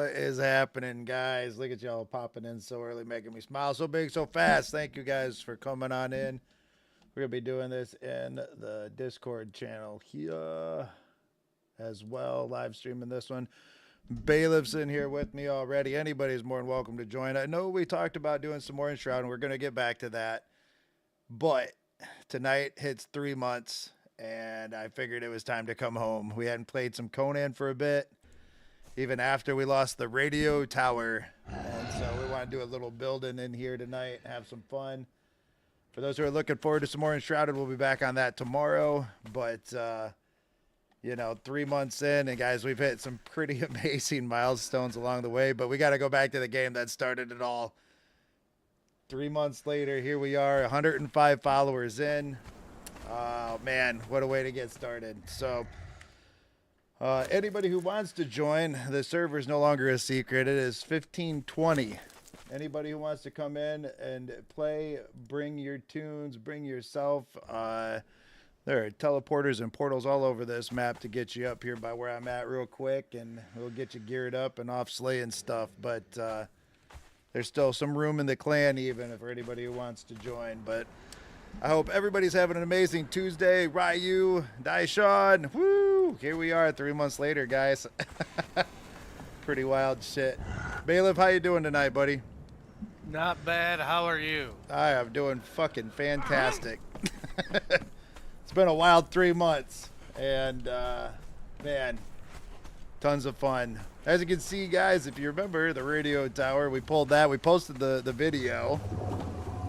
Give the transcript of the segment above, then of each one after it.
What is happening, guys? Look at y'all popping in so early, making me smile so big, so fast. Thank you guys for coming on in. We're going to be doing this in the Discord channel here as well, live streaming this one. Bailiff's in here with me already. Anybody's more than welcome to join. I know we talked about doing some more Enshroud, and we're going to get back to that. But tonight hits 3 months, and I figured it was time to come home. We hadn't played some Conan for a bit, even after we lost the radio tower. And so we want to do a little building in here tonight, have some fun. For those who are looking forward to some more Enshrouded, we'll be back on that tomorrow. But, 3 months in, and guys, we've hit some pretty amazing milestones along the way. But we got to go back to the game that started it all. 3 months later, here we are, 105 followers in. Oh, man, what a way to get started. So anybody who wants to join, the server is no longer a secret. It is 1520. Anybody who wants to come in and play, bring your tunes, bring yourself. There are teleporters and portals all over this map to get you up here by where I'm at real quick, and we'll get you geared up and off slaying stuff. But there's still some room in the clan even for anybody who wants to join. But I hope everybody's having an amazing Tuesday. Ryu, Daishan, woo! Here we are 3 months later, guys. Pretty wild shit. Bailiff, how you doing tonight, buddy? Not bad. How are you? I am doing fucking fantastic. It's been a wild 3 months, and man, tons of fun. As you can see, guys, if you remember the radio tower, we pulled that. We posted the video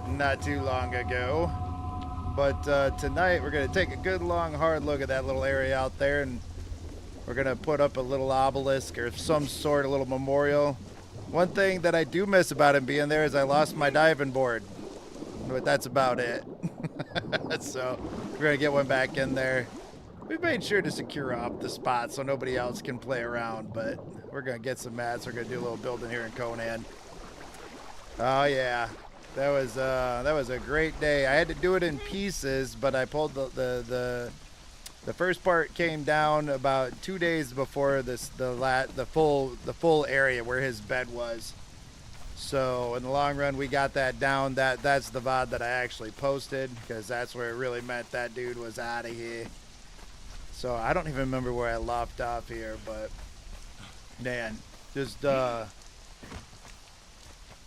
not too long ago. But tonight we're going to take a good, long, hard look at that little area out there, and we're going to put up a little obelisk or some sort, a little memorial. One thing that I do miss about him being there is I lost my diving board. But that's about it. So we're going to get one back in there. We've made sure to secure up the spot so nobody else can play around, but we're going to get some mats. We're going to do a little building here in Conan. Oh, yeah. That was a great day. I had to do it in pieces, but I pulled the first part came down about 2 days before the full area where his bed was. So in the long run, we got that down. That's the VOD that I actually posted, because that's where it really meant that dude was out of here. So I don't even remember where I left off here, but man, just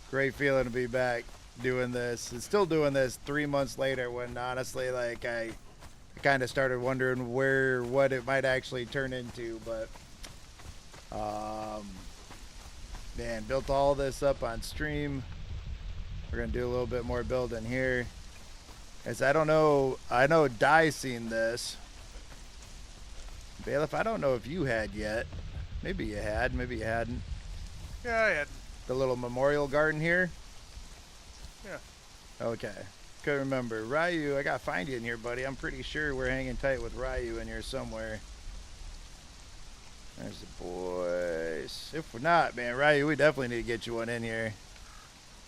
great feeling to be back doing this and still doing this 3 months later, when honestly, like, I kind of started wondering what it might actually turn into. But man, built all this up on stream. We're gonna do a little bit more building here, as I know Dai seen this. Bailiff, I don't know if you had yet. Maybe you had, maybe you hadn't. Yeah, I had. The little memorial garden here. Yeah. Okay. Couldn't remember. Ryu, I gotta find you in here, buddy. I'm pretty sure we're hanging tight with Ryu in here somewhere. There's the boys. If we're not, man, Ryu, we definitely need to get you one in here.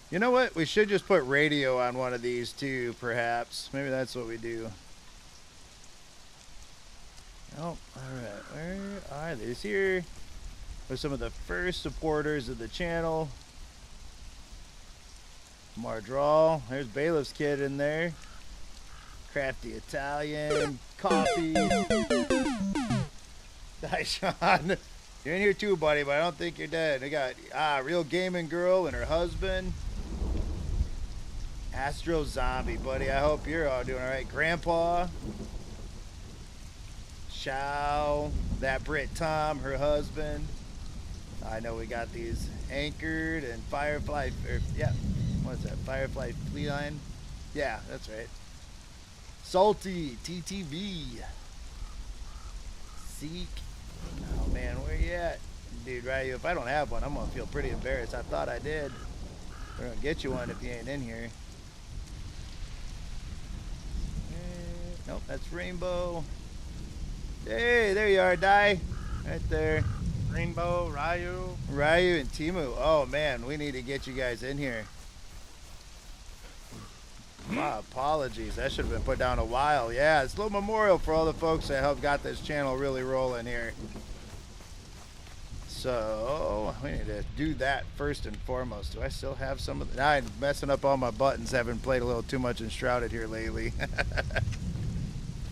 You know what? We should just put radio on one of these too, perhaps. Maybe that's what we do. Oh, alright. Where are these here? They're some of the first supporters of the channel. Mardral. There's Bailiff's kid in there. Crafty Italian. Coffee. Hi, Sean. You're in here too, buddy, but I don't think you're dead. We got Real Gaming Girl and her husband. Astro Zombie, buddy. I hope you're all doing alright. Grandpa. Shao. That Brit Tom, her husband. I know we got these anchored and Firefly. Yeah. What's that? Firefly Fleet Line? Yeah, that's right. Salty, TTV. Seek. Oh man, where you at? Dude, Ryu, if I don't have one, I'm gonna feel pretty embarrassed. I thought I did. We're gonna get you one if you ain't in here. Nope, that's Rainbow. Hey, there you are, Dai. Right there. Rainbow, Ryu. Ryu and Timu. Oh man, we need to get you guys in here. My apologies. That should have been put down a while. Yeah, it's a little memorial for all the folks that helped got this channel really rolling here. So we need to do that first and foremost. Do I still have some of the... I'm messing up all my buttons. Haven't played a little too much Enshrouded here lately.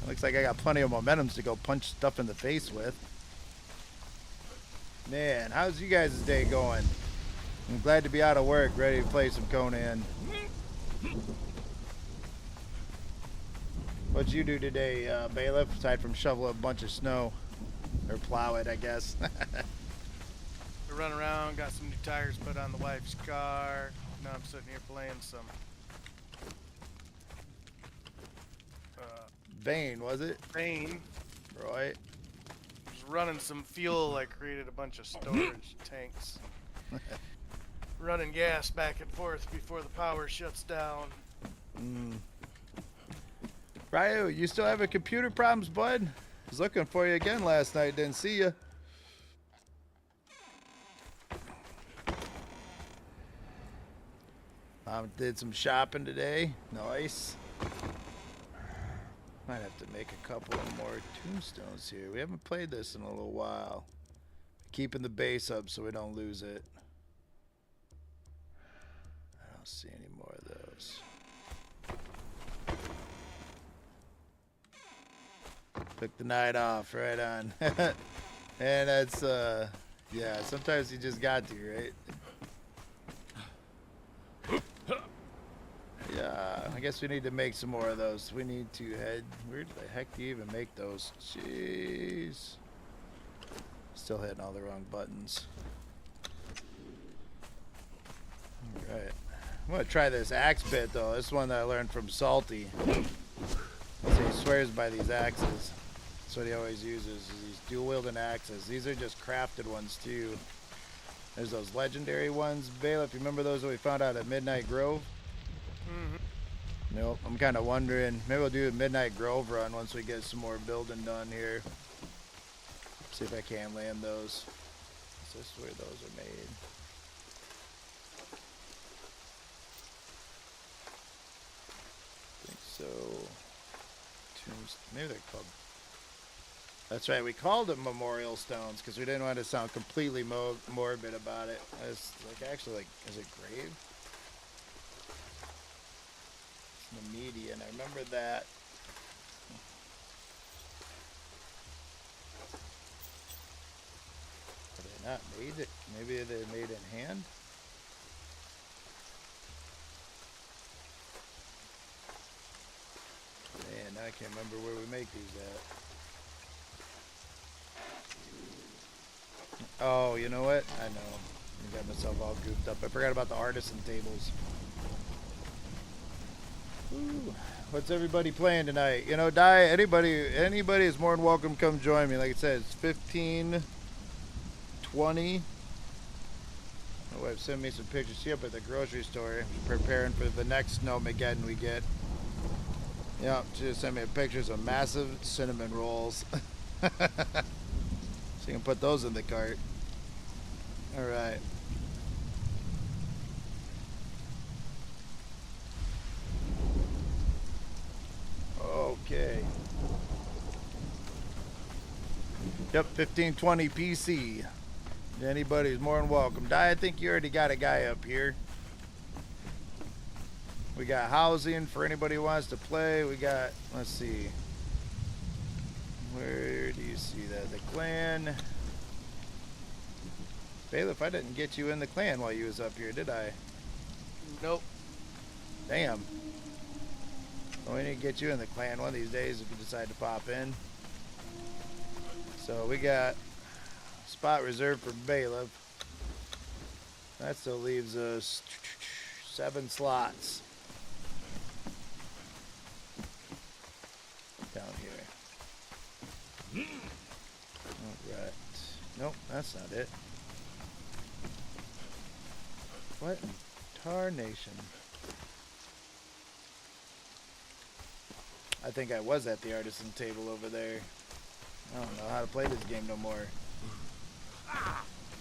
Looks like I got plenty of momentums to go punch stuff in the face with. Man, how's you guys' day going? I'm glad to be out of work, ready to play some Conan. What'd you do today, Bailiff, aside from shovel a bunch of snow? Or plow it, I guess. We run around, got some new tires put on the wife's car. Now I'm sitting here playing some Bane, was it? Bane. Right. Was running some fuel. I created a bunch of storage tanks. Running gas back and forth before the power shuts down. Ryu, you still having computer problems, bud? Was looking for you again last night, didn't see you. Did some shopping today. Nice. Might have to make a couple of more tombstones here. We haven't played this in a little while. Keeping the base up so we don't lose it. I don't see any more of those. Took the night off, right on. And that's, yeah, sometimes you just got to, right? Yeah, I guess we need to make some more of those. We need to head... Where the heck do you even make those? Jeez. Still hitting all the wrong buttons. Alright. I'm going to try this axe bit, though. This one that I learned from Salty. So he swears by these axes. That's what he always uses, is these dual-wielding axes. These are just crafted ones, too. There's those legendary ones. Bailiff, you remember those that we found out at Midnight Grove? Nope. I'm kind of wondering. Maybe we'll do a Midnight Grove run once we get some more building done here. See if I can land those. Is this where those are made? I think so. Maybe they're called... That's right. We called them memorial stones because we didn't want to sound completely morbid about it. It's like actually like, is it grave? The median. I remember that. Are they not made it? Maybe they're made in hand? Man, I can't remember where we make these at. Oh, you know what? I know. I got myself all goofed up. I forgot about the artisan tables. Ooh, what's everybody playing tonight? You know, anybody is more than welcome to come join me. Like I said, it's 15, 20. My wife sent me some pictures. She up at the grocery store preparing for the next Snowmageddon we get. Yeah, she just sent me pictures of massive cinnamon rolls. So you can put those in the cart. All right. Okay. Yep, 1520 PC. Anybody's more than welcome. I think you already got a guy up here. We got housing for anybody who wants to play. We got, let's see. Where do you see that? The clan. Bailiff, I didn't get you in the clan while you was up here, did I? Nope. Damn. Well, we need to get you in the clan one of these days if you decide to pop in. So we got spot reserved for Bailiff. That still leaves us 7 slots down here. Alright. Nope, that's not it. What in tarnation? I think I was at the artisan table over there. I don't know how to play this game no more.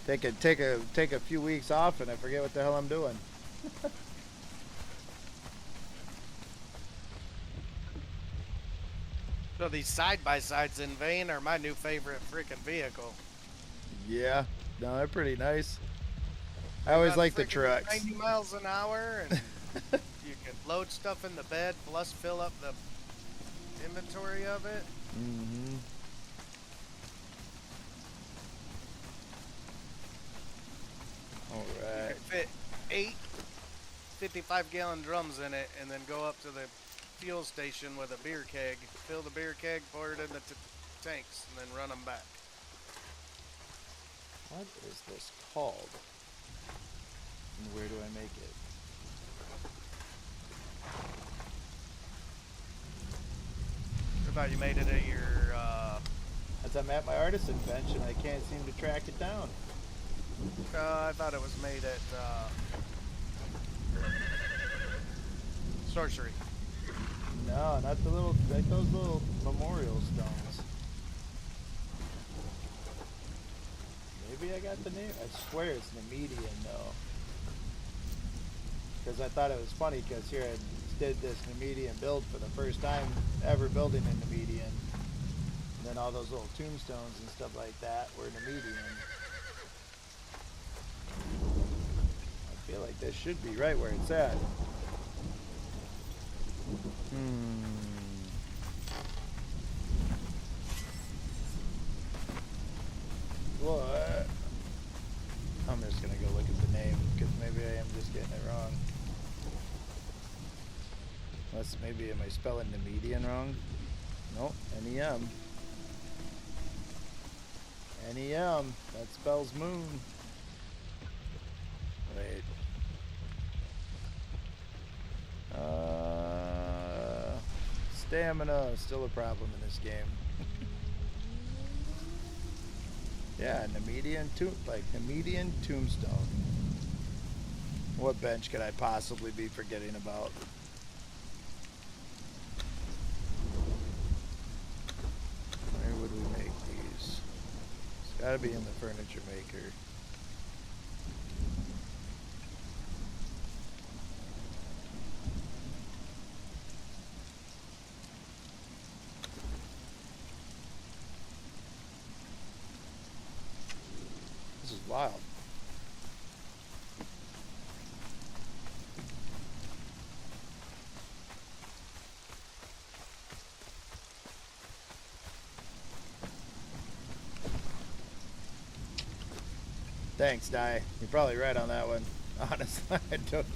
Take a few weeks off and I forget what the hell I'm doing. So these side-by-sides in Vane are my new favorite freaking vehicle. Yeah. No, they're pretty nice. I They always run like the friggin' trucks. 90 miles an hour, and you can load stuff in the bed, plus fill up the inventory of it. Mm-hmm. All You right. can fit 8 55-gallon drums in it, and then go up to the fuel station with a beer keg, fill the beer keg, pour it in the tanks, and then run them back. What is this called? And where do I make it? I thought you made it at your, As I'm at my artisan bench and I can't seem to track it down. I thought it was made at, Sorcery. No, not the little, like those little memorial stones. Maybe I got the name. I swear it's Nemedian though. Because I thought it was funny because here I did this Nemedian build for the first time ever building a Nemedian. And then all those little tombstones and stuff like that were Nemedian. I feel like this should be right where it's at. What? I'm just gonna go look at the name because maybe I am just getting it wrong. Unless maybe am I spelling Nemedian wrong? Nope, N-E-M. N-E-M. That spells moon. Wait. Stamina is still a problem in this game. Yeah, Nemedian tombstone. What bench could I possibly be forgetting about? Where would we make these? It's gotta be in the furniture maker. This is wild. Thanks, Di. You're probably right on that one. Honestly, I don't.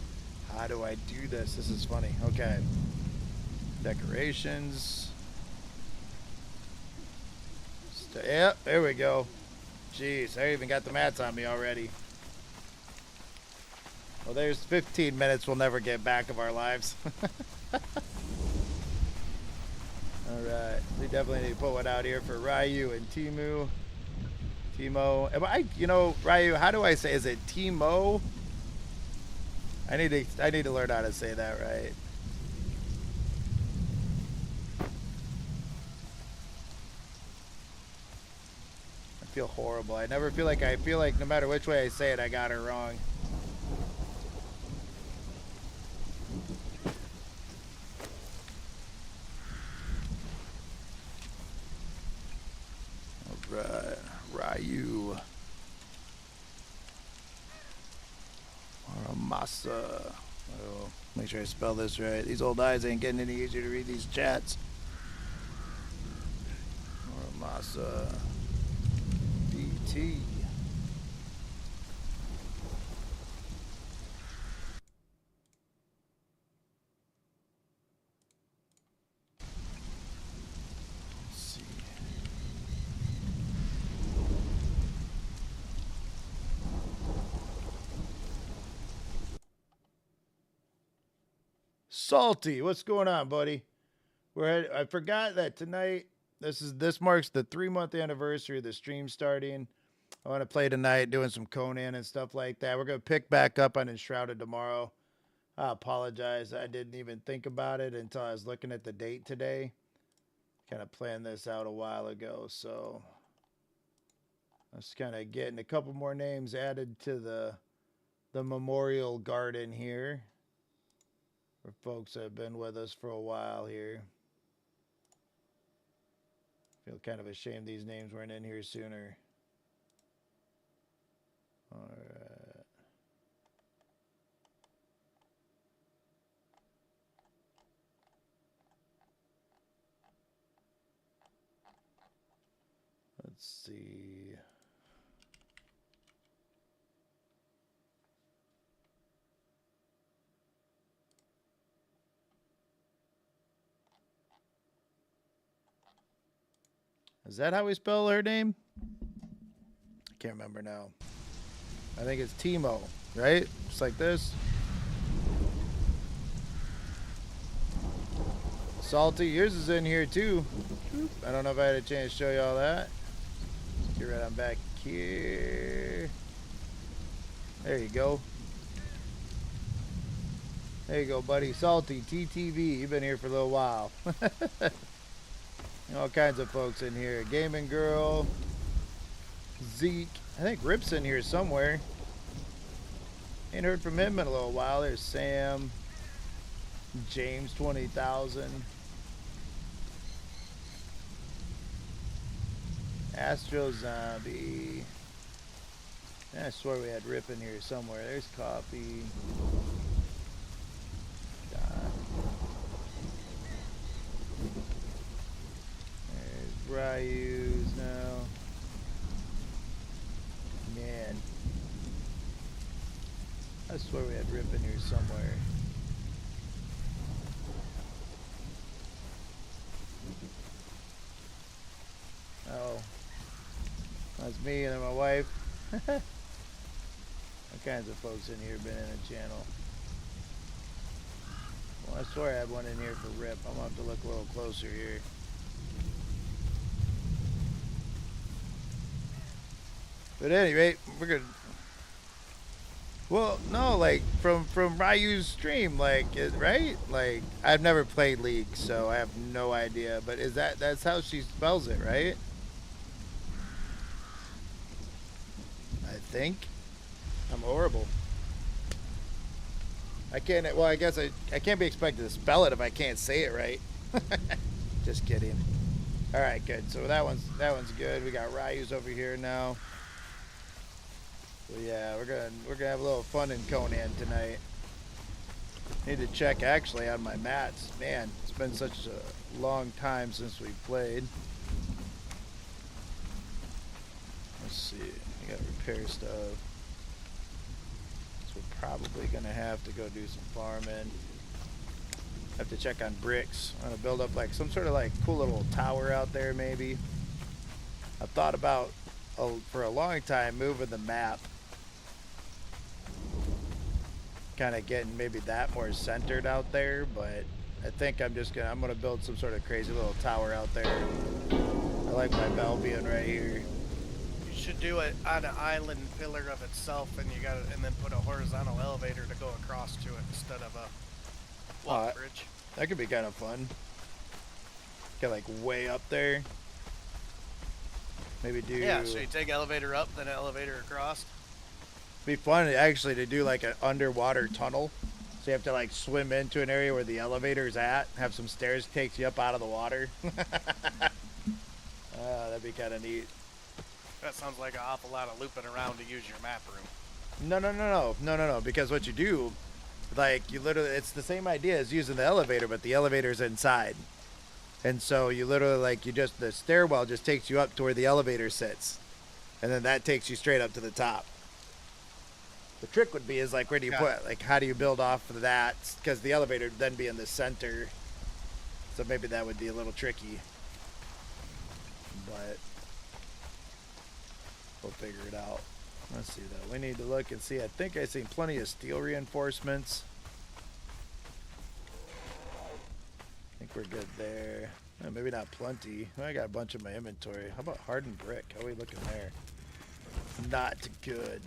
How do I do this? This is funny. Okay. Decorations. Yep, there we go. Jeez, I even got the mats on me already. Well, there's 15 minutes we'll never get back of our lives. Alright, we definitely need to put one out here for Ryu and Timo. Ryu, how do I say, is it Timo? I need to learn how to say that right. I feel horrible. I feel like no matter which way I say it, I got it wrong. Alright, Ryu. Aramasa. Oh, make sure I spell this right. These old eyes ain't getting any easier to read these chats. Aramasa. BT. Let's see. Salty, what's going on, buddy? I forgot that tonight. This marks the 3-month anniversary of the stream starting. I want to play tonight, doing some Conan and stuff like that. We're gonna pick back up on Enshrouded tomorrow. I apologize. I didn't even think about it until I was looking at the date today. Kind of planned this out a while ago, so I was kind of getting a couple more names added to the memorial garden here for folks that have been with us for a while here. Feel kind of ashamed these names weren't in here sooner. All right. Let's see. Is that how we spell her name? I can't remember now. I think it's Timo, right? Just like this. Salty, yours is in here too. I don't know if I had a chance to show you all that. Get right on back here. There you go. There you go, buddy. Salty, TTV. You've been here for a little while. All kinds of folks in here. Gaming Girl. Zeke. I think Rip's in here somewhere. Ain't heard from him in a little while. There's Sam. James 20,000. Astro Zombie. I swear we had Rip in here somewhere. There's Coffee. There's Ryu's now. Man. I swear we had Rip in here somewhere. Oh. That's me and then my wife. All kinds of folks in here been in the channel. Well, I swear I had one in here for Rip. I'm gonna have to look a little closer here. But at any rate, we're good. Well, no, like from Ryu's stream, like right? Like I've never played League, so I have no idea. But is that's how she spells it, right? I think. I'm horrible. I can't. Well, I guess I can't be expected to spell it if I can't say it right. Just kidding. All right, good. So that one's good. We got Ryu's over here now. So yeah, we're gonna have a little fun in Conan tonight. Need to check actually on my mats. Man, it's been such a long time since we played. Let's see. I gotta repair stuff. So we're probably gonna have to go do some farming. Have to check on bricks. I'm gonna build up like some sort of like cool little tower out there maybe. I've thought about for a long time moving the map. Kind of getting maybe that more centered out there, but I think I'm gonna build some sort of crazy little tower out there. I like my bell being right here. You should do it on an island pillar of itself, and and then put a horizontal elevator to go across to it instead of a walk bridge. That could be kind of fun. Get like way up there. Maybe do. Yeah, so you take elevator up, then elevator across. Be fun actually to do like an underwater tunnel. So you have to like swim into an area where the elevator's at, have some stairs takes you up out of the water. That'd be kind of neat. That sounds like an awful lot of looping around to use your map room. No. Because what you do, like you literally, it's the same idea as using the elevator, but the elevator's inside. And so you literally the stairwell just takes you up to where the elevator sits. And then that takes you straight up to the top. The trick would be is like where do you put, like how do you build off of that? Because the elevator would then be in the center. So maybe that would be a little tricky. But we'll figure it out. Let's see though. We need to look and see. I think I've seen plenty of steel reinforcements. I think we're good there. Maybe not plenty. I got a bunch in my inventory. How about hardened brick? How are we looking there? Not good.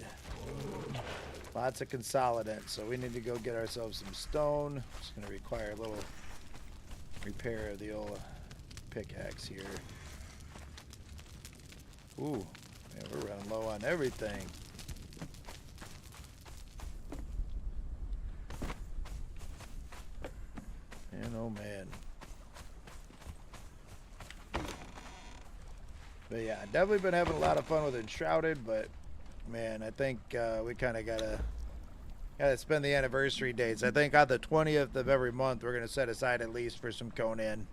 Lots of consolidant, so we need to go get ourselves some stone. It's going to require a little repair of the old pickaxe here. Ooh, man, we're running low on everything. Man, oh man. But yeah, definitely been having a lot of fun with Enshrouded, but man, I think we kind of gotta spend the anniversary dates. I think on the 20th of every month we're gonna set aside at least for some Conan.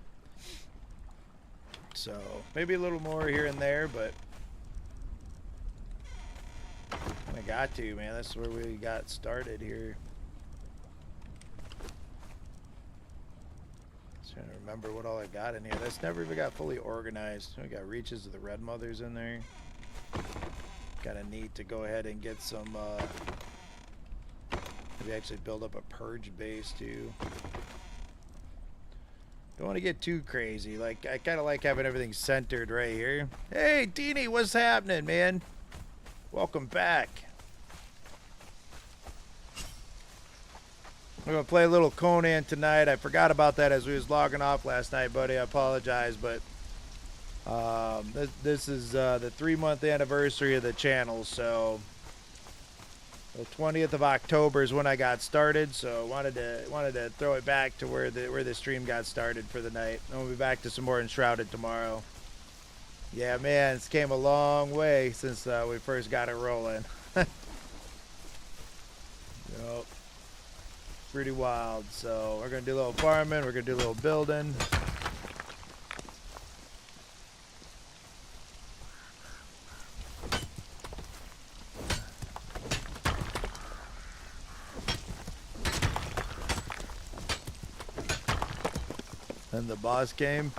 So maybe a little more here and there, but I got to, man. That's where we got started here. Just trying to remember what all I got in here. That's never even got fully organized. We got Reaches of the Red Mothers in there. Kind of neat to go ahead and get some, maybe actually build up a purge base too. Don't want to get too crazy. Like, I kind of like having everything centered right here. Hey, Deanie, what's happening, man? Welcome back. We're going to play a little Conan tonight. I forgot about that as we was logging off last night, buddy. I apologize, but this is the 3-month anniversary of the channel, so the 20th of October is when I got started, so wanted to throw it back to where the stream got started for the night. And we'll be back to some more Enshrouded tomorrow. Yeah, man, it's came a long way since we first got it rolling. Yep. Pretty wild. So we're gonna do a little farming, we're gonna do a little building. Then the boss came.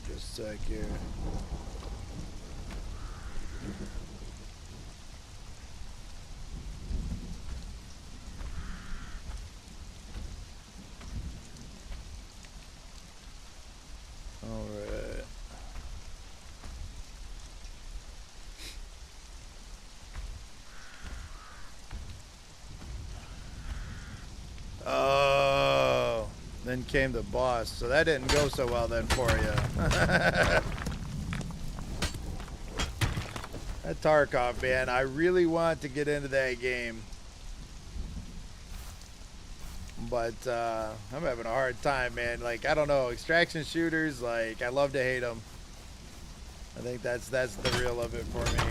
Just a sec here. All right. Oh, then came the boss. So that didn't go so well then for you. That Tarkov, man, I really want to get into that game. But I'm having a hard time, man. Like, I don't know, extraction shooters, like, I love to hate them. I think that's the real of it for me.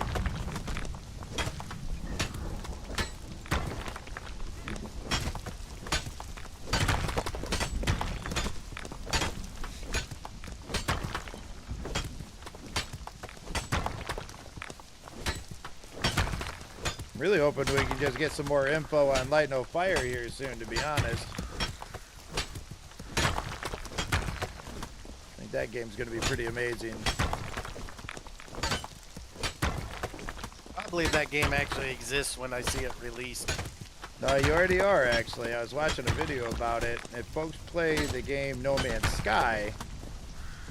Really hoping we can just get some more info on Light No Fire here soon, to be honest. I think that game's going to be pretty amazing. I believe that game actually exists when I see it released. No, you already are, actually. I was watching a video about it. If folks play the game No Man's Sky,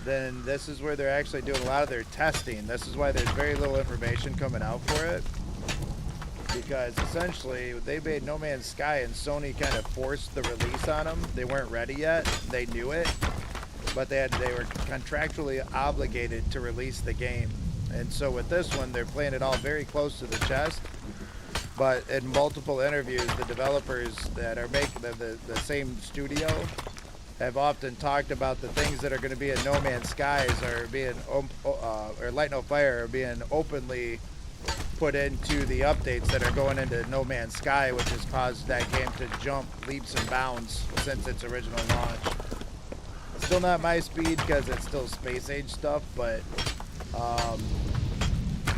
then this is where they're actually doing a lot of their testing. This is why there's very little information coming out for it. Because essentially they made No Man's Sky and Sony kind of forced the release on them. They weren't ready yet. They knew it, but they were contractually obligated to release the game. And so with this one, they're playing it all very close to the chest. But in multiple interviews, the developers that are making the same studio have often talked about the things that are going to be in No Man's Skies are being or Light No Fire are being openly put into the updates that are going into No Man's Sky, which has caused that game to jump leaps and bounds since its original launch. Still not my speed because it's still space age stuff, but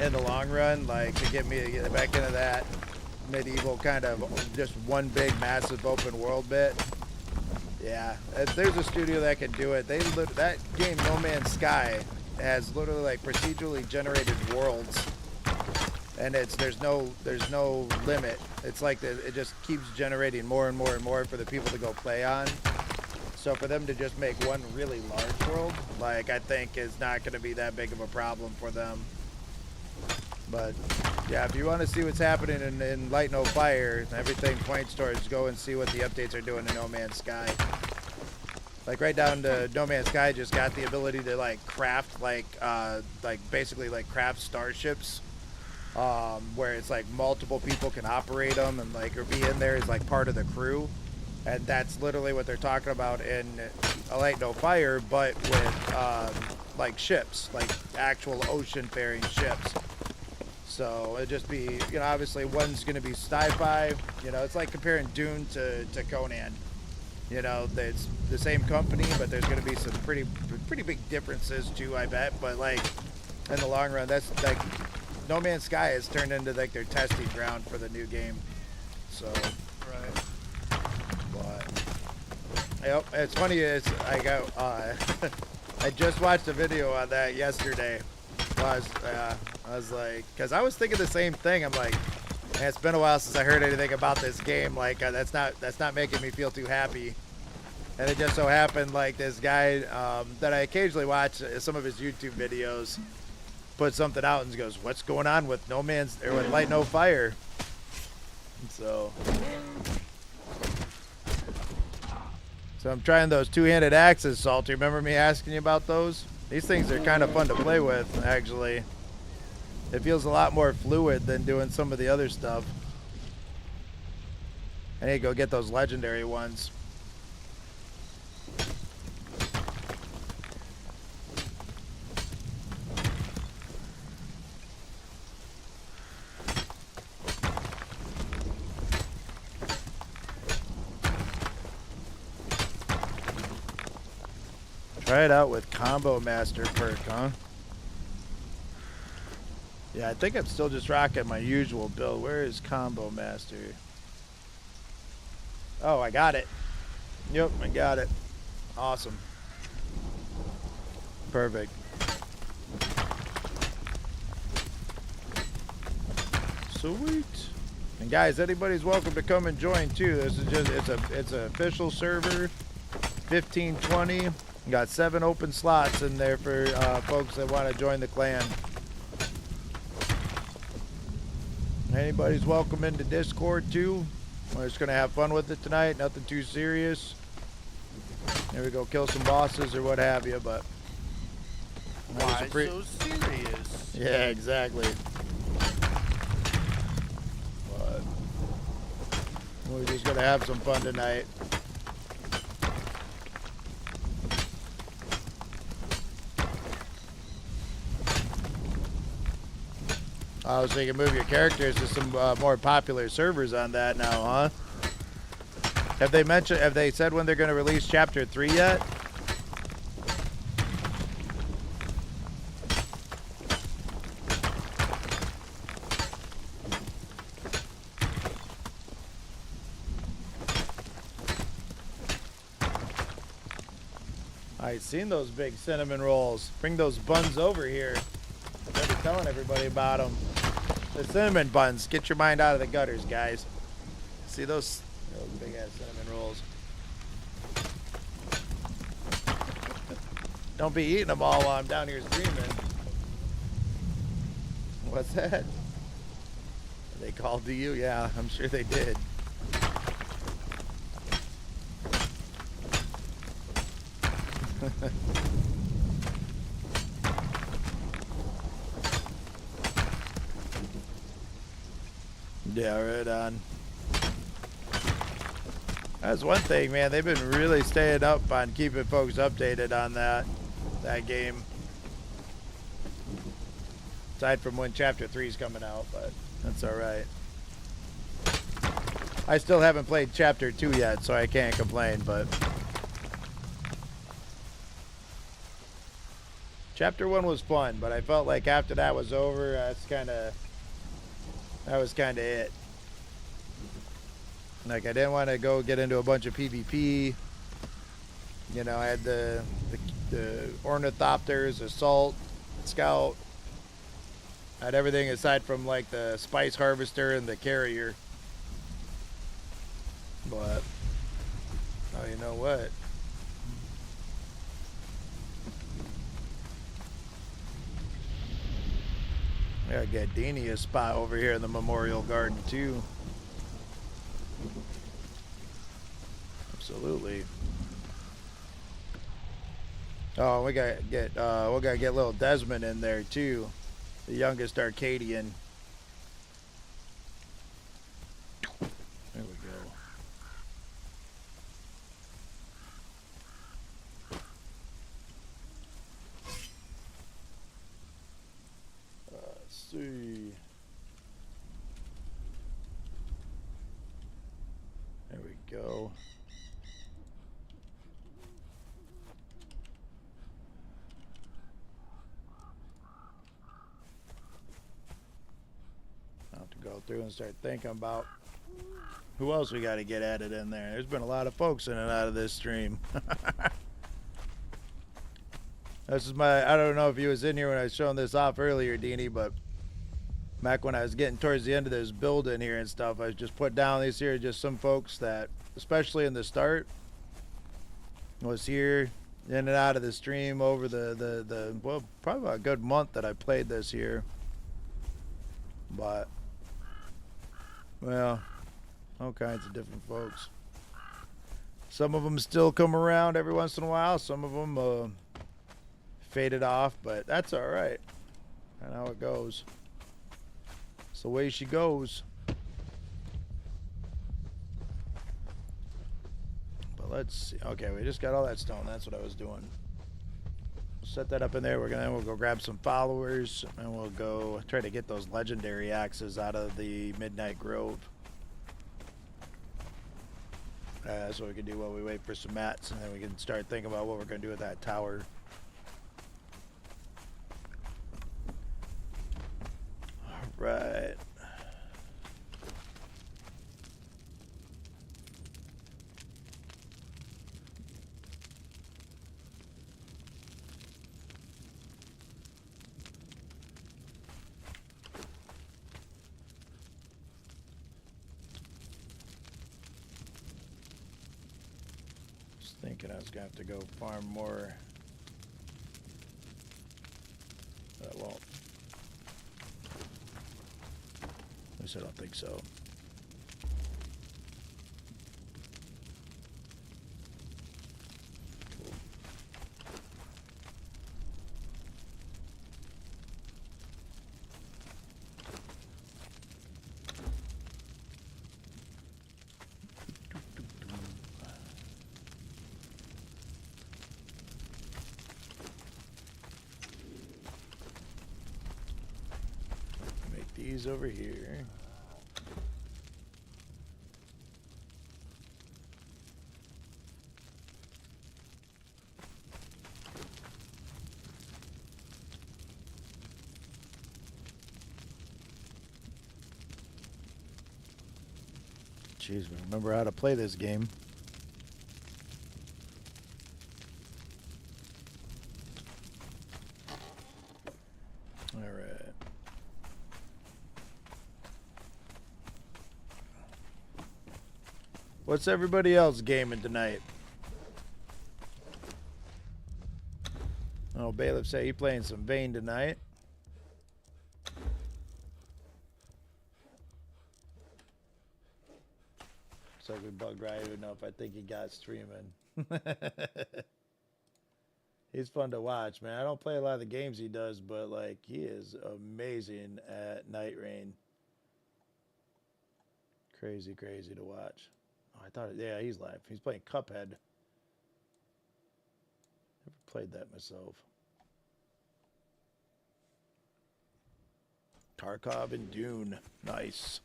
in the long run, like, to get me to get back into that medieval kind of just one big massive open world bit, yeah, if there's a studio that can do it. That game No Man's Sky has literally like procedurally generated worlds. And there's no limit. It's like it just keeps generating more and more and more for the people to go play on. So for them to just make one really large world, like, I think is not going to be that big of a problem for them. But yeah, if you want to see what's happening in Light No Fire, everything points towards go and see what the updates are doing in No Man's Sky. Like right down to No Man's Sky just got the ability to like craft basically craft starships where it's like multiple people can operate them and like or be in there as like part of the crew, and that's literally what they're talking about in A Light No Fire, but with like ships, like actual ocean-faring ships. So it'd just be, you know, obviously one's going to be sci-fi. You know, it's like comparing Dune to Conan. You know, it's the same company, but there's going to be some pretty big differences too, I bet. But like in the long run, that's like No Man's Sky has turned into like their testing ground for the new game. So, Right. but yep, it's funny. I got I just watched a video on that yesterday. I was like, because I was thinking the same thing. I'm like, man, it's been a while since I heard anything about this game. Like, that's not making me feel too happy. And it just so happened, like, this guy that I occasionally watch some of his YouTube videos put something out and goes, "What's going on with with Light No Fire?" So I'm trying those two-handed axes, Salty. Remember me asking you about those? These things are kind of fun to play with, actually. It feels a lot more fluid than doing some of the other stuff. I need to go get those legendary ones. Try it out with Combo Master perk, huh? Yeah, I think I'm still just rocking my usual build. Where is Combo Master? Oh, I got it. Yep, I got it. Awesome. Perfect. Sweet. And guys, anybody's welcome to come and join too. This is just it's an official server. 1520. Got 7 open slots in there for folks that want to join the clan. Anybody's welcome into Discord too. We're just gonna have fun with it tonight. Nothing too serious. There we go, kill some bosses or what have you. But why so serious? Yeah, exactly. But we're just gonna have some fun tonight. I was thinking move your characters to some more popular servers on that now, huh? Have they said when they're going to release Chapter 3 yet? I seen those big cinnamon rolls. Bring those buns over here. I'll be telling everybody about them. The cinnamon buns. Get your mind out of the gutters, guys. See those big ass cinnamon rolls. Don't be eating them all while I'm down here streaming. What's that? They called to you? Yeah, I'm sure they did. Yeah, right on. That's one thing, man. They've been really staying up on keeping folks updated on that game. Aside from when Chapter 3 is coming out, but that's all right. I still haven't played Chapter 2 yet, so I can't complain, but Chapter 1 was fun, but I felt like after that was over, that was kind of it. Like, I didn't want to go get into a bunch of PvP. You know, I had the Ornithopters, Assault, Scout. I had everything aside from, like, the Spice Harvester and the Carrier. But, oh, you know what? I gotta get Deanie a spot over here in the Memorial Garden too. Absolutely. Oh, we gotta get little Desmond in there too, the youngest Arcadian. see. There we go. I'll have to go through and start thinking about who else we got to get added in there. There's been a lot of folks in and out of this stream. This is I don't know if you was in here when I was showing this off earlier, Deanie, but back when I was getting towards the end of this build in here and stuff, I just put down these here, just some folks that, especially in the start, was here in and out of the stream over the well, probably about a good month that I played this here. But, well, all kinds of different folks. Some of them still come around every once in a while. Some of them faded off, but that's all right. That's how it goes. It's the way she goes. But let's see. Okay, we just got all that stone. That's what I was doing. We'll set that up in there. We'll go grab some followers, and we'll go try to get those legendary axes out of the Midnight Grove. That's what we can do while we wait for some mats, and then we can start thinking about what we're going to do with that tower. Right. Just thinking I was gonna have to go farm more. But I won't. At least I don't think so. Cool. Make these over here. Jeez, we remember how to play this game. All right. What's everybody else gaming tonight? Oh, Bailiff say he playing some Vayne tonight. Looks like we bugged Ryu enough. I think he got streaming. He's fun to watch, man. I don't play a lot of the games he does, but like he is amazing at Night Rain. Crazy, crazy to watch. Oh, I thought, yeah, he's live. He's playing Cuphead. Never played that myself. Tarkov and Dune. Nice.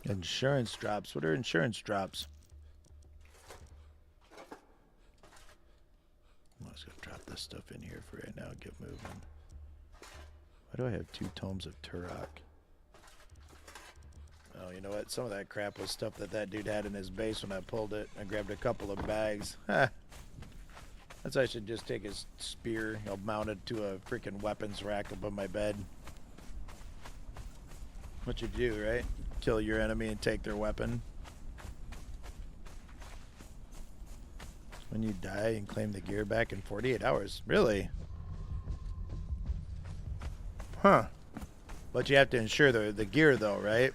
Insurance drops. What are insurance drops? I'm just going to drop this stuff in here for right now. Get moving. Why do I have 2 tomes of Turok? Oh, you know what? Some of that crap was stuff that dude had in his base when I pulled it. I grabbed a couple of bags. That's why I should just take his spear. I'll mount it to a freaking weapons rack above my bed. What you do, right? Kill your enemy and take their weapon. When you die and claim the gear back in 48 hours. Really? Huh. But you have to insure the gear though, right?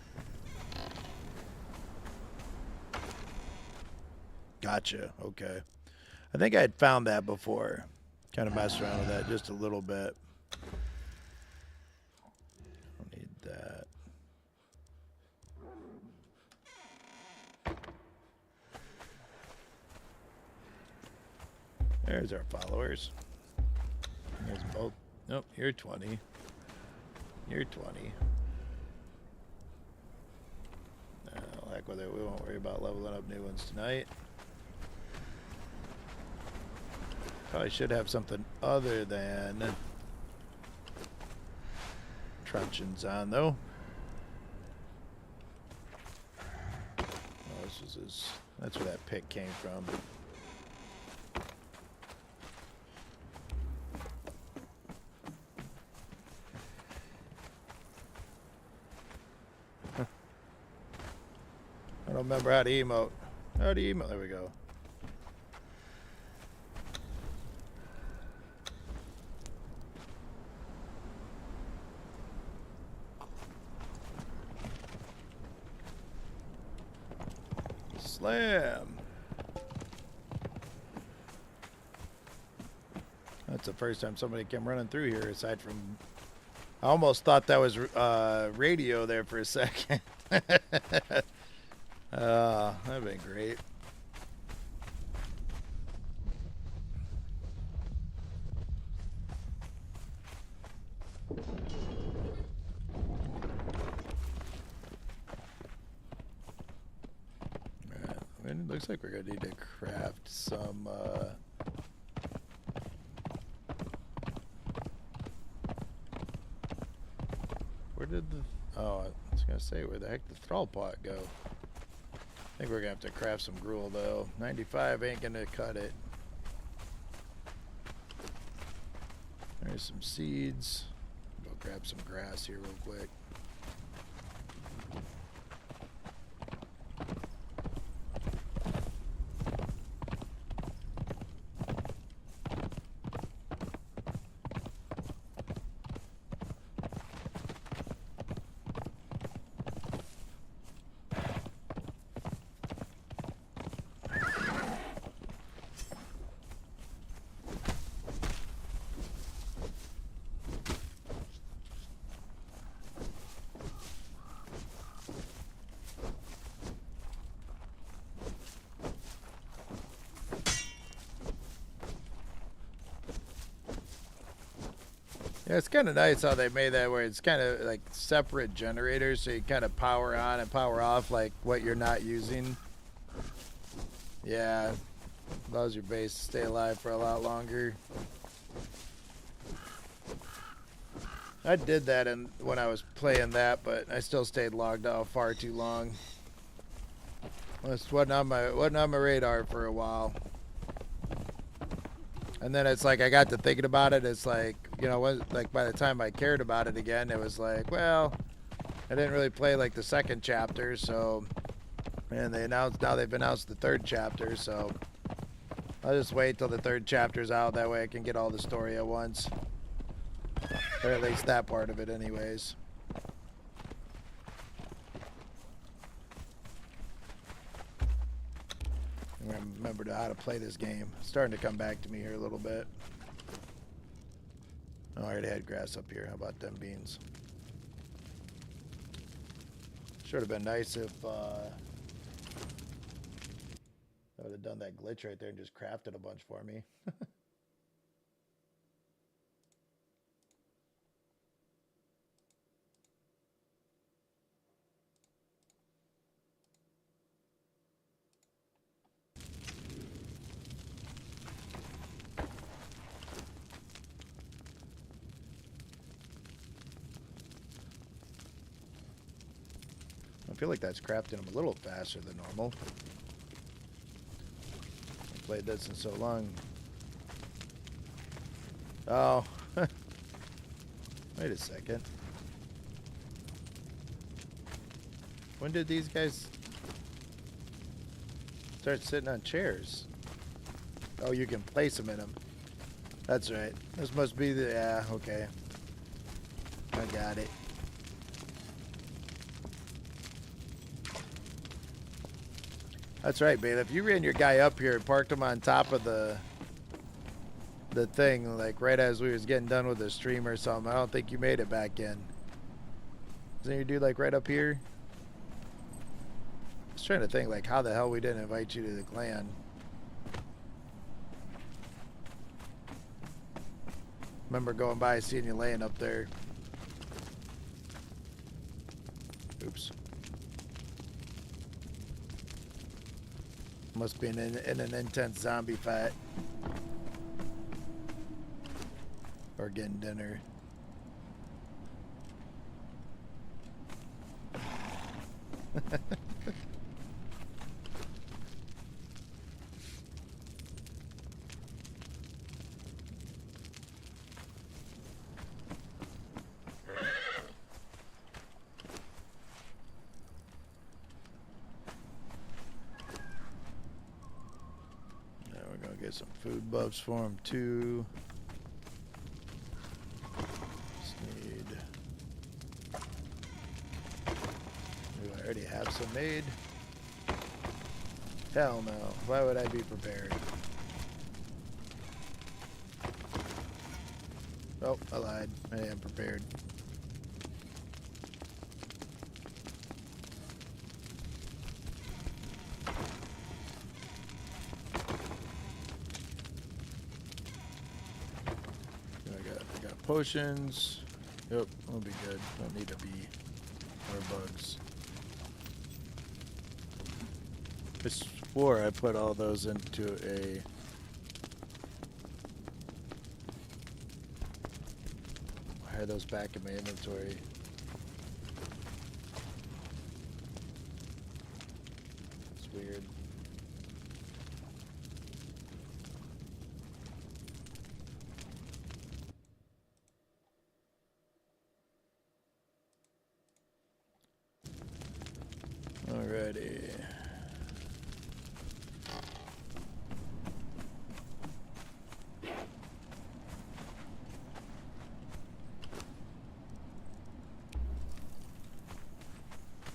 Gotcha. Okay. I think I had found that before. Kind of messed around with that just a little bit. There's our followers. There's both. Nope, you're 20. You're 20. Heck with it. We won't worry about leveling up new ones tonight. Probably should have something other than truncheons on, though. Oh, this was his. That's where that pick came from. I don't remember how to emote. How to emote? There we go. Slam. That's the first time somebody came running through here aside from... I almost thought that was radio there for a second. That'd been great. It looks like we're gonna need to craft some where did the I was gonna say, where the heck did the thrall pot go? I think we're gonna have to craft some gruel though. 95 ain't gonna cut it. There's some seeds. Go grab some grass here real quick. Yeah, it's kind of nice how they made that where it's kind of like separate generators, so you kind of power on and power off like what you're not using. Yeah, allows your base to stay alive for a lot longer. I did that when I was playing that, but I still stayed logged off far too long. It wasn't on my radar for a while. And then it's like I got to thinking about it. It's like, you know, like by the time I cared about it again, it was like, well, I didn't really play like the second chapter, so, and now they've announced the third chapter, so I'll just wait till the third chapter's out. That way I can get all the story at once, or at least that part of it, anyways. Remember how to play this game. It's starting to come back to me here a little bit. Oh, I already had grass up here. How about them beans? Should have been nice if I would have done that glitch right there and just crafted a bunch for me. I feel like that's crafting them a little faster than normal. I played this in so long. Oh. Wait a second. When did these guys start sitting on chairs? Oh, you can place them in them. That's right. This must be the... Yeah, okay. I got it. That's right, babe. If you ran your guy up here and parked him on top of the thing, like right as we was getting done with the stream or something, I don't think you made it back in. Doesn't you do like right up here? I was trying to think like how the hell we didn't invite you to the clan. Remember going by, seeing you laying up there. Oops. Must be in an intense zombie fight. Or getting dinner. Get some food buffs for him too. Just need. Do I already have some made? Hell no. Why would I be prepared? Oh, I lied. I am prepared. Potions. Yep, we'll be good. Don't need to be more bugs. I swore I put all those into a... I had those back in my inventory. It's weird. Alrighty.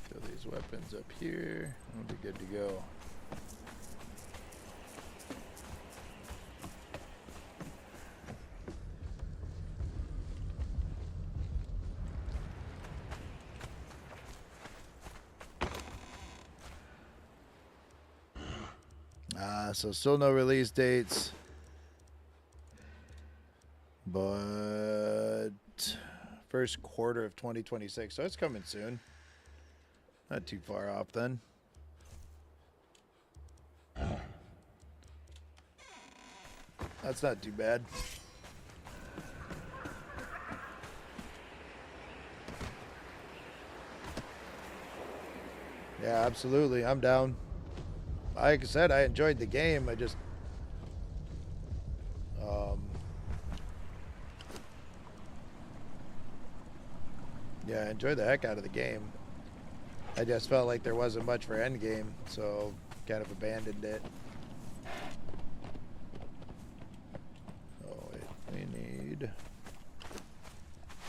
Throw these weapons up here. We'll be good to go. So still no release dates, but first quarter of 2026. So it's coming soon. Not too far off then. That's not too bad. Yeah, absolutely. I'm down. Like I said, I enjoyed the game. I just, yeah, I enjoyed the heck out of the game. I just felt like there wasn't much for endgame, so kind of abandoned it. Oh wait, we need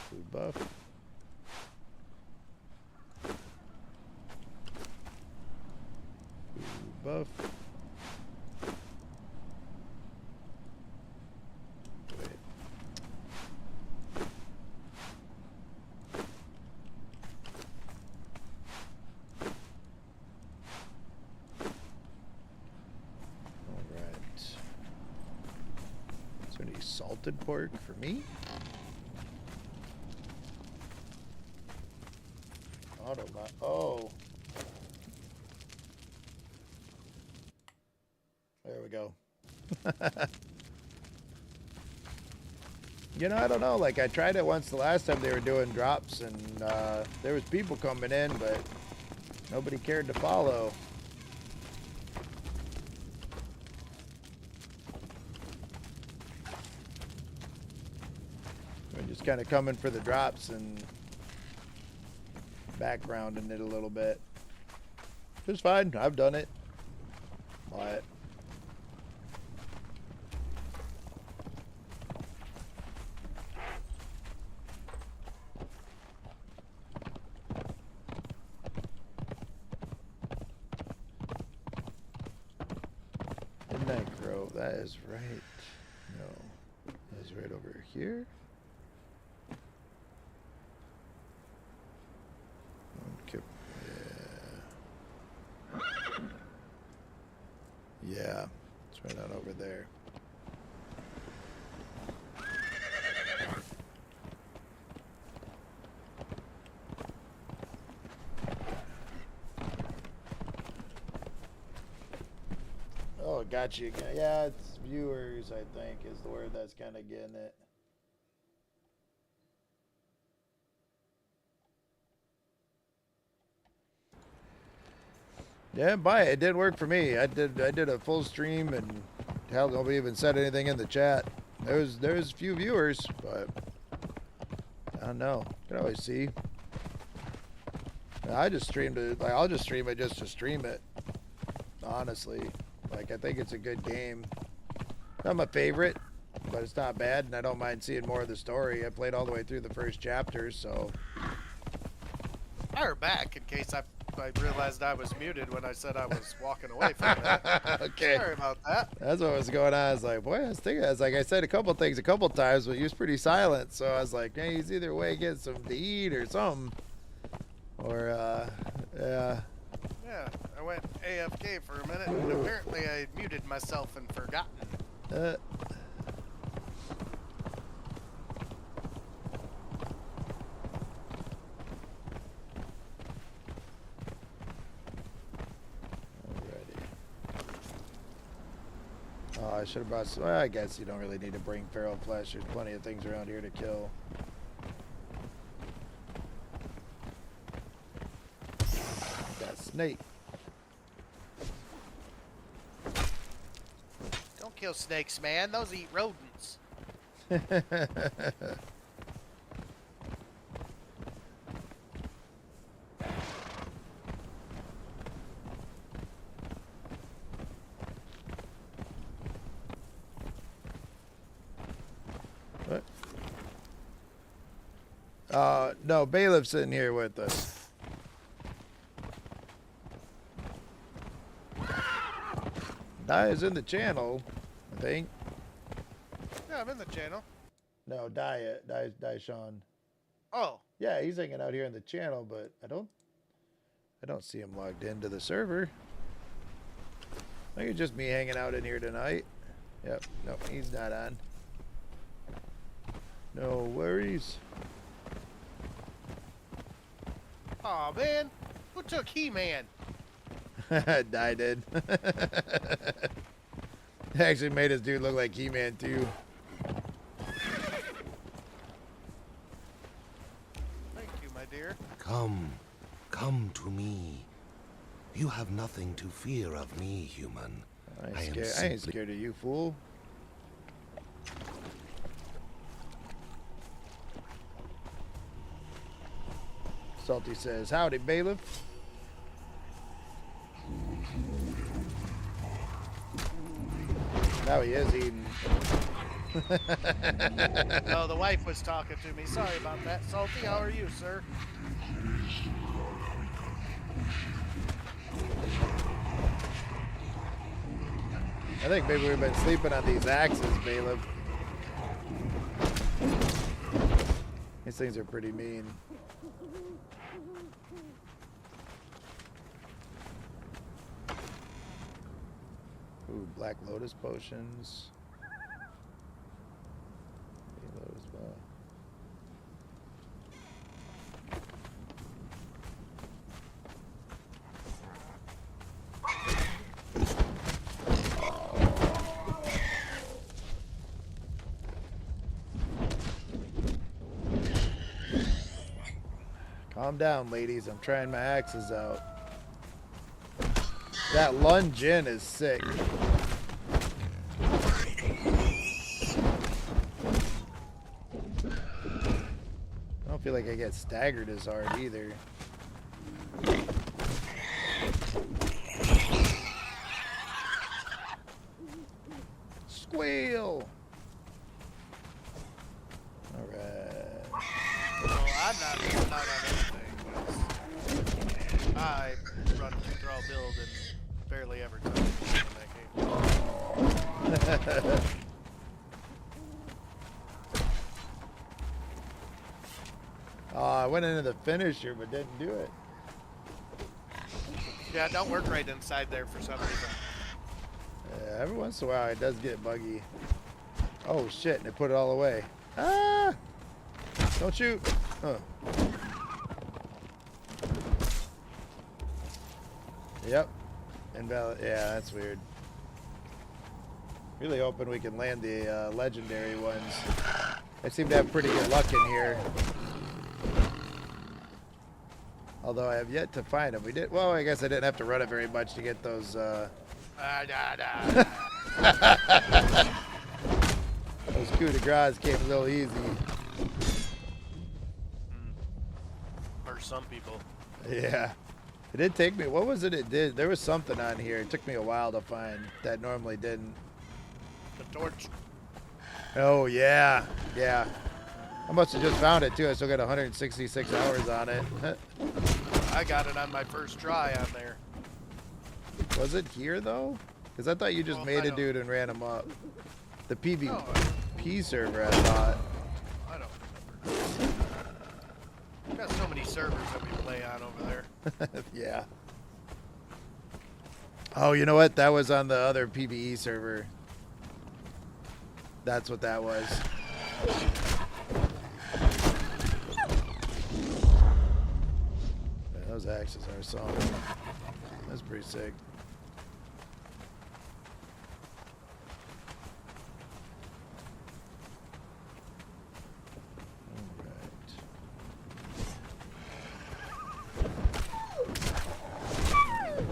food buff. Buff. Wait. All right. Is there any salted pork for me? Oh. There we go. You know, I don't know. Like, I tried it once the last time they were doing drops, and there was people coming in, but nobody cared to follow. We're just kind of coming for the drops and backgrounding it a little bit. It's fine. I've done it. But Midnight Grove, that is right. No, that is right over here. Okay. Yeah, it's right on over there. got you again. Yeah, it's viewers, I think, is the word that's kind of getting it. Yeah, buy it. It did work for me. I did a full stream, and hell, nobody even said anything in the chat. There's a few viewers, but I don't know. You can always see. I just streamed it. Like, I'll just stream it just to stream it. Honestly, like, I think it's a good game. Not my favorite, but it's not bad, and I don't mind seeing more of the story. I played all the way through the first chapter, so. Fire back in case I realized I was muted when I said I was walking away from it. Okay. Sorry about that. That's what was going on. I was like, boy, I was thinking. I was like, I said a couple things a couple times, but he was pretty silent. So I was like, hey, he's either way getting something to eat or something. Or, yeah. Yeah, I went AFK for a minute, and apparently I muted myself and forgotten. Oh, I should have brought some. Well, I guess you don't really need to bring feral flesh. There's plenty of things around here to kill. That snake. Don't kill snakes, man. Those eat rodents. What? No, Bailiff's in here with us. Dia's in the channel, I think. Yeah, I'm in the channel. No, Dia Sean. Oh, Yeah, he's hanging out here in the channel, but I don't see him logged into the server. I think it's just me hanging out in here tonight. Yep, no, he's not on. No worries. aw, man. Who took He-Man? Die did. Actually made his dude look like He-Man too. Thank you, my dear. Come to me. You have nothing to fear of me, human. I ain't scared of you, fool. Salty says, howdy, bailiff. Now he is eating. Oh, the wife was talking to me. Sorry about that. Salty, how are you, sir? I think maybe we've been sleeping on these axes, bailiff. These things are pretty mean. Ooh, Black Lotus potions. Reload as well. Calm down, ladies. I'm trying my axes out. That lunge in is sick. I don't feel like I get staggered as hard either. Squeal! Alright. Well, I'm not missing out on anything. I run thrall build and barely ever touch anything in that game. I went into the finisher but didn't do it. Yeah, it don't work right inside there for some reason. Yeah, every once in a while it does get buggy. Oh shit, and they put it all away. Ah! Don't shoot! Huh. Yep. Invalid. Yeah, that's weird. Really hoping we can land the legendary ones. I seem to have pretty good luck in here. Although I have yet to find them. We did. Well, I guess I didn't have to run it very much to get those. Those coup de grace came a little easy. For some people. Yeah. It did take me. What was it? It did. There was something on here. It took me a while to find that normally didn't. The torch. Oh yeah, yeah. I must have just found it too. I still got 166 hours on it. I got it on my first try on there. Was it here though? Because I thought you just Well, made I a don't- dude and ran him up. The No, PvP server, I thought. I don't remember. We've got so many servers that we play on over there. Yeah. Oh, you know what? That was on the other PvE server. That's what that was. Man, those axes are solid. That's pretty sick.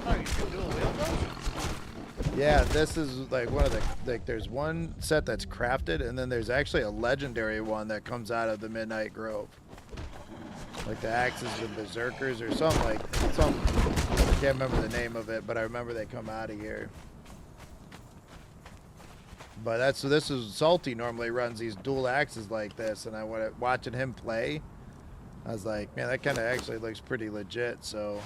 Oh, you can dual wield those? Yeah, this is like one of the, like there's one set that's crafted and then there's actually a legendary one that comes out of the Midnight Grove. Like the axes and berserkers or something like something. I can't remember the name of it, but I remember they come out of here. But that's, so this is Salty normally runs these dual axes like this, and I watching him play, I was like, man, that kind of actually looks pretty legit, so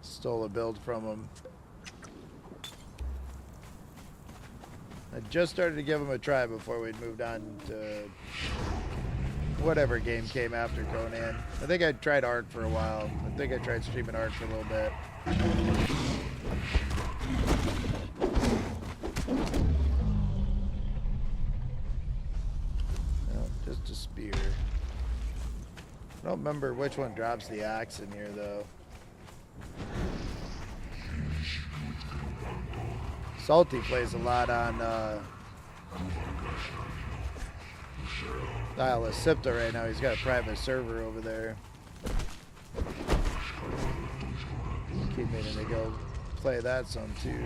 stole a build from him. I just started to give him a try before we'd moved on to whatever game came after Conan. I think I tried Ark for a while. I think I tried streaming Ark for a little bit. No, just a spear. I don't remember which one drops the axe in here though. Salty plays a lot on Isle of Sipta right now. He's got a private server over there. Keep meaning to go play that some too.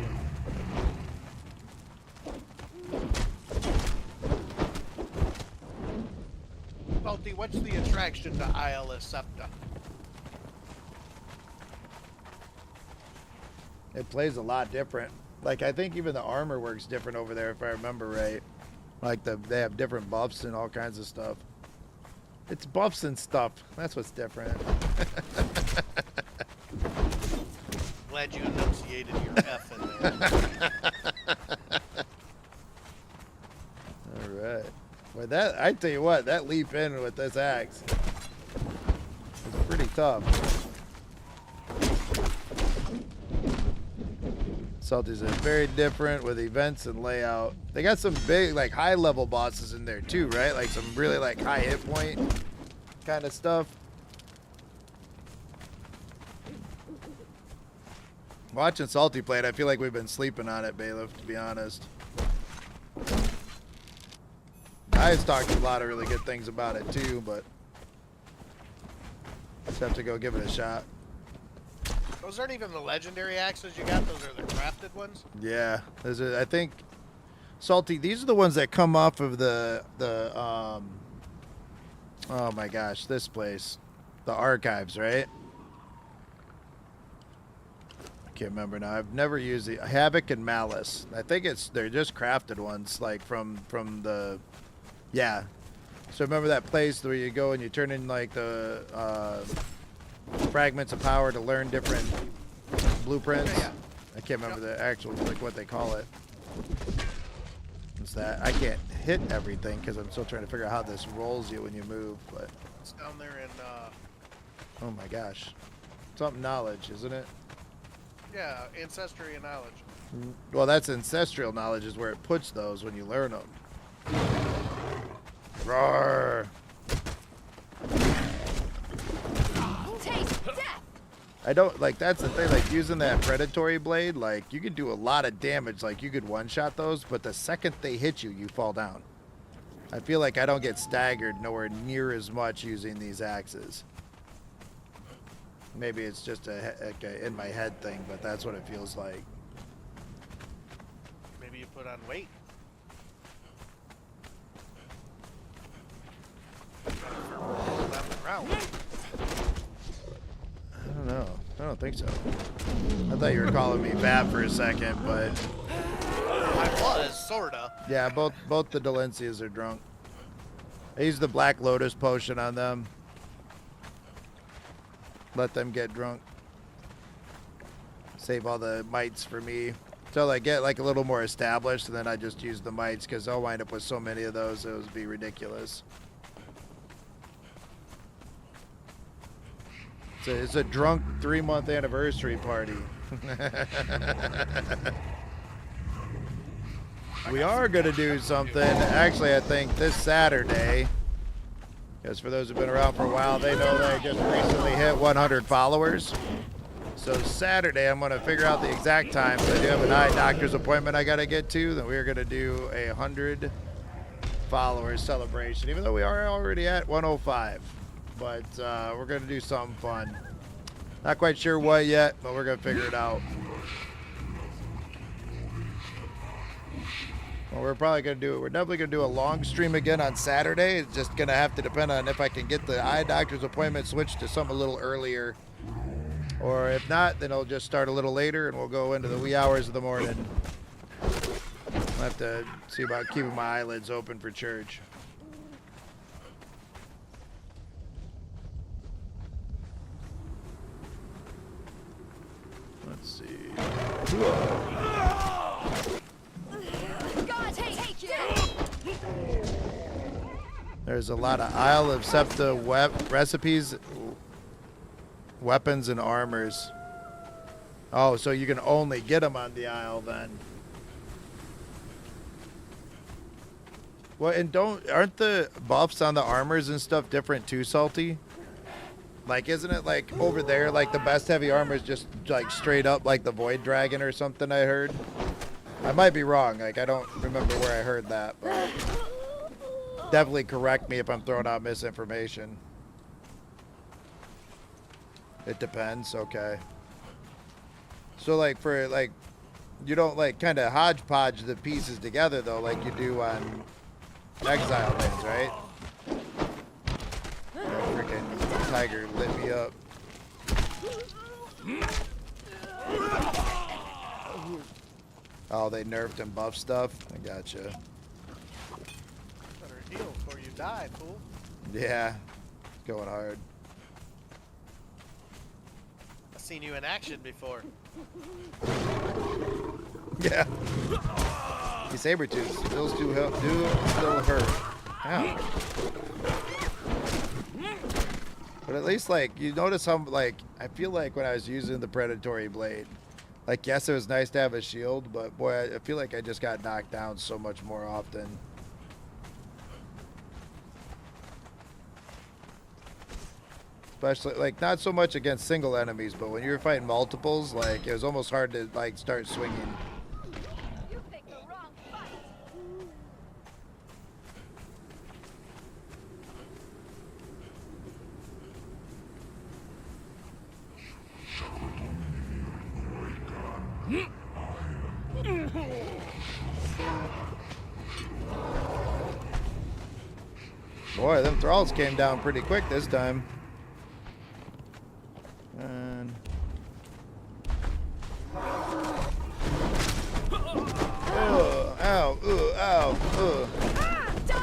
Salty, what's the attraction to Isle of Septa? It plays a lot different. Like I think even the armor works different over there if I remember right. Like they have different buffs and all kinds of stuff. It's buffs and stuff. That's what's different. Glad you enunciated your F in there. All right. Well, that I tell you what, that leap in with this axe is pretty tough. Salty's is very different with events and layout. They got some big, like high level bosses in there too, right? Like some really like high hit point kind of stuff. Watching Salty play it, I feel like we've been sleeping on it, Bailiff, to be honest. I've talked a lot of really good things about it too, but just have to go give it a shot. Those aren't even the legendary axes you got, those are the crafted ones? Yeah, I think Salty. These are the ones that come off of the oh my gosh, this place, the archives, right? I can't remember now. I've never used the Havoc and Malice. I think they're just crafted ones, like from the, yeah. So remember that place where you go and you turn in like the fragments of power to learn different blueprints. Yeah. I can't remember the actual, like what they call it. It's that I can't hit everything because I'm still trying to figure out how this rolls you when you move. But It's down there in, oh my gosh, something knowledge, isn't it? yeah, Ancestry and Knowledge. Well, that's ancestral knowledge is where it puts those when you learn them. Roar! Taste death. I don't like, that's the thing, like using that predatory blade, like you can do a lot of damage, like you could one-shot those, but the second they hit you, you fall down. I feel like I don't get staggered nowhere near as much using these axes. Maybe it's just like a in my head thing, but that's what it feels like. Maybe you put on weight. On the ground. I don't know. I don't think so. I thought you were calling me fat for a second, but I was, sorta. yeah, both the Dalencias are drunk. I used the Black Lotus potion on them. Let them get drunk. Save all the mites for me. So like get like a little more established, and then I just use the mites because I'll wind up with so many of those it would be ridiculous. It's a drunk 3-month anniversary party. We are going to do something, actually I think this Saturday, because for those who've been around for a while, they know that I just recently hit 100 followers. So Saturday I'm going to figure out the exact time. I do have an eye doctor's appointment I got to get to. Then we're going to do a 100 followers celebration, even though we are already at 105. But we're going to do something fun. Not quite sure what yet, but we're going to figure it out. Well, we're probably going to do it. We're definitely going to do a long stream again on Saturday. It's just going to have to depend on if I can get the eye doctor's appointment switched to something a little earlier. Or if not, then I'll just start a little later and we'll go into the wee hours of the morning. I'll have to see about keeping my eyelids open for church. Let's see. God take you. There's a lot of Isle of Septa recipes, weapons, and armors. Oh, so you can only get them on the Isle then. Well, and aren't the buffs on the armors and stuff different too, Salty? Like, isn't it like over there, like the best heavy armor is just like straight up like the Void Dragon or something I heard? I might be wrong. Like, I don't remember where I heard that, but definitely correct me if I'm throwing out misinformation. It depends. Okay. So like for like, you don't like kind of hodgepodge the pieces together though, like you do on Exile Lands, right? That freaking tiger lit me up. Oh, they nerfed and buffed stuff? I gotcha. Better heal before you die, fool. Yeah. Going hard. I've seen you in action before. Yeah. These Sabertooths do still hurt. Ow. But at least, like, you notice how, like, I feel like when I was using the Predatory Blade, like, yes, it was nice to have a shield, but, boy, I feel like I just got knocked down so much more often. Especially, like, not so much against single enemies, but when you were fighting multiples, like, it was almost hard to, like, start swinging. You picked the wrong fight. Boy, them thralls came down pretty quick this time. And ow, ow,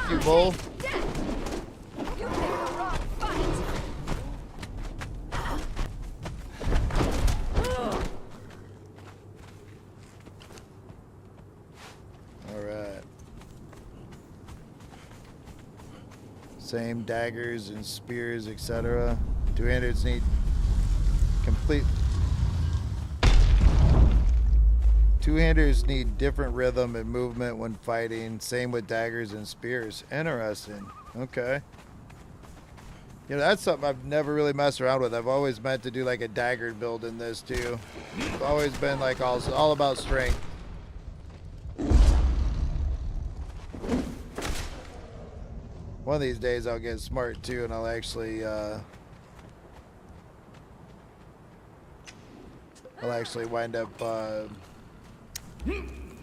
Fuck you, bull. You picked the wrong fight. All right. Same daggers and spears, etc. Two-handers need complete. Two-handers need different rhythm and movement when fighting. Same with daggers and spears. Interesting. Okay. You know, that's something I've never really messed around with. I've always meant to do like a daggered build in this too. It's always been like all about strength. One of these days I'll get smart too, and I'll actually wind up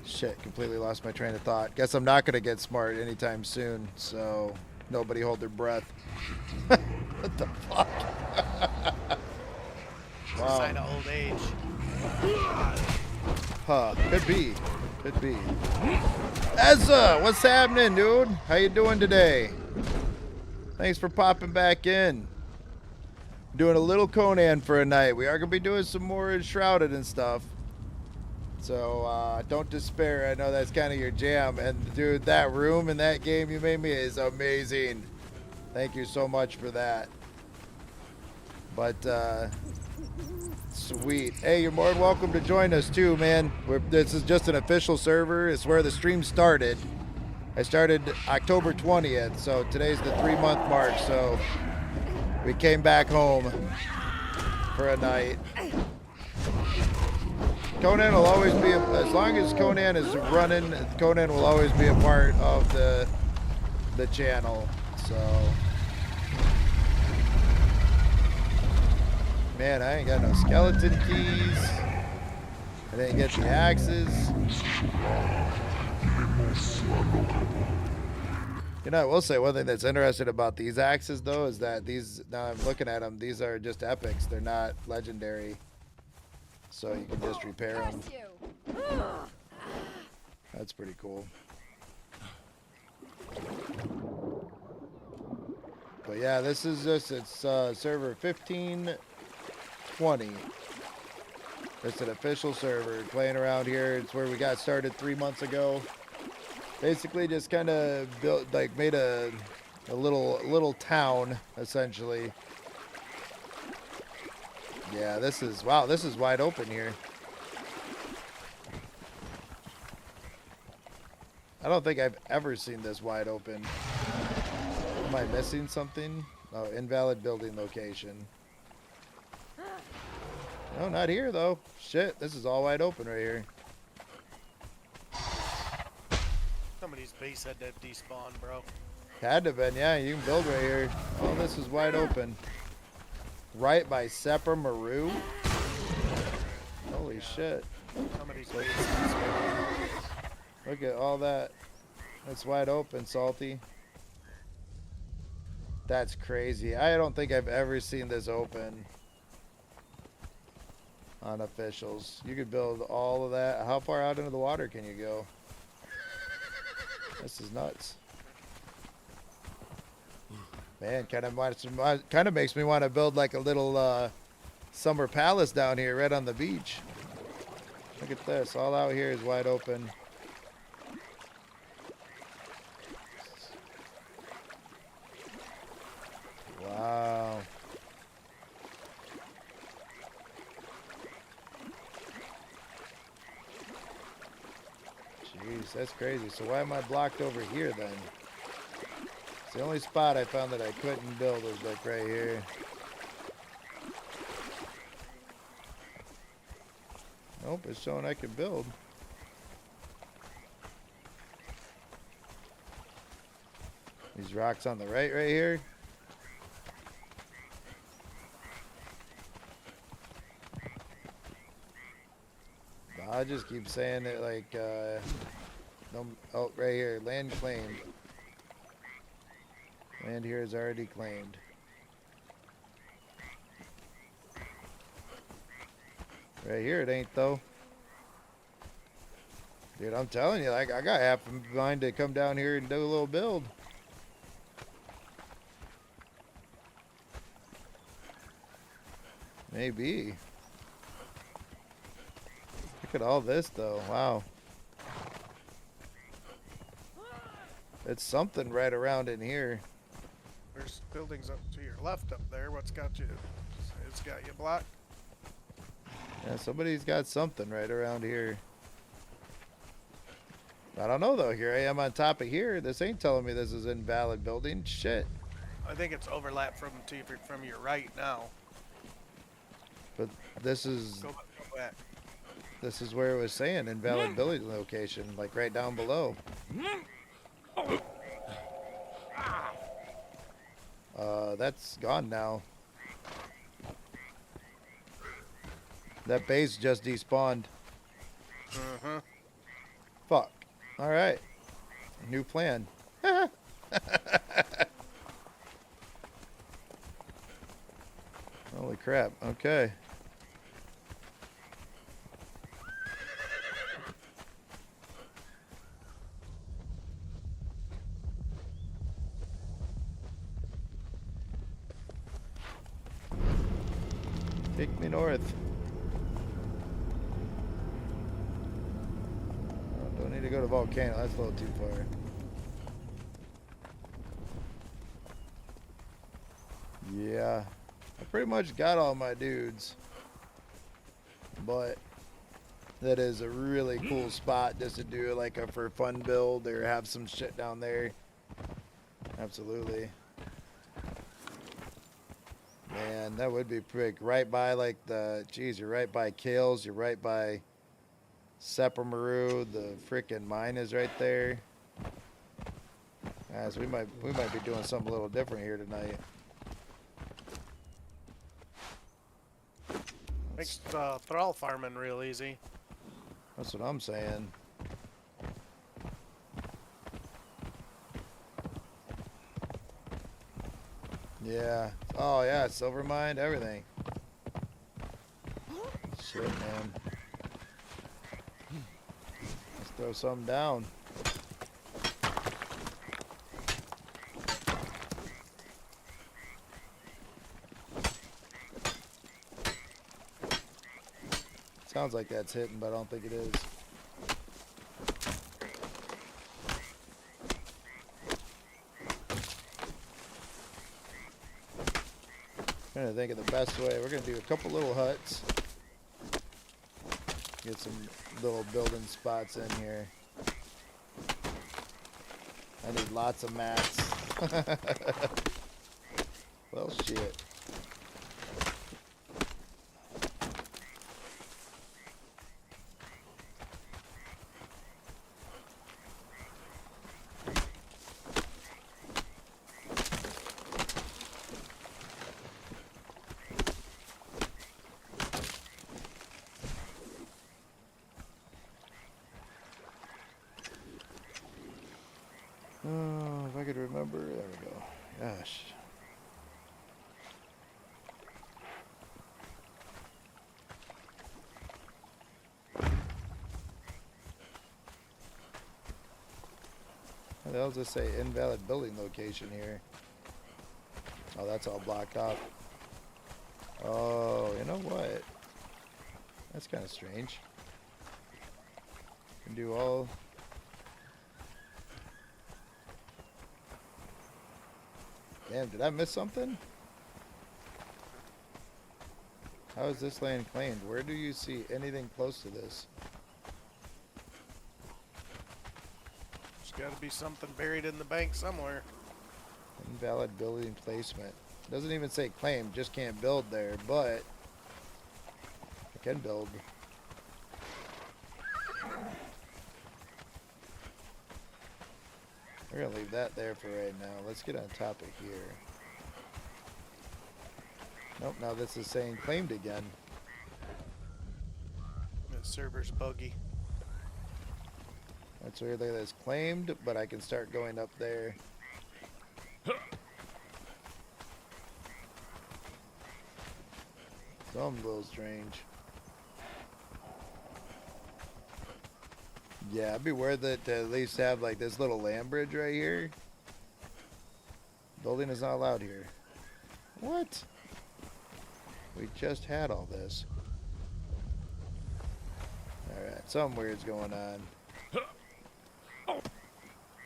shit, completely lost my train of thought. Guess I'm not gonna get smart anytime soon, so nobody hold their breath. What the fuck? Wow. Sign of old age. Huh, could be. Could be. Ezra, what's happening, dude? How you doing today? Thanks for popping back in. Doing a little Conan for a night. We are going to be doing some more Shrouded and stuff. So, don't despair. I know that's kind of your jam. And, dude, that room in that game you made me is amazing. Thank you so much for that. But, sweet. Hey, you're more than welcome to join us too, man. This is just an official server. It's where the stream started. I started October 20th, so today's the 3-month mark. So we came back home for a night. Conan will always be, as long as Conan is running, Conan will always be a part of the channel. So. Man, I ain't got no skeleton keys. I didn't get the axes. You know, I will say one thing that's interesting about these axes, though, is that these, now I'm looking at them, these are just epics. They're not legendary. So you can just repair them. That's pretty cool. But yeah, this is just, it's server 1520. It's an official server. Playing around here. It's where we got started 3 months ago. Basically just kind of built, like made a little town, essentially. Yeah, this is, wow, this is wide open here. I don't think I've ever seen this wide open. Am I missing something? Oh, invalid building location. No, not here though. Shit, this is all wide open right here. Somebody's base had to despawn, bro. Had to have been, yeah, you can build right here. All this is wide open. Right by Sepra Maru. Holy shit. Somebody's base despawned. Look at all that. It's wide open, Salty. That's crazy. I don't think I've ever seen this open on officials. You could build all of that. How far out into the water can you go? This is nuts. Man, kind of makes me want to build like a little summer palace down here right on the beach. Look at this. All out here is wide open. Wow. Jeez, that's crazy. So why am I blocked over here then? It's the only spot I found that I couldn't build was like right here. Nope, it's showing I can build. These rocks on the right here. I just keep saying it like, no, oh, right here, land claimed. Land here is already claimed. Right here it ain't though. Dude, I'm telling you, like, I got half in mind to come down here and do a little build. Maybe. Look at all this though, wow. It's something right around in here. There's buildings up to your left up there. What's got you? It's got you blocked. Yeah, somebody's got something right around here. I don't know though. Here I am on top of here. This ain't telling me this is invalid building. Shit. I think it's overlap from from your right now. But this is Go back. this is where it was saying invalid building location, like right down below. That's gone now. That base just despawned. Uh-huh. Fuck. Alright. New plan. Holy crap. Okay. Take me north. Oh, don't need to go to Volcano. That's a little too far. Yeah. I pretty much got all my dudes. But that is a really cool spot just to do like a for fun build or have some shit down there. Absolutely. Man, that would be pretty. Right by like the, geez, you're right by Kales, you're right by Sepamaru, the freaking mine is right there. Guys, we might be doing something a little different here tonight. Makes thrall farming real easy. That's what I'm saying. Yeah. Oh yeah, silver mine, everything. Shit, man. Let's throw something down. Sounds like that's hitting, but I don't think it is. Trying to think of the best way. We're gonna do a couple little huts. Get some little building spots in here. I need lots of mats. Well, shit. Oh, if I could remember. There we go. Gosh. What the hell does this say? Invalid building location here. Oh, that's all blocked off. Oh, you know what? That's kind of strange. Can do all. Damn, did I miss something? How is this land claimed? Where do you see anything close to this? There's got to be something buried in the bank somewhere. Invalid building placement. Doesn't even say claimed, just can't build there, but I can build. We're gonna leave that there for right now. Let's get on top of here. Nope, now this is saying claimed again. The server's buggy. That's weird that it's claimed, but I can start going up there. Something a little strange. Yeah, it'd be worth it to at least have like this little land bridge right here. Building is not allowed here. What? We just had all this. Alright, something weird's going on.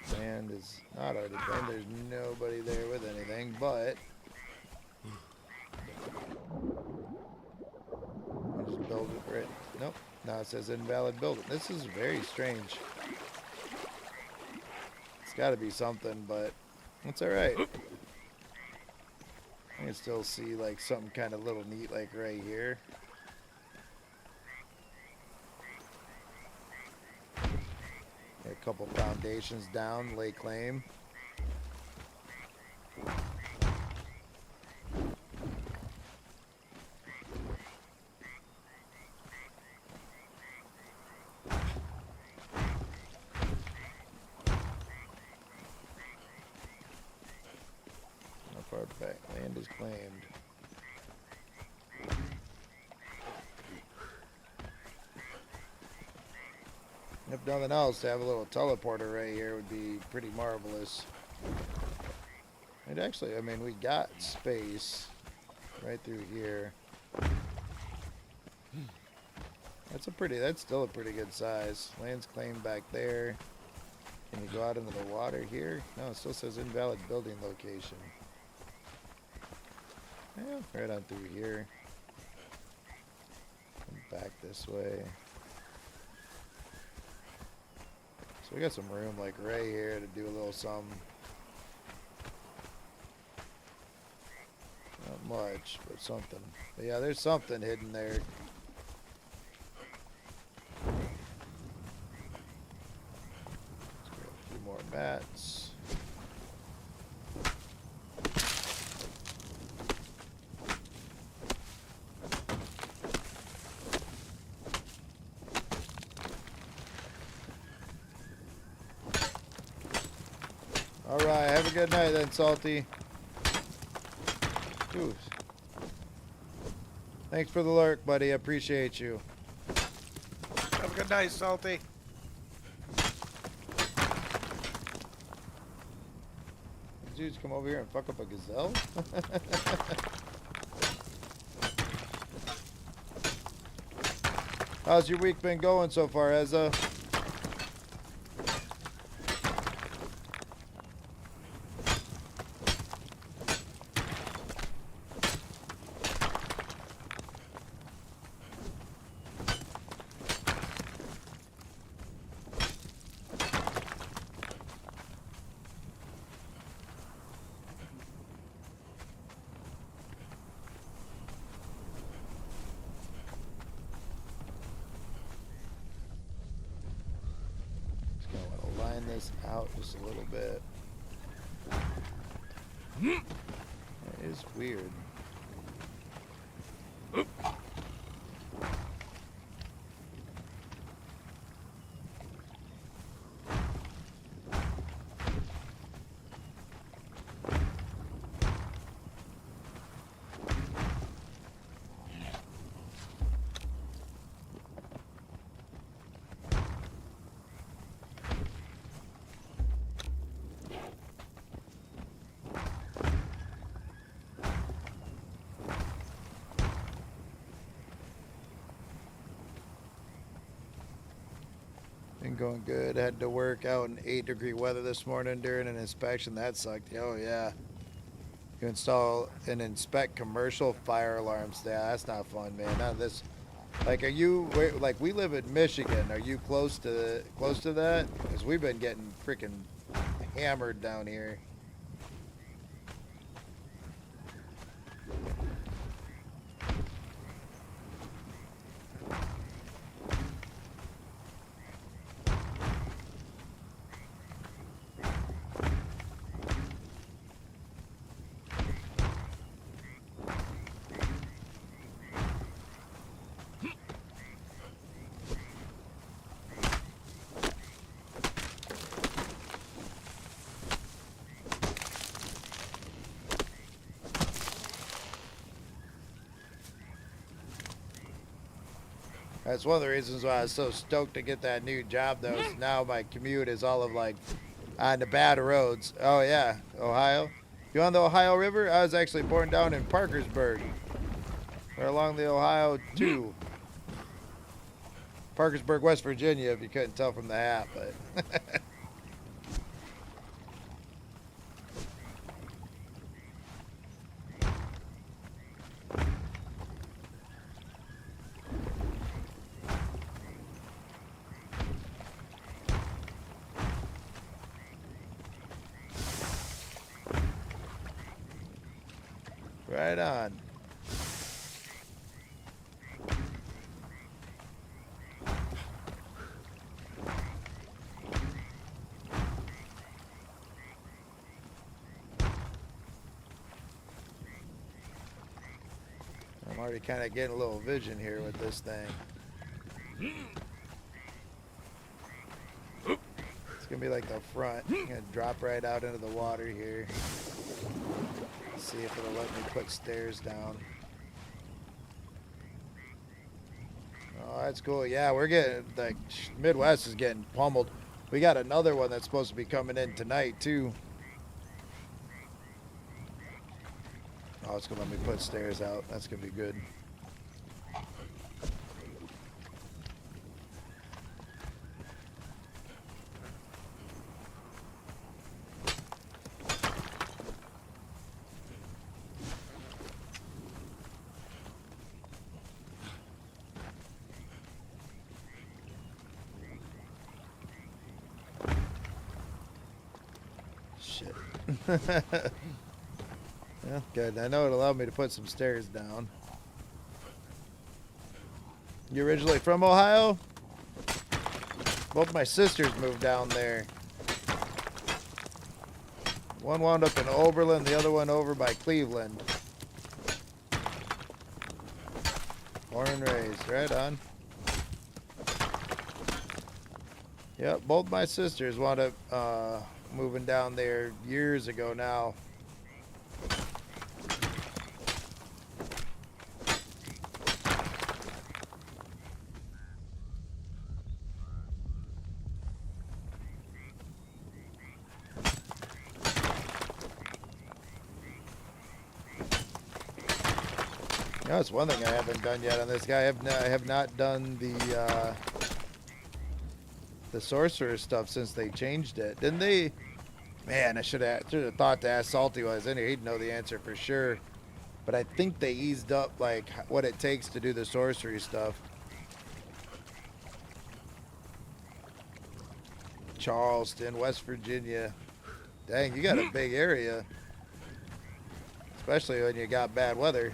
Sand is not already claimed. There's nobody there with anything, but I'll just build it right. Nope. Now it says invalid building. This is very strange. It's got to be something, but it's alright. I can still see like something kind of little neat like right here. Got a couple foundations down, lay claim. How far back? Land is claimed. If nothing else, to have a little teleporter right here would be pretty marvelous. And actually, I mean, we got space right through here. That's still a pretty good size. Land's claimed back there. Can you go out into the water here? No, it still says invalid building location. Yeah, right on through here. Come back this way. So we got some room like right here to do a little something. Not much, but something. But yeah, there's something hidden there. Let's go a few more mats. All right, have a good night then, Salty. Ooh. Thanks for the lurk, buddy. I appreciate you. Have a good night, Salty. These dudes come over here and fuck up a gazelle? How's your week been going so far, Ezza? This out just a little bit. That is weird. Been going good. Had to work out in 8-degree weather this morning during an inspection. That sucked. Oh yeah. You install and inspect commercial fire alarms. Yeah, that's not fun, man. None of this. Like, are you like we live in Michigan? Are you close to that? Because we've been getting freaking hammered down here. That's one of the reasons why I was so stoked to get that new job, though. Is now my commute is all of like on Nevada roads. Oh yeah, Ohio. You on the Ohio River? I was actually born down in Parkersburg, or along the Ohio 2. Parkersburg, West Virginia, if you couldn't tell from the hat, but. Right on. I'm already kind of getting a little vision here with this thing. It's gonna be like the front. I'm gonna drop right out into the water here. See if it'll let me put stairs down. Oh, that's cool. Yeah, we're getting, like, Midwest is getting pummeled. We got another one that's supposed to be coming in tonight, too. Oh, it's gonna let me put stairs out. That's gonna be good. Shit. Yeah, good. I know it allowed me to put some stairs down. You originally from Ohio? Both my sisters moved down there. One wound up in Oberlin, the other one over by Cleveland. Born and raised, right on. Yep, both my sisters wound up moving down there years ago now. You know, that's one thing I haven't done yet on this guy. I have not done the sorcerer stuff since they changed it. Didn't they? Man, I should have thought to ask Salty while I was in here. He'd know the answer for sure. But I think they eased up like what it takes to do the sorcery stuff. Charleston, West Virginia. Dang, you got a big area. Especially when you got bad weather.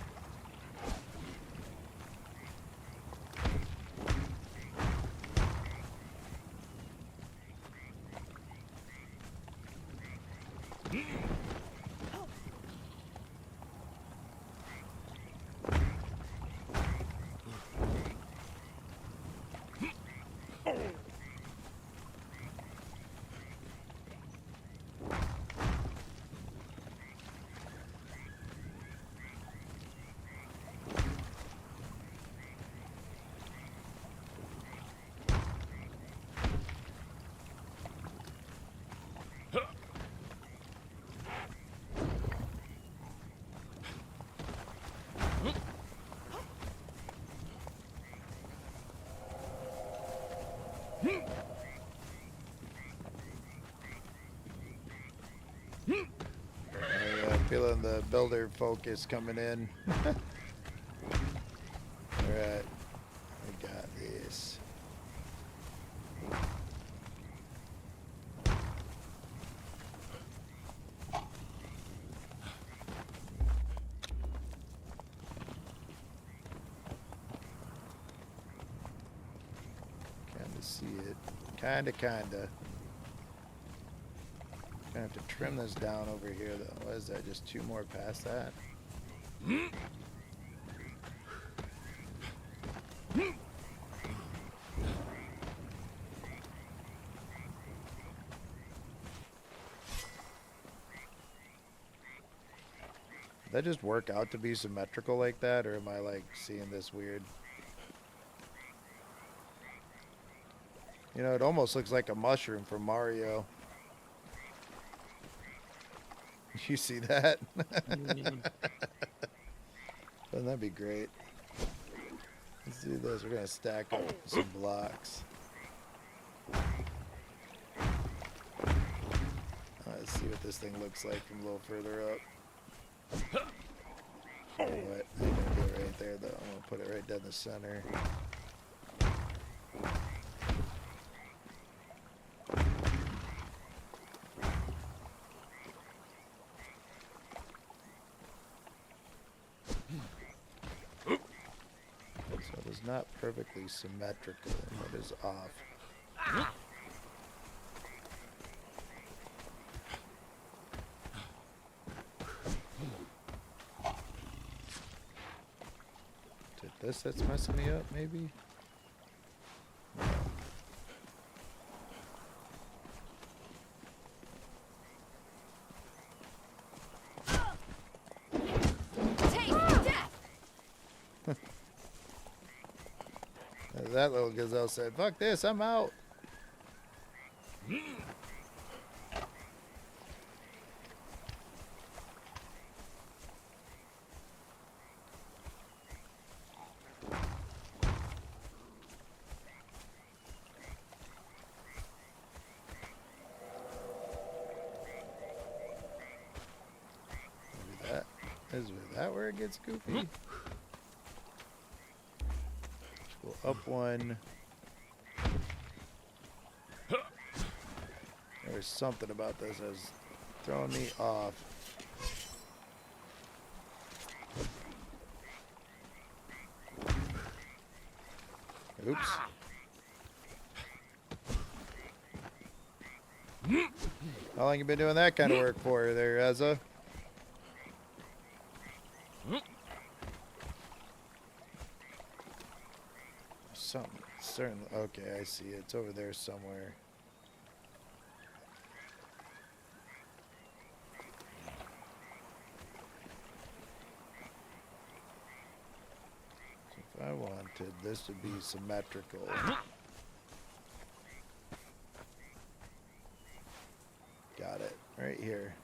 Feeling the builder focus coming in. Alright, we got this. Kinda see it. Kinda. Gonna have to trim this down over here though. What is that? Just two more past that? Did that just work out to be symmetrical like that, or am I like seeing this weird? You know, it almost looks like a mushroom from Mario. You see that? Wouldn't that be great? Let's do this. We're going to stack up some blocks. Let's see what this thing looks like from a little further up. You know what? I'm going to do it right there, though. I'm going to put it right down the center. So it is not perfectly symmetrical. It is off. Is it this that's messing me up, maybe? Taste death. That little gazelle said, fuck this, I'm out. Is that where it gets goofy? Go up one. There's something about this that's throwing me off. Oops. How long you been doing that kind of work for there, Ezra? Something certain. Okay, I see it. It's over there somewhere. So if I wanted this to be symmetrical, got it right here.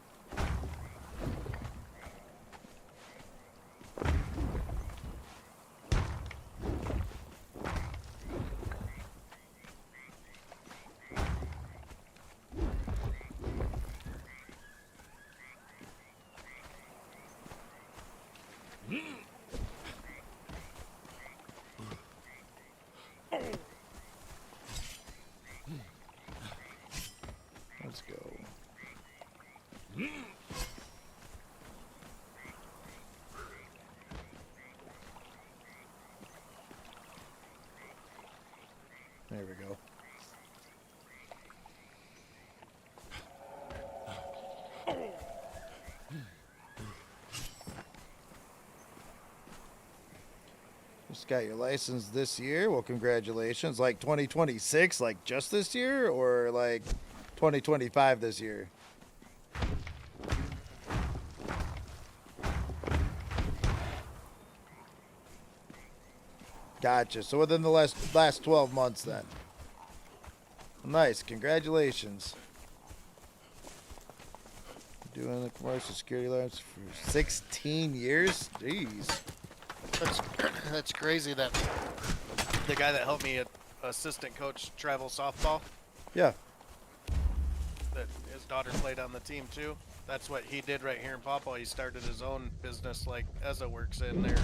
Let's go. There we go. Just got your license this year. Well, congratulations. Like 2026, like just this year, or like 2025 this year? Gotcha. So within the last 12 months then. Nice. Congratulations. Doing the commercial security alarms for 16 years? Jeez. That's crazy that the guy that helped me assistant coach travel softball, Yeah. that his daughter played on the team too. That's what he did right here in Pawpaw. He started his own business like Ezza works in there.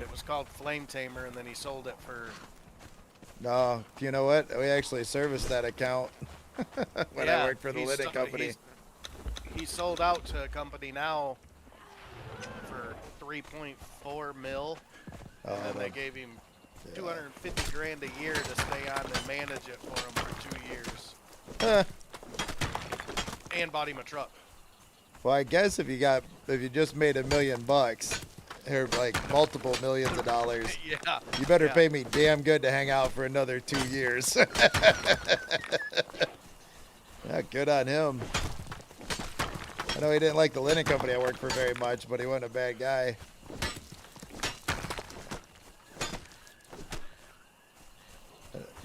It was called Flame Tamer, and then he sold it for... No, you know what? We actually serviced that account when I worked for the linen company. He sold out to a company now for 3.4 mil, and then they gave him 250 grand a year to stay on and manage it for him for 2 years. Huh. And bought him a truck. Well, I guess if you just made $1 million, or like multiple millions of dollars, Yeah. you better Yeah. pay me damn good to hang out for another 2 years. Yeah, good on him. I know he didn't like the linen company I worked for very much, but he wasn't a bad guy.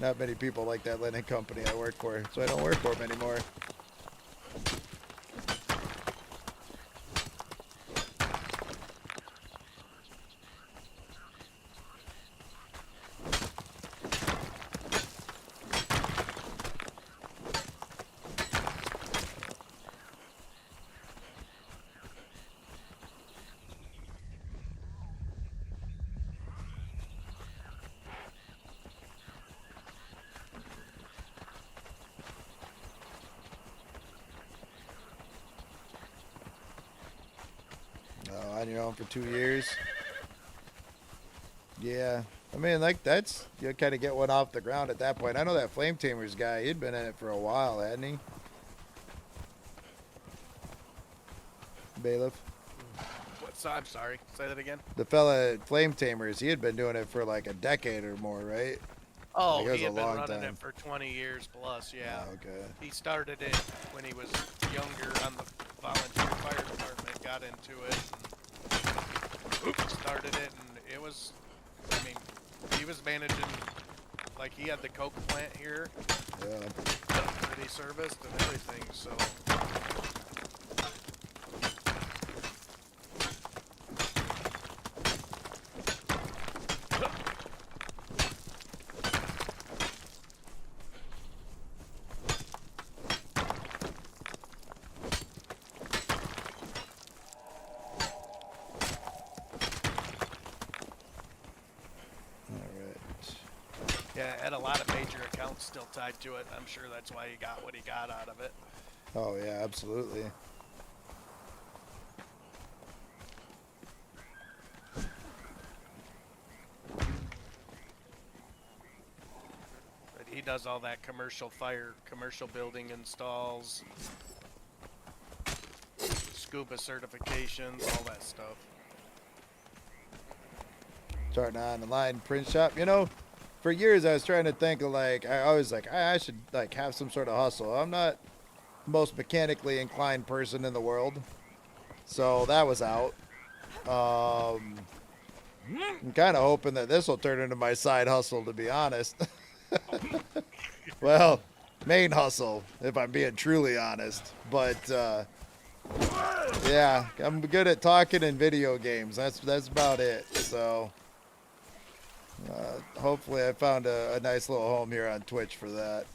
Not many people like that linen company I worked for, so I don't work for them anymore. your own for 2 years. Yeah. I mean, like, that's, you kind of get one off the ground at that point. I know that Flame Tamers guy, he'd been in it for a while, hadn't he? Bailiff. I'm sorry. Say that again. The fella at Flame Tamers, he had been doing it for like a decade or more, right? Oh, Like, it was he a had been long running time. it for 20 years plus, yeah. Oh, okay. He started it when he was younger on the volunteer fire department, got into it, and started it, and it was, I mean, he was managing, like, he had the coke plant here Yeah. that he serviced and everything, so. Yeah, had a lot of major accounts still tied to it. I'm sure that's why he got what he got out of it. Oh, yeah, absolutely. But he does all that commercial fire, commercial building installs, scuba certifications, all that stuff. Starting on the line print shop. You know, for years I was trying to think of, like, I always like, I should, like, have some sort of hustle. I'm not the most mechanically inclined person in the world. So that was out. I'm kind of hoping that this will turn into my side hustle, to be honest. Well, main hustle, if I'm being truly honest. But, yeah, I'm good at talking in video games. That's about it. So, hopefully I found a nice little home here on Twitch for that.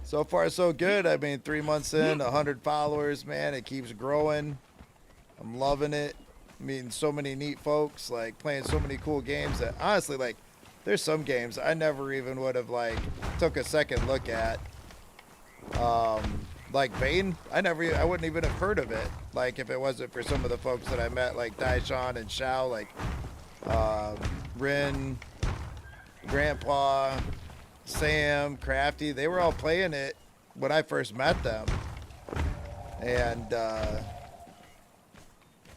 So far, so good. I mean, 3 months in, 100 followers, man. It keeps growing. I'm loving it. Meeting so many neat folks, like playing so many cool games that honestly, like, there's some games I never even would have, like, took a second look at. Like Vane, I wouldn't even have heard of it. Like, if it wasn't for some of the folks that I met, like Daishan and Shao, like, Rin, Grandpa, Sam, Crafty, they were all playing it when I first met them. And,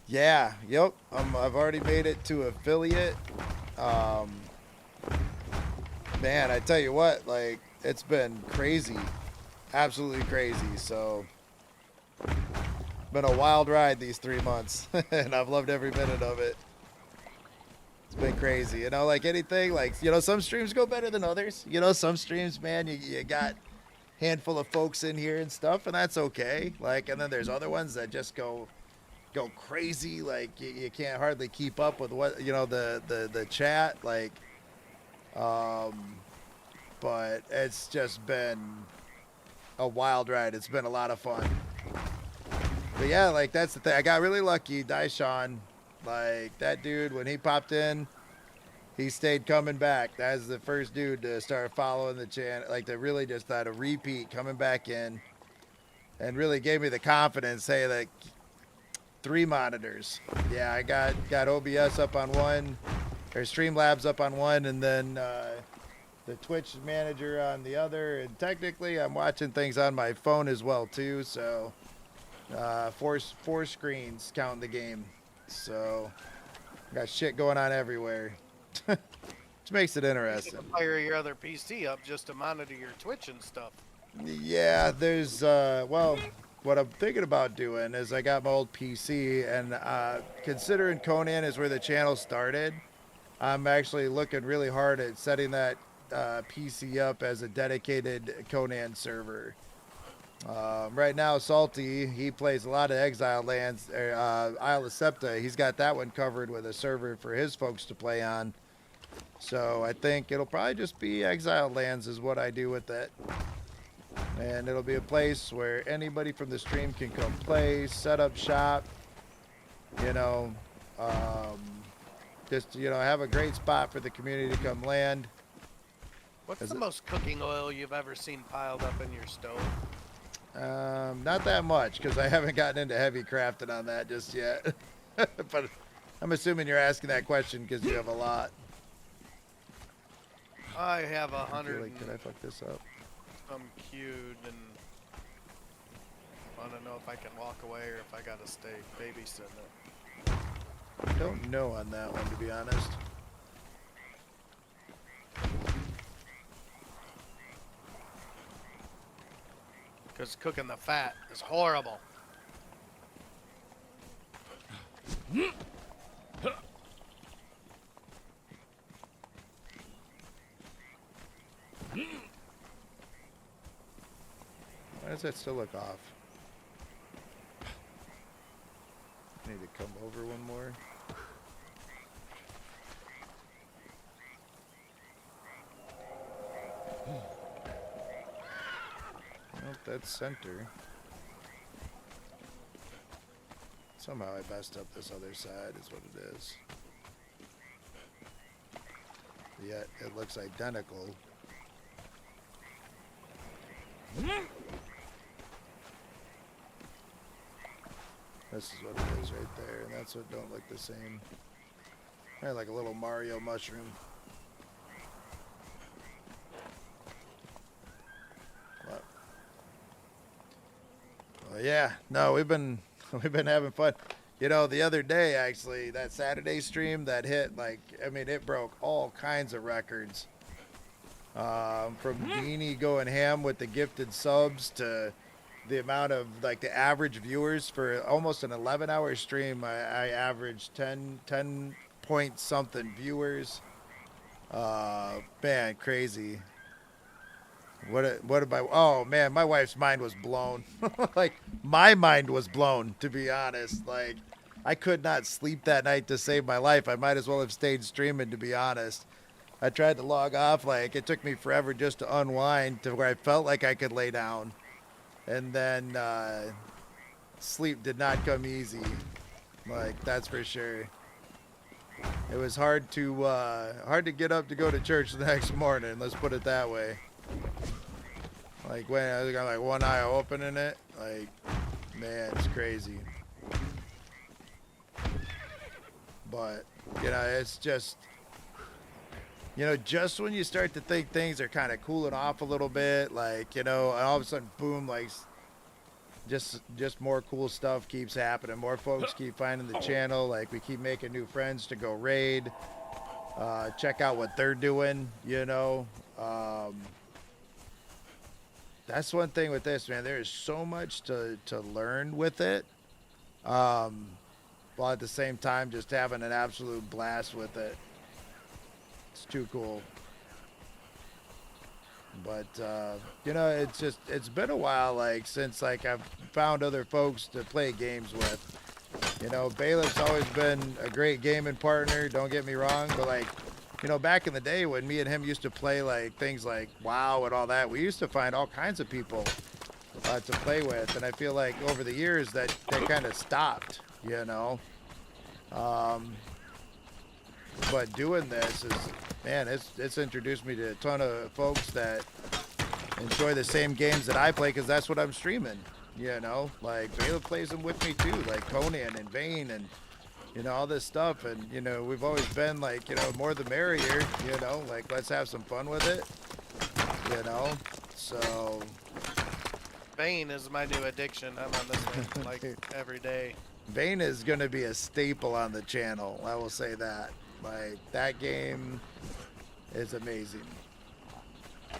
yeah, yep, I've already made it to affiliate. Man, I tell you what, like, it's been crazy. Absolutely crazy. So, been a wild ride these 3 months, and I've loved every minute of it. It's been crazy, you know, like anything, like, you know, some streams go better than others. You know, some streams, man, you got handful of folks in here and stuff, and that's okay. Like, and then there's other ones that just go crazy. Like, you can't hardly keep up with what, you know, the chat, like, but it's just been a wild ride. It's been a lot of fun. But yeah, like, that's the thing. I got really lucky. Daishan, like, that dude, when he popped in, he stayed coming back. That was the first dude to start following the channel, like, to really just had a repeat coming back in, and really gave me the confidence. Hey, like, 3 monitors. Yeah, I got OBS up on one, or Streamlabs up on one, and then the Twitch manager on the other. And technically, I'm watching things on my phone as well too. So, 4 screens counting the game. So, got shit going on everywhere. Which makes it interesting. Fire your other PC up just to monitor your Twitch and stuff. Yeah, there's well, what I'm thinking about doing is I got my old PC, and considering Conan is where the channel started, I'm actually looking really hard at setting that PC up as a dedicated Conan server. Right now, Salty, he plays a lot of Exile Lands, Isle of Septa. He's got that one covered with a server for his folks to play on. So I think it'll probably just be Exile Lands is what I do with it. And it'll be a place where anybody from the stream can come play, set up shop, you know, just, you know, have a great spot for the community to come land. What's Is the it- most cooking oil you've ever seen piled up in your stove? Not that much because I haven't gotten into heavy crafting on that just yet. But I'm assuming you're asking that question because you have a lot. I have I feel 100 like, did I fuck this up? some queued and want to know if I can walk away or if I gotta stay babysitting it. I don't know on that one, to be honest. Because cooking the fat is horrible. Why does that still look off? I need to come over one more. Nope, that's center. Somehow I messed up this other side is what it is. Yet it looks identical. This is what it is right there, and that's what don't look the same. Kind of like a little Mario mushroom. What? Well, yeah, no, we've been having fun. You know, the other day actually, that Saturday stream that hit like, I mean, it broke all kinds of records. From Deanie going ham with the gifted subs to the amount of like the average viewers for almost an 11-hour stream. I averaged 10 point something viewers. Man, crazy. What about, oh man, my wife's mind was blown. Like my mind was blown, to be honest. Like I could not sleep that night to save my life. I might as well have stayed streaming, to be honest. I tried to log off, like it took me forever just to unwind to where I felt like I could lay down. And then sleep did not come easy. Like that's for sure. It was hard to get up to go to church the next morning, let's put it that way. Like when I got like one eye open in it, like man, it's crazy. But you know, it's just, you know, just when you start to think things are kind of cooling off a little bit, like, you know, and all of a sudden, boom, like just more cool stuff keeps happening. More folks keep finding the channel. Like we keep making new friends to go raid, check out what they're doing, you know. That's one thing with this, man. There is so much to learn with it. While at the same time, just having an absolute blast with it. It's too cool. But, you know, it's been a while, like, since, like, I've found other folks to play games with. You know, Bailiff's always been a great gaming partner, don't get me wrong, but, like, you know, back in the day when me and him used to play, like, things like WoW and all that, we used to find all kinds of people to play with, and I feel like over the years that kind of stopped, you know. But doing this is, man, it's introduced me to a ton of folks that enjoy the same games that I play, because that's what I'm streaming, you know. Like Bailiff plays them with me too, like Conan and Vayne and, you know, all this stuff. And, you know, we've always been like, you know, more the merrier, you know, like let's have some fun with it, you know. So Bane is my new addiction. I'm on this thing like every day. Vayne is going to be a staple on the channel, I will say that. Like that game is amazing,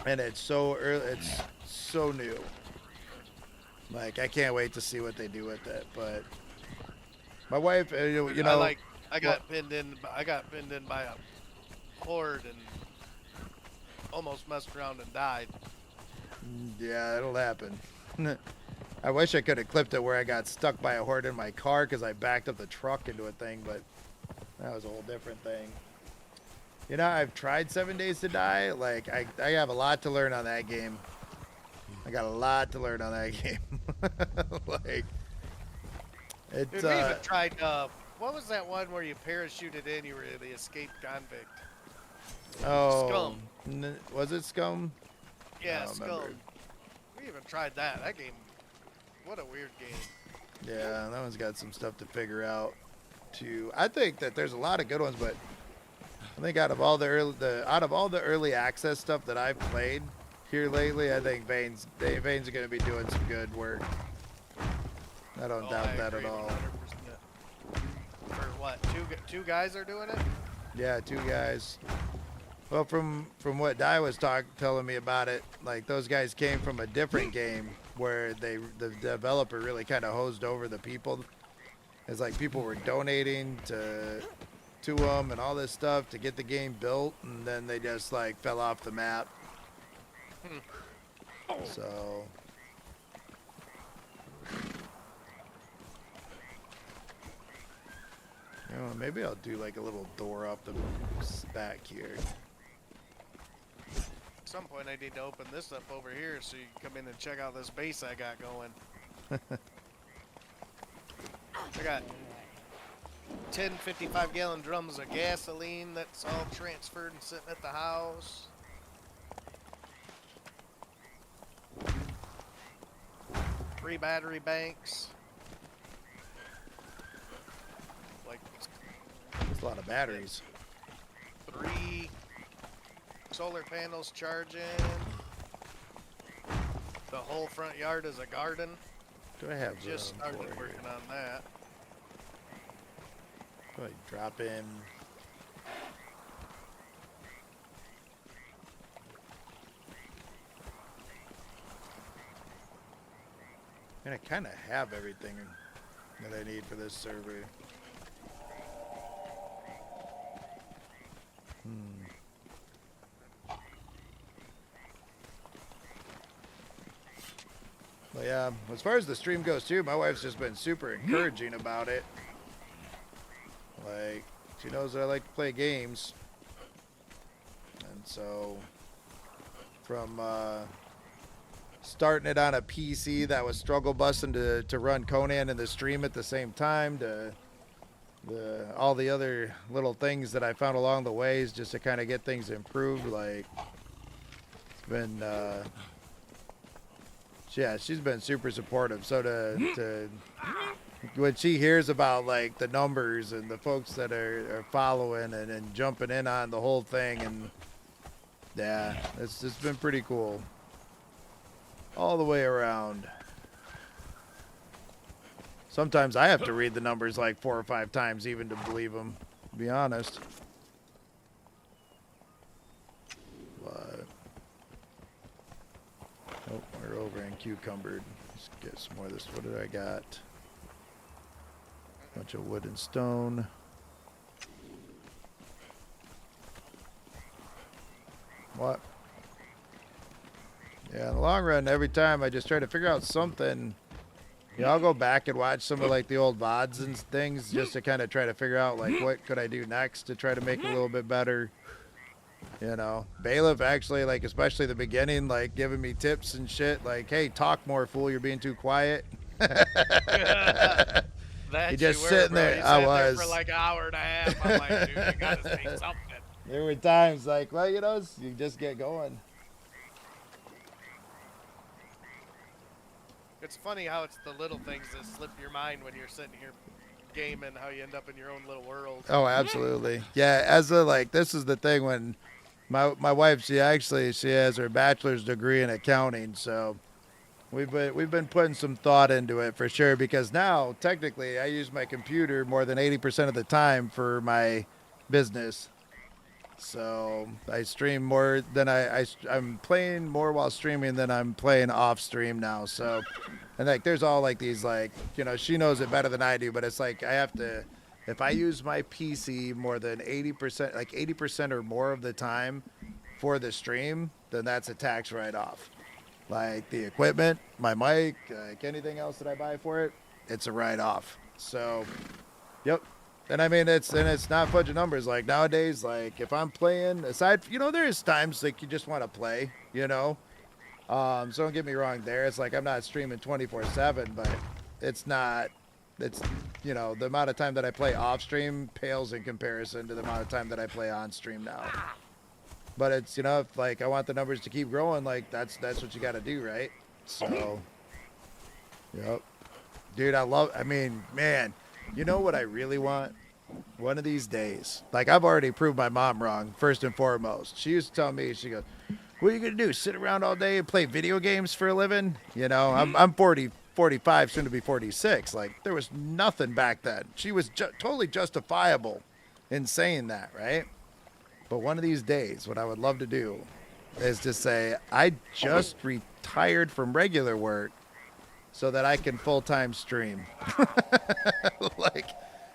and it's so early, it's so new. Like I can't wait to see what they do with it. But my wife, you know, I got pinned in by a horde and almost messed around and died. yeah, it'll happen. I wish I could have clipped it where I got stuck by a horde in my car because I backed up the truck into a thing, but that was a whole different thing. You know, I've tried 7 Days to Die. Like, I have a lot to learn on that game. I got a lot to learn on that game. Like, it's, Dude, we even tried, what was that one where you parachuted in, you were the escaped convict? Oh, was it Scum? Yeah, I don't Scum. remember. We even tried that. That game, what a weird game. Yeah, that one's got some stuff to figure out. Too, I think that there's a lot of good ones, but I think out of all the early access stuff that I've played here lately, I think Vane's going to be doing some good work. I don't doubt that at all. 100%. For what? Two guys are doing it? Yeah, 2 guys. Well, from what Di was telling me about it, like those guys came from a different game where the developer really kind of hosed over the people. It's like people were donating to them and all this stuff to get the game built, and then they just like fell off the map. So you know, maybe I'll do like a little door off the back here. At some point, I need to open this up over here so you can come in and check out this base I got going. I got 10 55-gallon drums of gasoline that's all transferred and sitting at the house. Three battery banks. Like It's a lot of batteries. 3 solar panels charging. The whole front yard is a garden. Do I have Just room started for here? working on that. Go ahead, drop in. And I kind of have everything that I need for this server. But yeah, as far as the stream goes too, my wife's just been super encouraging about it. Like, she knows that I like to play games. And so, from starting it on a PC that was struggle busting to run Conan and the stream at the same time, to all the other little things that I found along the ways just to kind of get things improved. Like, it's been, yeah, she's been super supportive. So to when she hears about like the numbers and the folks that are following and jumping in on the whole thing, and yeah, it's been pretty cool all the way around. Sometimes I have to read the numbers like 4 or 5 times even to believe them, to be honest. But oh, we're over in Cucumbered. Let's get some more of this. What did I got? Bunch of wood and stone. What? Yeah, in the long run, every time I just try to figure out something. You know, I'll go back and watch some of like the old VODs and things just to kind of try to figure out like what could I do next to try to make it a little bit better. You know, Bailiff actually, like, especially the beginning, like giving me tips and shit like, hey, talk more, fool, you're being too quiet. That You just you were, sitting bro. there. You I sat there was. for like an hour and a half. I'm like, dude, you gotta say something. There were times like, well, you know, you just get going. It's funny how it's the little things that slip your mind when you're sitting here gaming, how you end up in your own little world. Oh, absolutely. Yeah, as a, like, this is the thing when my wife, she has her bachelor's degree in accounting, so we've been putting some thought into it for sure, because now technically I use my computer more than 80% of the time for my business. So I stream more than I'm playing more while streaming than I'm playing off stream now. So, and like there's all like these, like, you know, she knows it better than I do, but it's like I have to, if I use my PC more than 80%, like 80% or more of the time for the stream, then that's a tax write-off. Like the equipment, my mic, like anything else that I buy for it, it's a write-off. So, yep. And I mean, it's not fudging numbers. Like nowadays, like if I'm playing, aside, you know, there's times like you just want to play, you know. So don't get me wrong there. It's like I'm not streaming 24/7, but it's not, it's, you know, the amount of time that I play off stream pales in comparison to the amount of time that I play on stream now. But it's, you know, if like I want the numbers to keep growing, like that's what you got to do, right? So, yep. Dude, I mean, man, you know what I really want? One of these days. Like, I've already proved my mom wrong, first and foremost. She used to tell me, she goes, what are you going to do? Sit around all day and play video games for a living? You know, I'm 40, 45, soon to be 46. Like, there was nothing back then. She was totally justifiable in saying that, right? But one of these days, what I would love to do is to say, I just retired from regular work so that I can full-time stream. Like,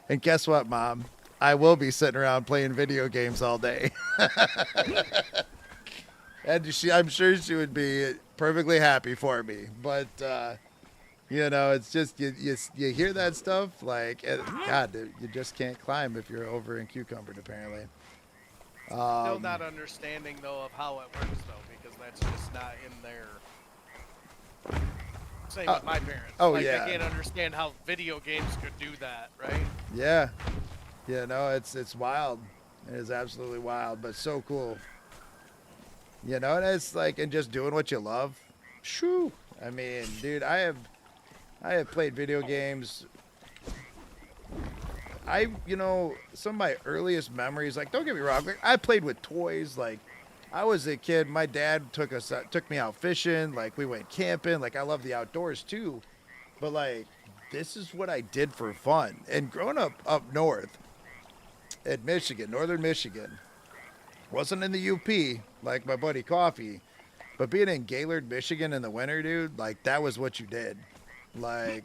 and guess what, Mom? I will be sitting around playing video games all day. And I'm sure she would be perfectly happy for me. But, you know, it's just, you hear that stuff, like, God, you just can't climb if you're over in Cucumbered, apparently. Still not understanding, though, of how it works, though, because that's just not in their... Same with my parents. Oh, like, yeah. I can't understand how video games could do that, right? Yeah. Yeah, no, it's wild. It is absolutely wild, but so cool. You know, and it's like, and just doing what you love. Shoo. I mean, dude, I have played video games. You know, some of my earliest memories, like, don't get me wrong, like, I played with toys. Like, I was a kid, my dad took me out fishing, like, we went camping, like, I love the outdoors too. But, like, this is what I did for fun. And growing up north at Michigan, northern Michigan, wasn't in the UP like my buddy Coffee, but being in Gaylord, Michigan in the winter, dude, like, that was what you did. Like,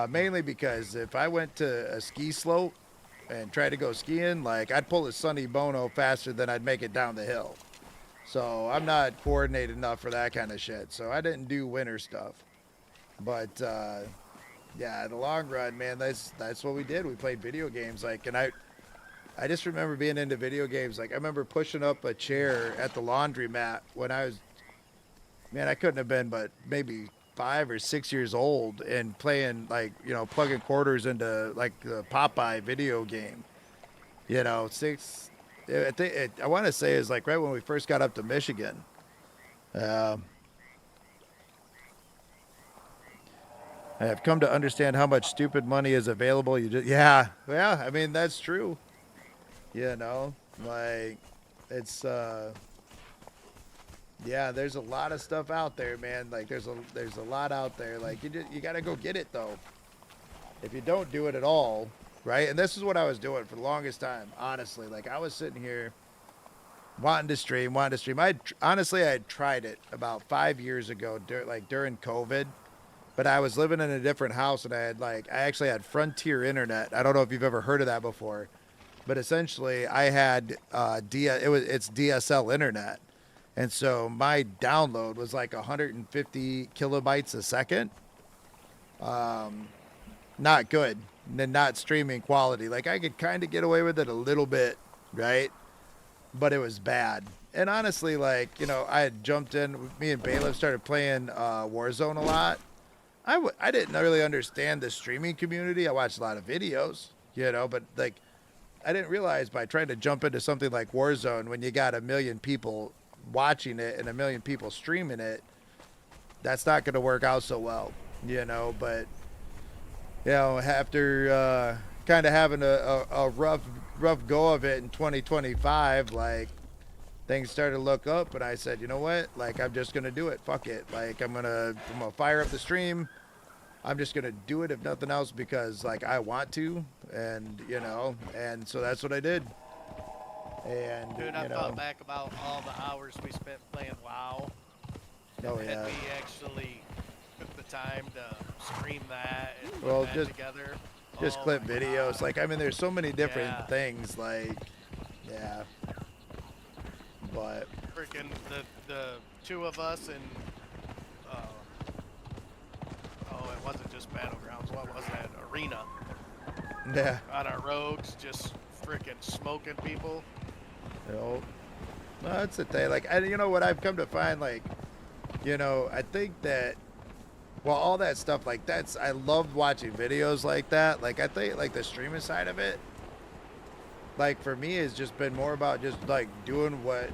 mainly because if I went to a ski slope and tried to go skiing, like, I'd pull a Sonny Bono faster than I'd make it down the hill. So I'm not coordinated enough for that kind of shit. So I didn't do winter stuff. But yeah, in the long run, man, that's what we did. We played video games. Like, and I just remember being into video games. Like, I remember pushing up a chair at the laundromat when I was, man, I couldn't have been but maybe 5 or 6 years old, and playing, like, you know, plugging quarters into, like, the Popeye video game. You know, I want to say it's like right when we first got up to Michigan. I have come to understand how much stupid money is available. Yeah, I mean, that's true. You know, like, it's yeah, there's a lot of stuff out there, man. Like, there's a lot out there. Like, you got to go get it, though. If you don't do it at all, right? And this is what I was doing for the longest time, honestly. Like, I was sitting here wanting to stream. Honestly, I had tried it about 5 years ago, during COVID. But I was living in a different house, and I actually had Frontier Internet. I don't know if you've ever heard of that before. But essentially, I had it's DSL Internet. And so my download was like 150 kilobytes a second. Not good. And not streaming quality. Like, I could kind of get away with it a little bit, right? But it was bad. And honestly, like, you know, I had jumped in. Me and Bailiff started playing Warzone a lot. I didn't really understand the streaming community. I watched a lot of videos, you know, but, like, I didn't realize by trying to jump into something like Warzone, when you got 1 million people watching it and 1 million people streaming it, that's not going to work out so well, you know. But, you know, after kind of having a rough go of it in 2025, like, things started to look up, and I said, you know what, like, I'm just going to do it. Fuck it. Like, I'm gonna fire up the stream. I'm just going to do it, if nothing else, because, like, I want to, and, you know, and so that's what I did. And, Dude, I thought back about all the hours we spent playing WoW. Oh, And yeah. we actually took the time to stream that and put Well, that together. Just Oh clip my videos. God. Like, I mean, there's so many different Yeah. things, like, yeah. But, Freaking the two of us and it wasn't just Battlegrounds. What was that? Arena. yeah. On our rogues, just freaking smoking people. You know, no, that's the thing. Like, you know what I've come to find, like, you know, I think that, well, all that stuff, like, I love watching videos like that. Like, I think, like, the streaming side of it, like, for me, has just been more about just, like, doing what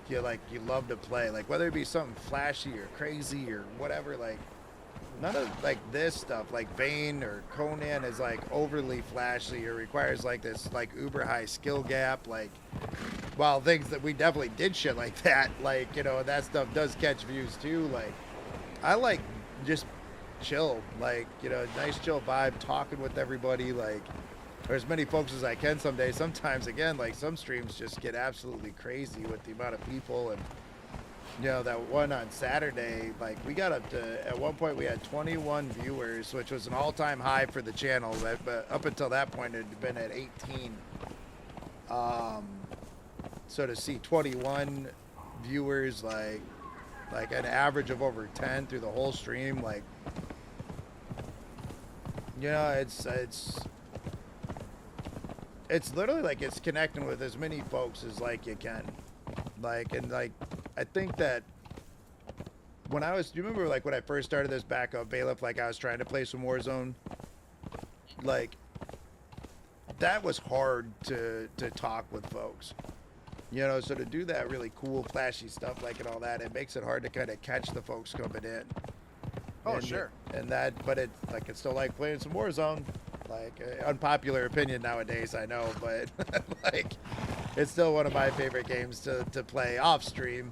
you love to play, like whether it be something flashy or crazy or whatever. Like none of like this stuff, like Vayne or Conan, is like overly flashy or requires like this like uber high skill gap. Like while things that we definitely did shit like that, like, you know, that stuff does catch views too. Like I like just chill, like, you know, nice chill vibe, talking with everybody, like, or as many folks as I can some days. Sometimes, again, like, some streams just get absolutely crazy with the amount of people. And, you know, that one on Saturday, like, we got up to, at one point, we had 21 viewers, which was an all-time high for the channel. But up until that point, it had been at 18. So to see 21 viewers, like an average of over 10 through the whole stream, like, you know, it's literally like it's connecting with as many folks as like you can. Like, and like, I think that when do you remember like when I first started this back up Bailiff, like I was trying to play some Warzone, like that was hard to talk with folks, you know, so to do that really cool flashy stuff like and all that, it makes it hard to kind of catch the folks coming in. Oh, And sure. And that, but it's like, it's still like playing some Warzone. Like, unpopular opinion nowadays, I know, but like, it's still one of my favorite games to play off stream,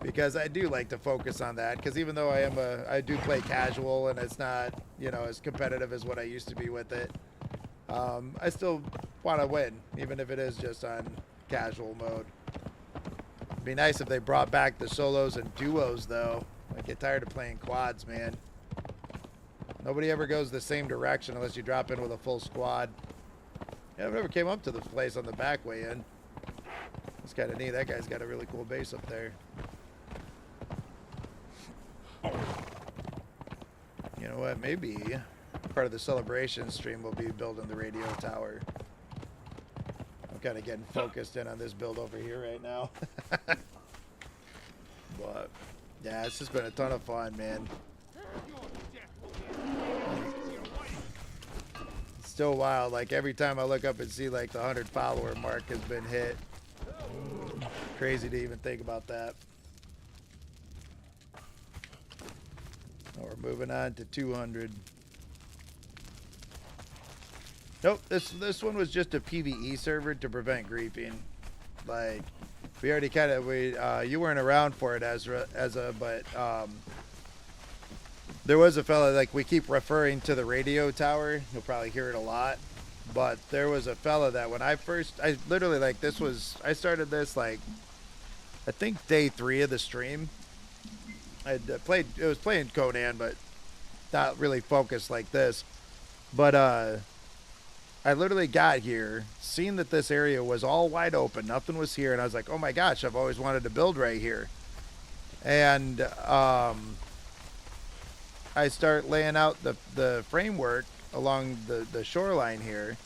because I do like to focus on that. Because even though I do play casual and it's not, you know, as competitive as what I used to be with it, I still want to win, even if it is just on casual mode. It'd be nice if they brought back the solos and duos, though. I get tired of playing quads, man. Nobody ever goes the same direction unless you drop in with a full squad. Yeah, I've never came up to this place on the back way in. It's kind of neat. That guy's got a really cool base up there. You know what? Maybe part of the celebration stream will be building the radio tower. I'm kind of getting focused in on this build over here right now. But yeah, it's just been a ton of fun, man. It's still wild. Like every time I look up and see like the 100 follower mark has been hit. Crazy to even think about that. Now we're moving on to 200. Nope, this one was just a PvE server to prevent griefing. Like, we already kind of, you weren't around for it, Ezra, but there was a fella, like, we keep referring to the radio tower. You'll probably hear it a lot. But there was a fella that when I literally, like, I started this, like, I think day 3 of the stream. I was playing Conan, but not really focused like this. But, I literally got here, seen that this area was all wide open, nothing was here, and I was like, oh my gosh, I've always wanted to build right here. And I start laying out the framework along the shoreline here,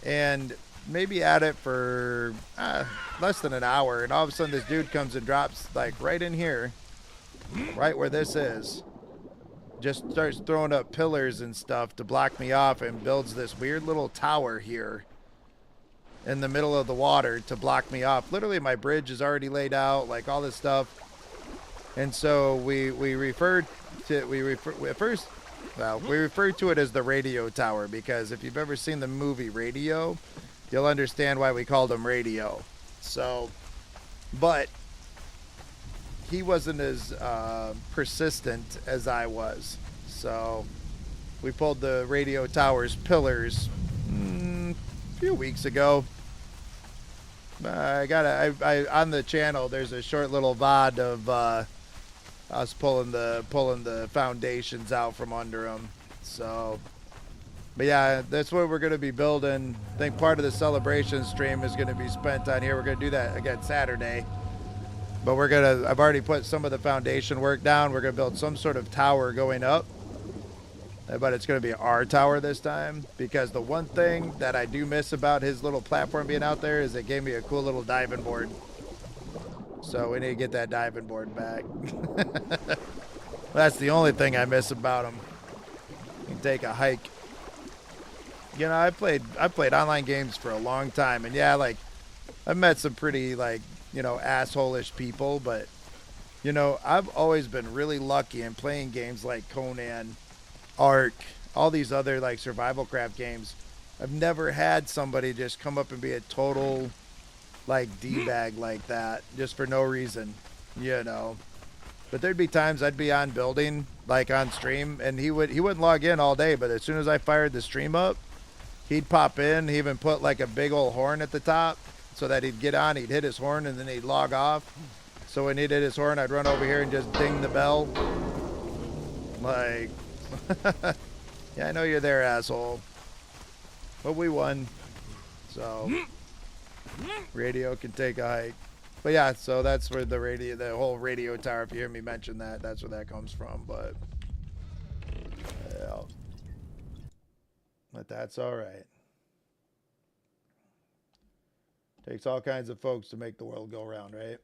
and maybe at it for less than an hour, and all of a sudden this dude comes and drops like right in here, right where this is. Just starts throwing up pillars and stuff to block me off, and builds this weird little tower here in the middle of the water to block me off. Literally, my bridge is already laid out, like all this stuff. And so we refer to it as the radio tower, because if you've ever seen the movie Radio, you'll understand why we called him Radio. So, but he wasn't as persistent as I was, so we pulled the radio tower's pillars a few weeks ago. I on the channel there's a short little VOD of us pulling the foundations out from under them. So, but yeah, that's what we're going to be building. I think part of the celebration stream is going to be spent on here. We're going to do that again Saturday. But I've already put some of the foundation work down. We're going to build some sort of tower going up. But it's going to be our tower this time. Because the one thing that I do miss about his little platform being out there is it gave me a cool little diving board. So we need to get that diving board back. That's the only thing I miss about him. You can take a hike. You know, I played online games for a long time. And yeah, like, I've met some pretty, like, you know, asshole-ish people, but, you know, I've always been really lucky in playing games like Conan, Ark, all these other, like, survival craft games. I've never had somebody just come up and be a total, like, D-bag like that, just for no reason, you know. But there'd be times I'd be on building, like on stream, and he wouldn't log in all day, but as soon as I fired the stream up, he'd pop in. He even put like a big old horn at the top so that he'd get on, he'd hit his horn, and then he'd log off. So when he'd hit his horn, I'd run over here and just ding the bell. Like, yeah, I know you're there, asshole. But we won. So, radio can take a hike. But yeah, so that's where the whole radio tower, if you hear me mention that, that's where that comes from. But, yeah. But that's all right. Takes all kinds of folks to make the world go round, right?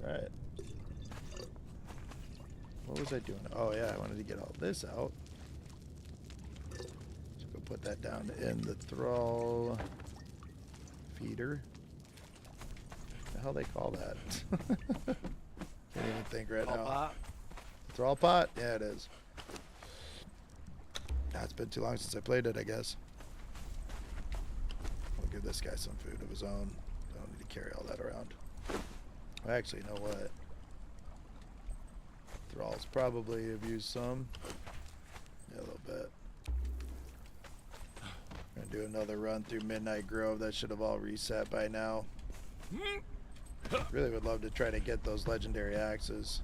All right. What was I doing? Oh yeah, I wanted to get all this out. So go put that down in the thrall feeder. What the hell they call that? Can't even think right now. Pot. Thrall pot? Yeah, it is. Nah, it's been too long since I played it, I guess. I'll give this guy some food of his own. I don't need to carry all that around. Actually, you know what? Thralls probably have used some. Yeah, a little bit. Gonna do another run through Midnight Grove. That should have all reset by now. Really would love to try to get those legendary axes.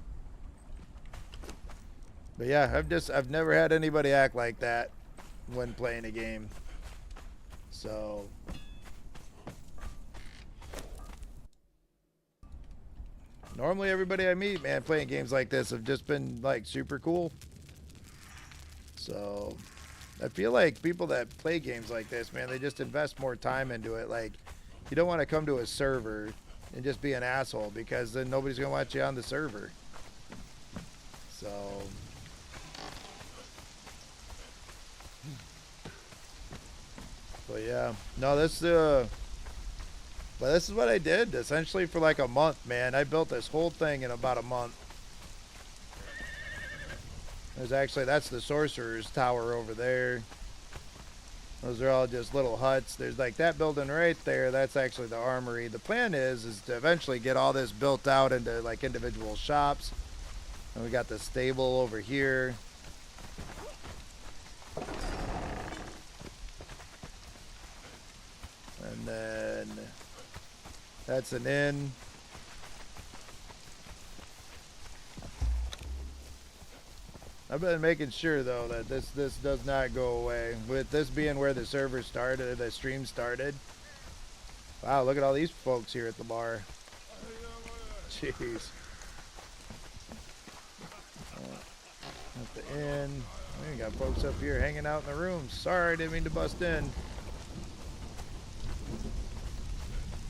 But yeah, I've never had anybody act like that when playing a game. So normally everybody I meet, man, playing games like this have just been like super cool. So I feel like people that play games like this, man, they just invest more time into it. Like, you don't want to come to a server and just be an asshole, because then nobody's gonna watch you on the server. So but yeah, no, but this is what I did essentially for like a month, man. I built this whole thing in about a month. That's the sorcerer's tower over there. Those are all just little huts. There's like that building right there. That's actually the armory. The plan is to eventually get all this built out into like individual shops. And we got the stable over here. And then that's an inn. I've been making sure though that this does not go away. With this being where the server started, the stream started. Wow, look at all these folks here at the bar. Jeez. At the inn. We got folks up here hanging out in the rooms. Sorry, didn't mean to bust in.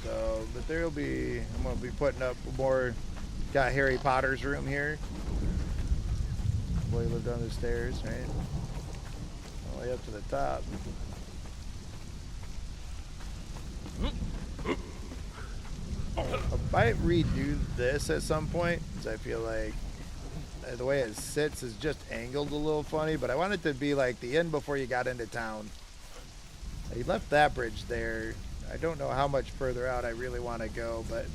So, but there'll be, I'm going to be putting up more, got Harry Potter's room here. Boy lived on the stairs, right? All the way up to the top. I might redo this at some point, because I feel like the way it sits is just angled a little funny, but I want it to be like the inn before you got into town. He left that bridge there. I don't know how much further out I really want to go, but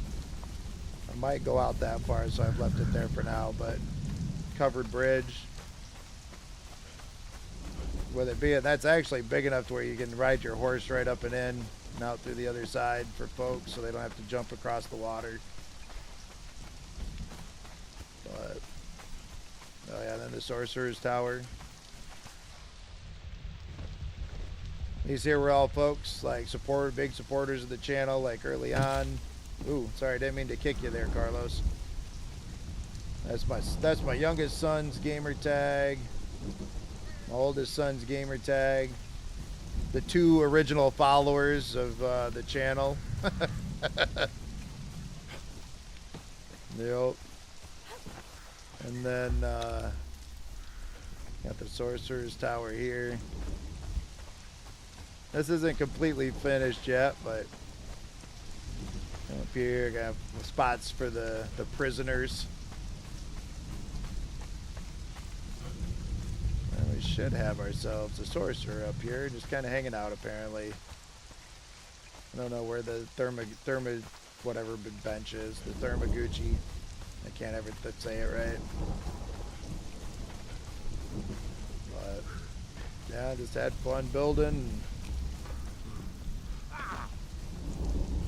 I might go out that far, so I've left it there for now. But covered bridge, with it being, that's actually big enough to where you can ride your horse right up and in and out through the other side for folks, so they don't have to jump across the water. But oh yeah, then the sorcerer's tower. These here were all folks like big supporters of the channel, like early on. Ooh, sorry, didn't mean to kick you there, Carlos. That's my youngest son's gamer tag. My oldest son's gamer tag. The two original followers of the channel. Yep. And then Got the Sorcerer's Tower here. This isn't completely finished yet, but up here, got spots for the prisoners. And we should have ourselves a sorcerer up here, just kind of hanging out apparently. I don't know where the whatever bench is, the Thermaguchi. I can't ever say it right. But yeah, just had fun building.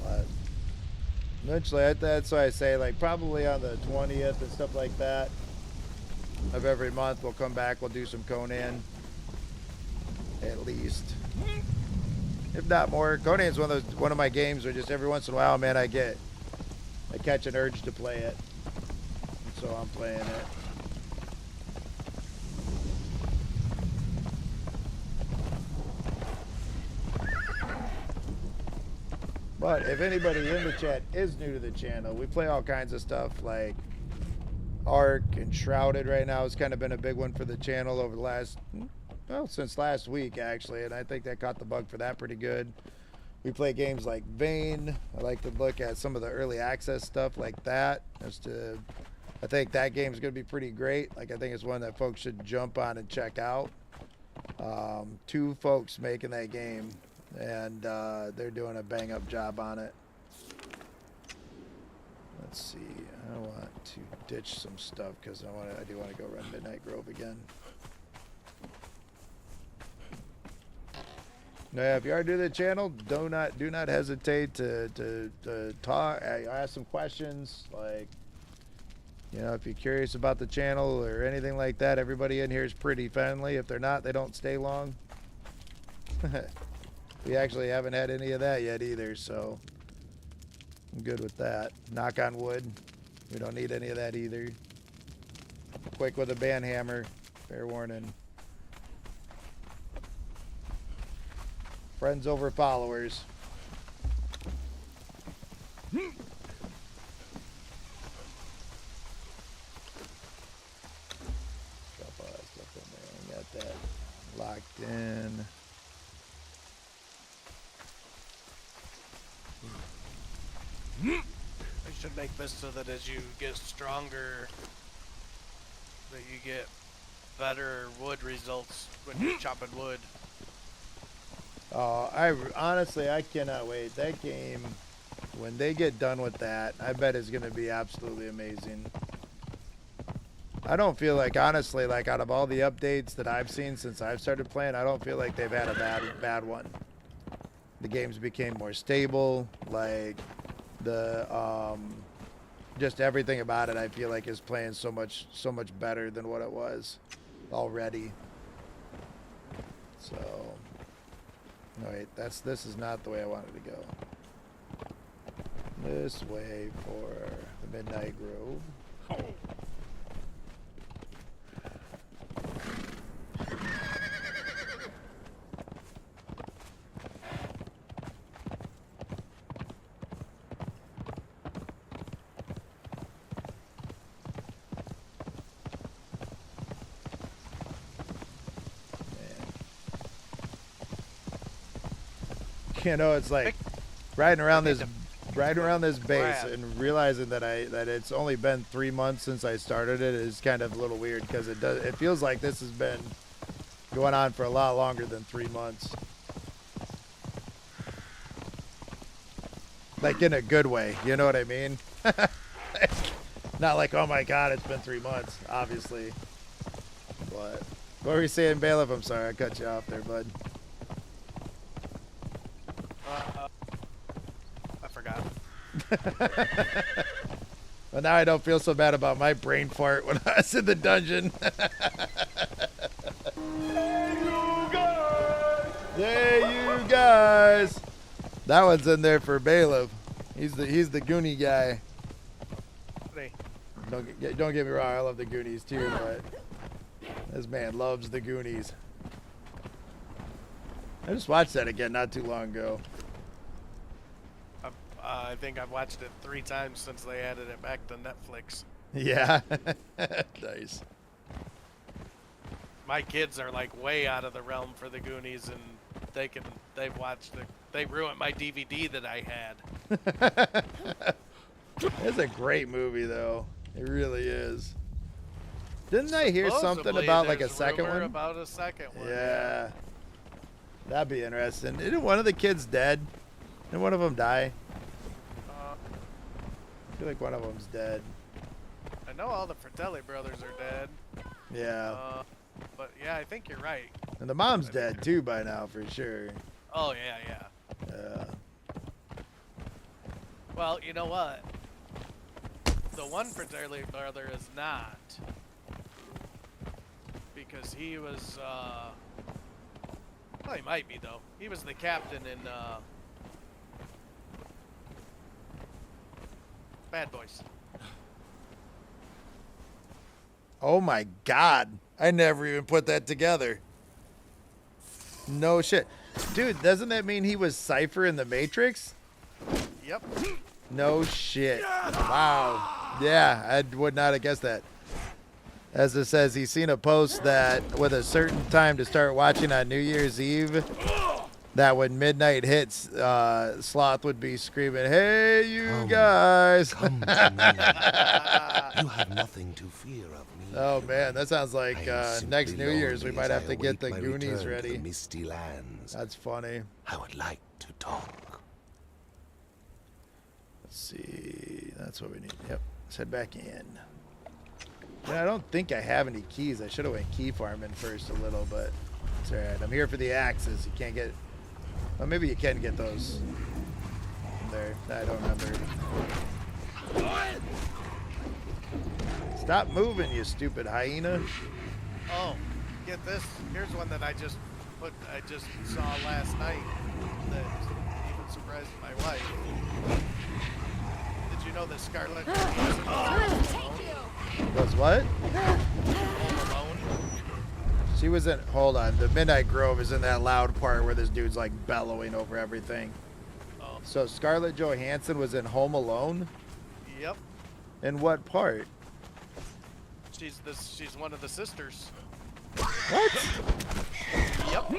But eventually, that's why I say, like, probably on the 20th and stuff like that of every month, we'll come back, we'll do some Conan. At least. If not more. Conan's one of my games where just every once in a while, man, I catch an urge to play it. And so I'm playing it. But if anybody in the chat is new to the channel, we play all kinds of stuff like Ark and Shrouded right now. It's kind of been a big one for the channel over the last, well, since last week actually, and I think that caught the bug for that pretty good. We play games like Vane. I like to look at some of the early access stuff like that. I think that game's going to be pretty great. Like, I think it's one that folks should jump on and check out. 2 folks making that game, and they're doing a bang-up job on it. Let's see. I want to ditch some stuff because I do want to go run Midnight Grove again. Now, if you are new to the channel, do not hesitate to talk, ask some questions. Like, you know, if you're curious about the channel or anything like that, everybody in here is pretty friendly. If they're not, they don't stay long. We actually haven't had any of that yet either, so I'm good with that. Knock on wood. We don't need any of that either. Quick with a band hammer. Fair warning. Friends over followers. Drop all that stuff in there. Got that locked in. They should make this so that as you get stronger, that you get better wood results when you're chopping wood. Honestly, I cannot wait. That game, when they get done with that, I bet it's going to be absolutely amazing. I don't feel like, honestly, like out of all the updates that I've seen since I've started playing, I don't feel like they've had a bad one. The games became more stable. Like just everything about it, I feel like is playing so much better than what it was already. So. No, wait, this is not the way I wanted to go. This way for the Midnight Grove. You know, it's like riding around this base and realizing that it's only been 3 months since I started it is kind of a little weird because it feels like this has been going on for a lot longer than 3 months. Like in a good way, you know what I mean? Not like, oh my god, it's been 3 months, obviously. But what were you saying, Bailiff? I'm sorry, I cut you off there, bud. I forgot. Well, now I don't feel so bad about my brain fart when I was in the dungeon. Hey, you guys! That one's in there for Bailiff. He's the Goonie guy. Hey. Don't get me wrong, I love the Goonies too, but this man loves the Goonies. I just watched that again not too long ago. I think I've watched it 3 times since they added it back to Netflix. Yeah. Nice. my kids are like way out of the realm for the Goonies, and they've watched they ruined my DVD that I had. It's a great movie, though. It really is. Didn't I hear something Supposedly, about like a there's second rumor one? About a second one. Yeah. That'd be interesting. Isn't one of the kids dead? Didn't one of them die? I feel like one of them's dead. I know all the Fratelli brothers are dead. Yeah. But yeah, I think you're right. And the mom's dead too by now, for sure. Oh yeah. Yeah. Well, you know what? The one Fratelli brother is not. Because he was, well, he might be, though. He was the captain in, Bad Boys. Oh my God. I never even put that together. No shit. Dude, doesn't that mean he was Cypher in the Matrix? Yep. No shit. Wow. Yeah, I would not have guessed that. As it says, he's seen a post that with a certain time to start watching on New Year's Eve, that when midnight hits, Sloth would be screaming, "Hey, you guys!" Come to me. You have nothing to fear of me. Oh man, that sounds like I am simply next New Year's we lonely might as have I to get the await my Goonies return to ready. the misty lands. That's funny. I would like to talk. Let's see. That's what we need. Yep. Let's head back in. Yeah, I don't think I have any keys. I should have went key farming first a little, but it's all right. I'm here for the axes. You can't get. Well, maybe you can get those. There. I don't remember. Stop moving, you stupid hyena. Oh, get this. Here's one that I just saw last night that even surprised my wife. Did you know that Scarlett Johansson was Take you! Was what? Home Alone? She was in. Hold on. The Midnight Grove is in that loud part where this dude's like bellowing over everything. Oh, So Scarlett Johansson was in Home Alone? yep. In what part? She's one of the sisters. What? Yep.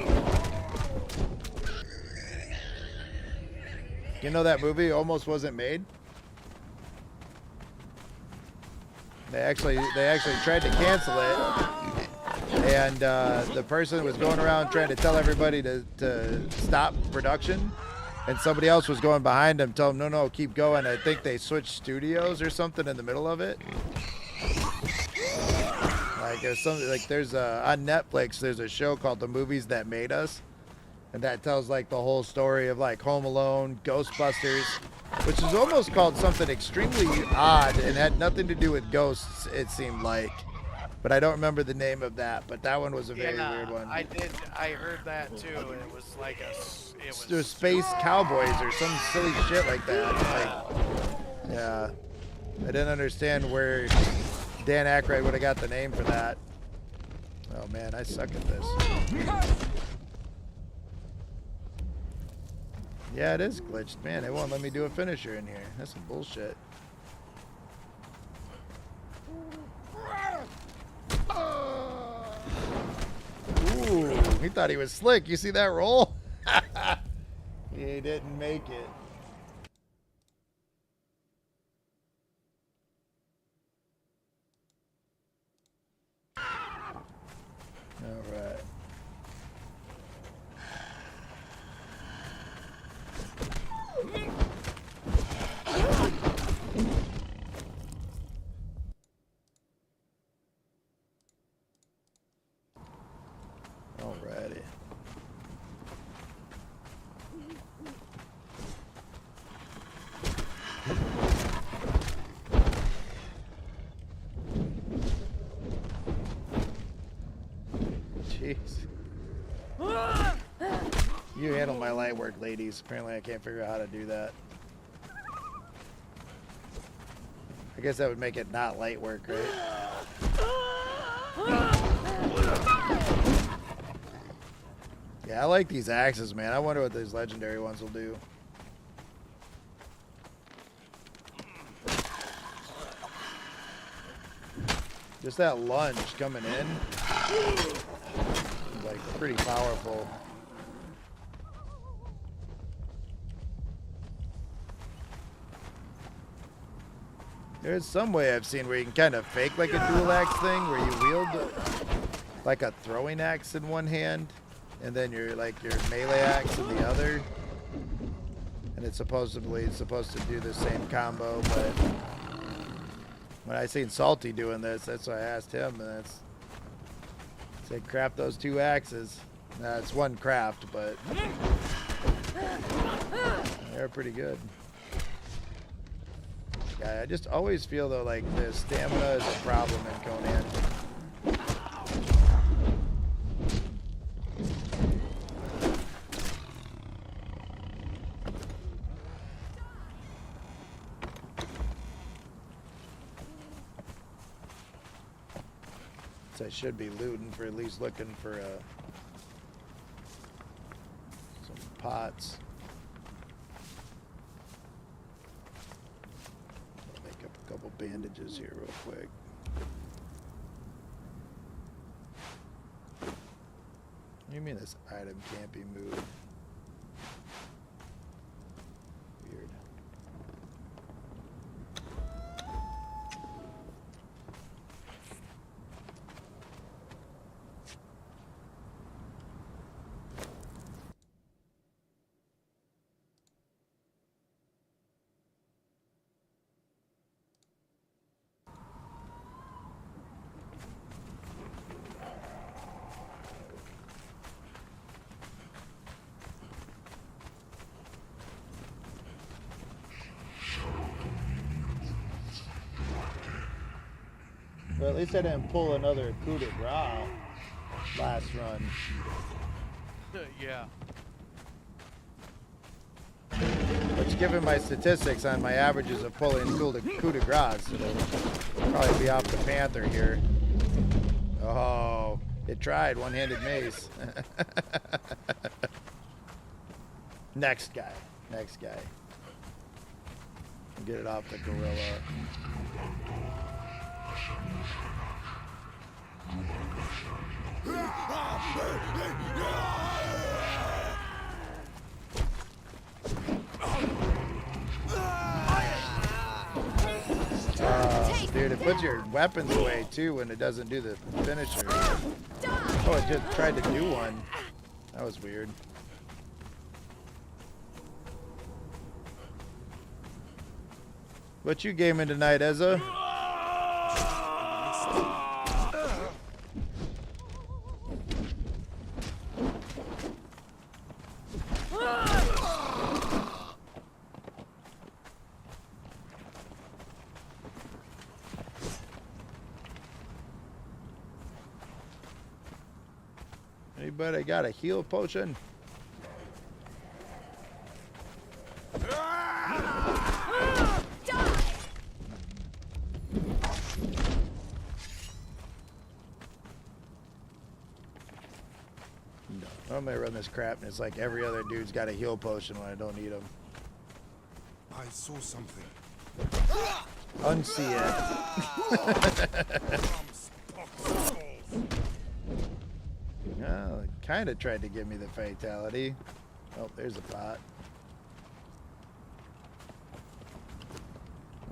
You know that movie almost wasn't made? They actually tried to cancel it, and the person was going around trying to tell everybody to stop production, and somebody else was going behind them, telling them, no, keep going. I think they switched studios or something in the middle of it. Like there's something like on Netflix there's a show called The Movies That Made Us, and that tells like the whole story of like Home Alone, Ghostbusters, which is almost called something extremely odd and had nothing to do with ghosts, it seemed like. But I don't remember the name of that, but that one was a very weird one. I heard that too, and it was like It was Space Cowboys or some silly shit like that. Like, yeah. I didn't understand where Dan Aykroyd would have got the name for that. Oh man, I suck at this. Yeah, it is glitched. Man, they won't let me do a finisher in here. That's some bullshit. Ooh, he thought he was slick. You see that roll? He didn't make it. All right. Alrighty. Jeez. You handle my light work, ladies. Apparently I can't figure out how to do that. I guess that would make it not light work, right? Yeah, I like these axes, man. I wonder what these legendary ones will do. Just that lunge coming in. like pretty powerful. There's some way I've seen where you can kind of fake like a dual axe thing where you wield like a throwing axe in one hand and then your melee axe in the other. And it's supposed to do the same combo, but when I seen Salty doing this, that's why I asked him, and that's said craft those 2 axes. Nah, it's one craft, but they're pretty good. Yeah, I just always feel though like the stamina is a problem in Conan. So I should be looting for at least looking for some pots. I'll make up a couple bandages here real quick. What do you mean this item can't be moved? Weird. But at least I didn't pull another coup de grace last run. Yeah. Which, given my statistics on my averages of pulling coup de grace, it'll probably be off the Panther here. Oh, it tried one-handed mace. Next guy. Get it off the gorilla. Dude, it puts your weapons away too when it doesn't do the finisher. Oh, it just tried to do one. That was weird. What you gaming tonight, Ezza? Anybody got a heal potion? No. Normally I run this crap and it's like every other dude's got a heal potion when I don't need them. I saw something. Unsee it. Oh, it kind of tried to give me the fatality. Oh, there's a pot.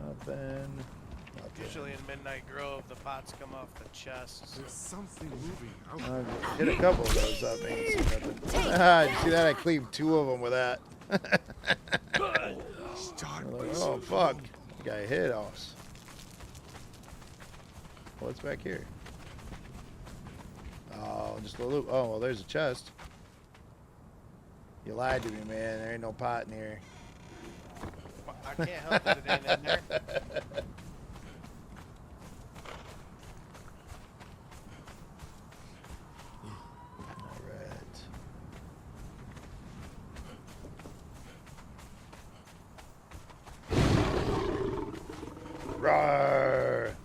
Nothing. Usually in Midnight Grove, the pots come off the chests. There's something moving out. Hit a couple of those up, ain't see nothing. Ah, you see that? I cleaved 2 of them with that. Like, oh, fuck. Guy hit us. What's back here? Oh, just a loot. Oh, well, there's a chest. You lied to me, man. There ain't no pot in here. I can't help it, it ain't in there. Roar!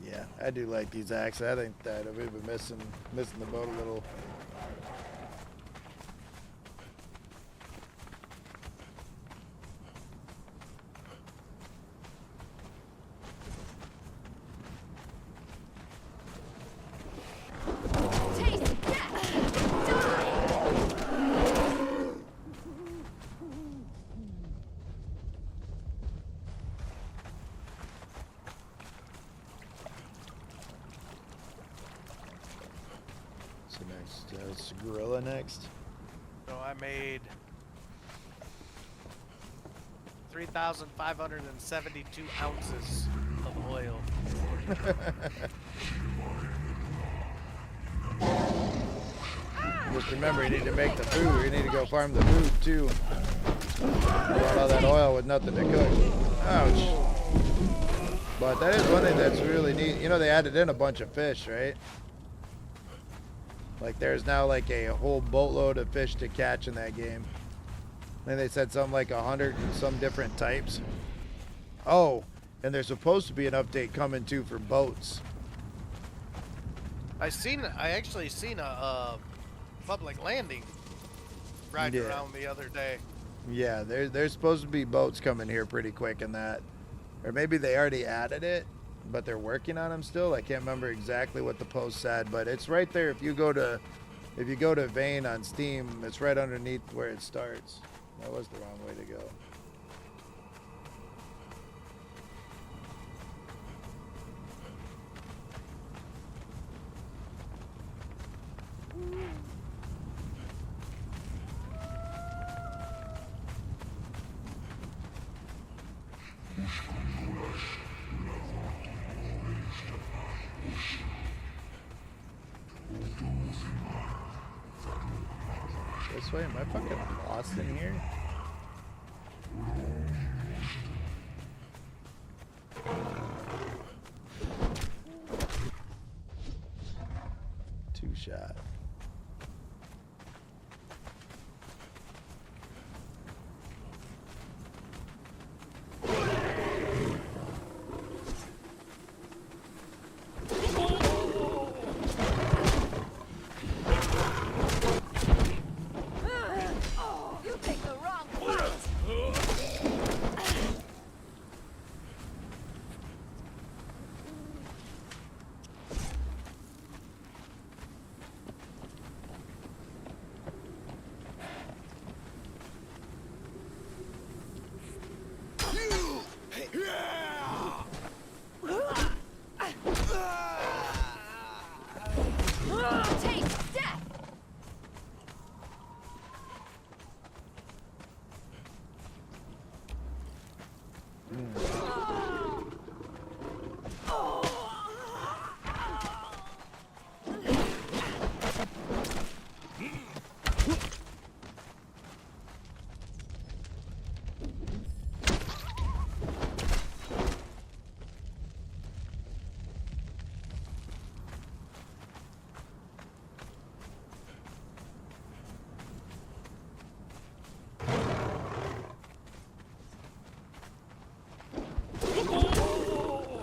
Yeah, I do like these axes. I think that we've been missing the boat a little. It's Gorilla next. So I made 3,572 ounces of oil. Just remember, you need to make the food. You need to go farm the food too. You want all that oil with nothing to cook. Ouch. But that is one thing that's really neat. You know, they added in a bunch of fish, right? Like there's now like a whole boatload of fish to catch in that game. And they said something like 100 and some different types. Oh, and there's supposed to be an update coming too for boats. I actually seen a public landing riding around the other day. Yeah, there's supposed to be boats coming here pretty quick in that. Or maybe they already added it, but they're working on them still. I can't remember exactly what the post said, but it's right there. If you go to Vane on Steam, it's right underneath where it starts. That was the wrong way to go. This way? Am I fucking lost in here? Two shot. You picked the wrong fight. Taste death.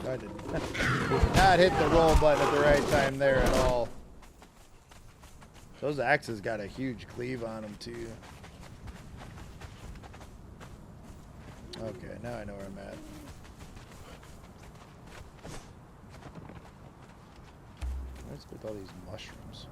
I did not hit the roll button at the right time there at all. Those axes got a huge cleave on them too. Okay, now I know where I'm at. What's with all these mushrooms?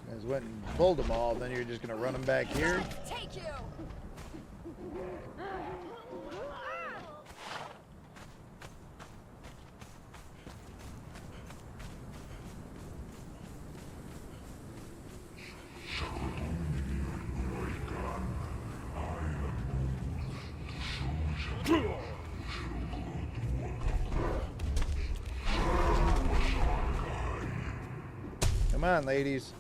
You guys went and pulled them all, then you're just gonna run them back here? Take you. Come on, ladies.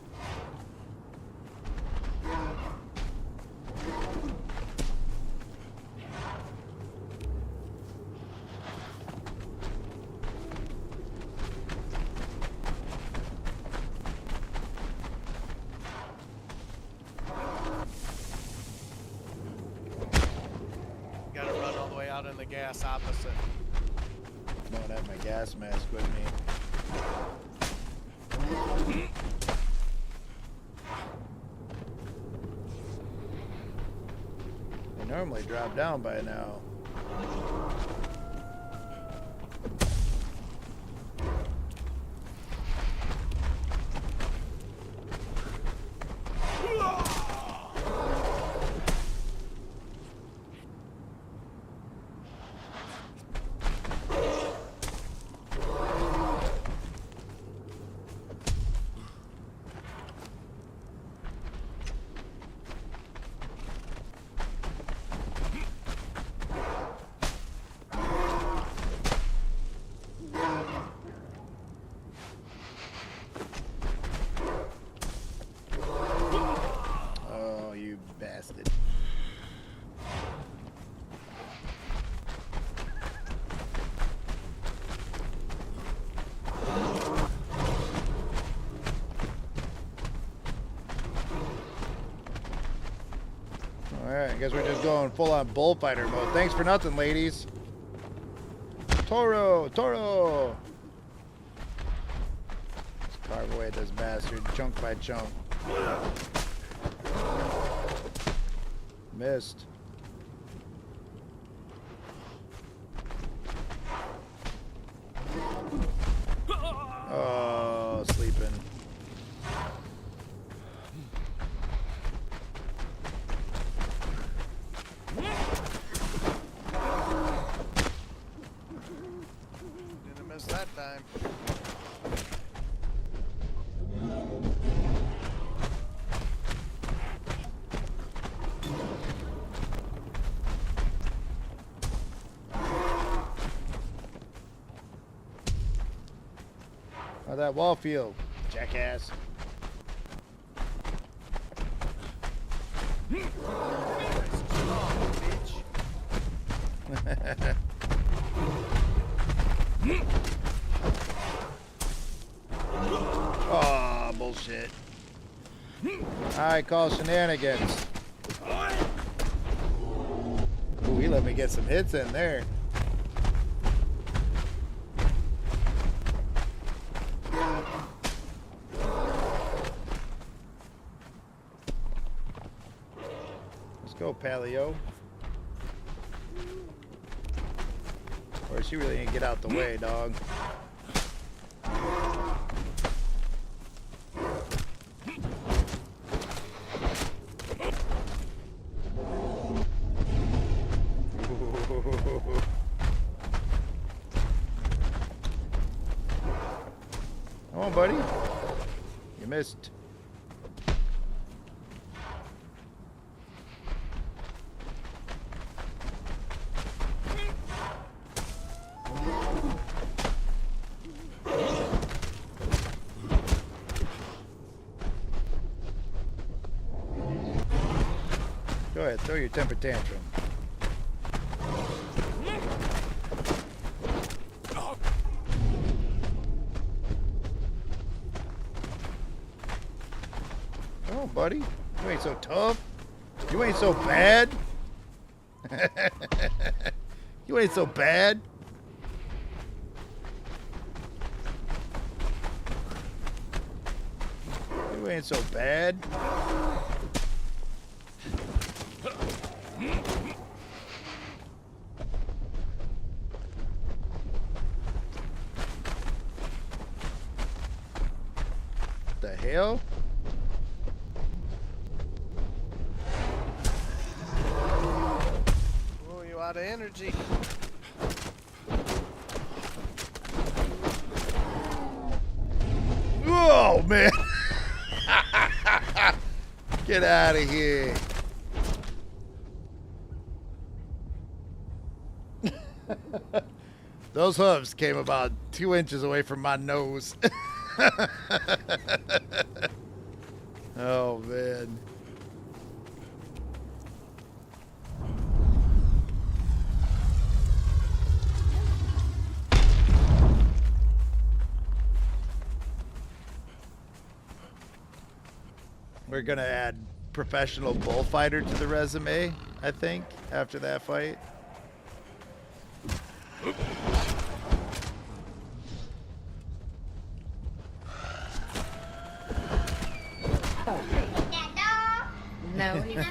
Gotta run all the way out in the gas opposite. I don't have my gas mask with me. They normally drop down by now. guess we're just going full-on bullfighter mode. Thanks for nothing, ladies. Toro! Toro! Let's carve away at this bastard, chunk by chunk. Missed. Oh, sleeping. Didn't miss that time. Oh, that wall field, jackass. Oh, bullshit. I call shenanigans. Ooh, he let me get some hits in there. Let's go, Paleo. Or she really ain't get out the way, dog. Come on, buddy. You missed. Go ahead, throw your temper tantrum. Come on, buddy. You ain't so tough. You ain't so bad. You ain't so bad. You ain't so bad. The hell? Oh, you out of energy. Oh, man. Get out of here. Those hooves came about 2 inches away from my nose. Oh, man. We're going to add professional bullfighter to the resume, I think, after that fight. No, he's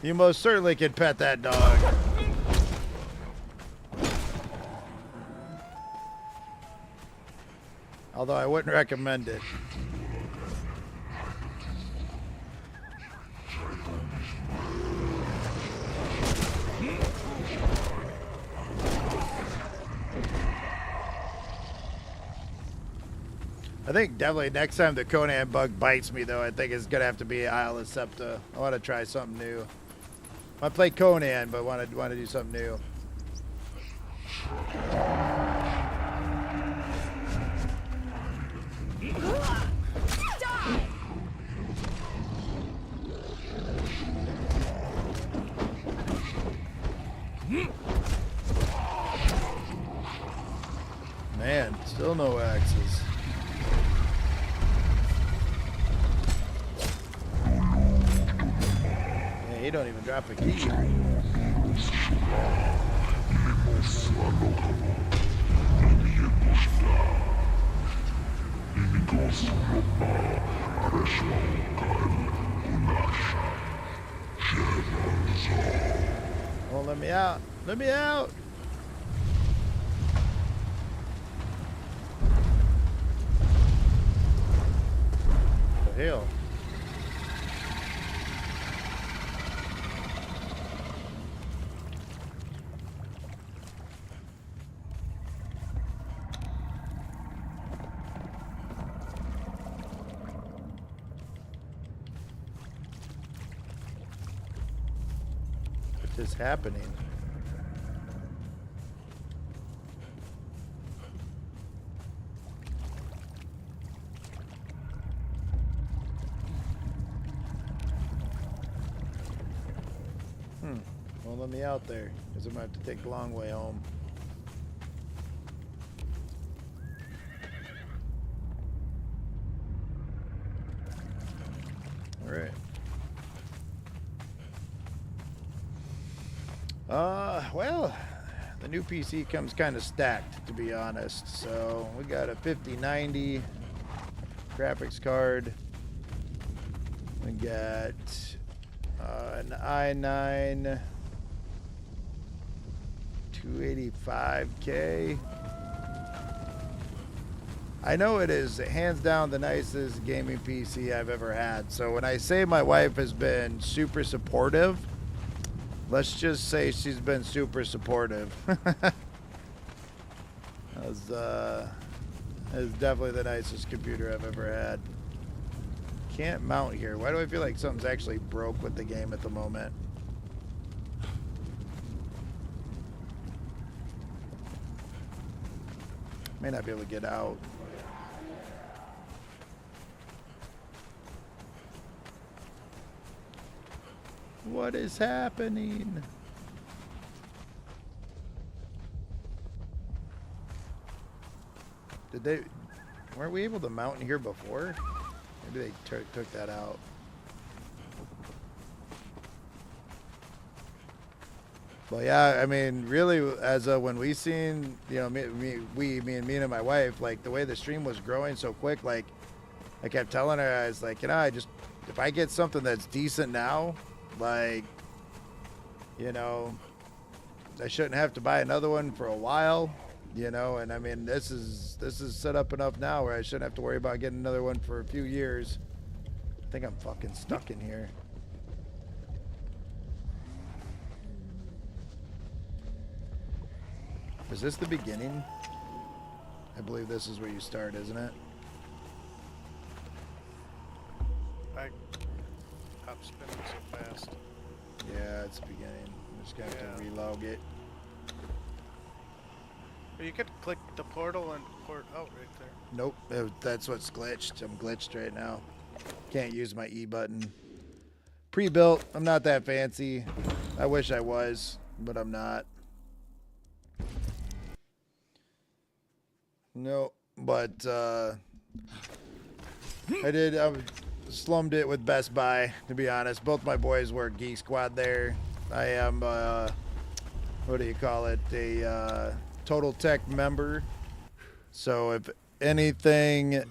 You most certainly can pet that dog. Although I wouldn't recommend it. I think definitely next time the Conan bug bites me, though, I think it's going to have to be Isle of Septa. I want to try something new. I play Conan, but want to do something new. Man, still no axes. He don't even drop a key. Oh, let me out. Let me out. The hell? What is happening? Won't let me out there because I'm going to have to take the long way home. All right. Well, the new PC comes kind of stacked, to be honest. So we got a 5090 graphics card. We got an i9 285K. I know it is hands down the nicest gaming PC I've ever had. So when I say my wife has been super supportive, let's just say she's been super supportive. That's definitely the nicest computer I've ever had. Can't mount here. Why do I feel like something's actually broke with the game at the moment? May not be able to get out. What is happening? Weren't we able to mount in here before? Maybe they took that out. Well, yeah, I mean, really, as when we seen, you know, me and my wife, like the way the stream was growing so quick, like I kept telling her, I was like, you know, if I get something that's decent now, like, you know, I shouldn't have to buy another one for a while, you know, and I mean, this is set up enough now where I shouldn't have to worry about getting another one for a few years. I think I'm fucking stuck in here. Is this the beginning? I believe this is where you start, isn't it? I'm spinning so fast. Yeah, it's the beginning. I'm just gonna have to relog it. Or you could click the portal and port out right there. Nope, that's what's glitched. I'm glitched right now. Can't use my E button. Pre-built. I'm not that fancy. I wish I was, but I'm not. No, but I slummed it with Best Buy, to be honest. Both my boys work Geek Squad there. I am, what do you call it? A Total Tech member. So if anything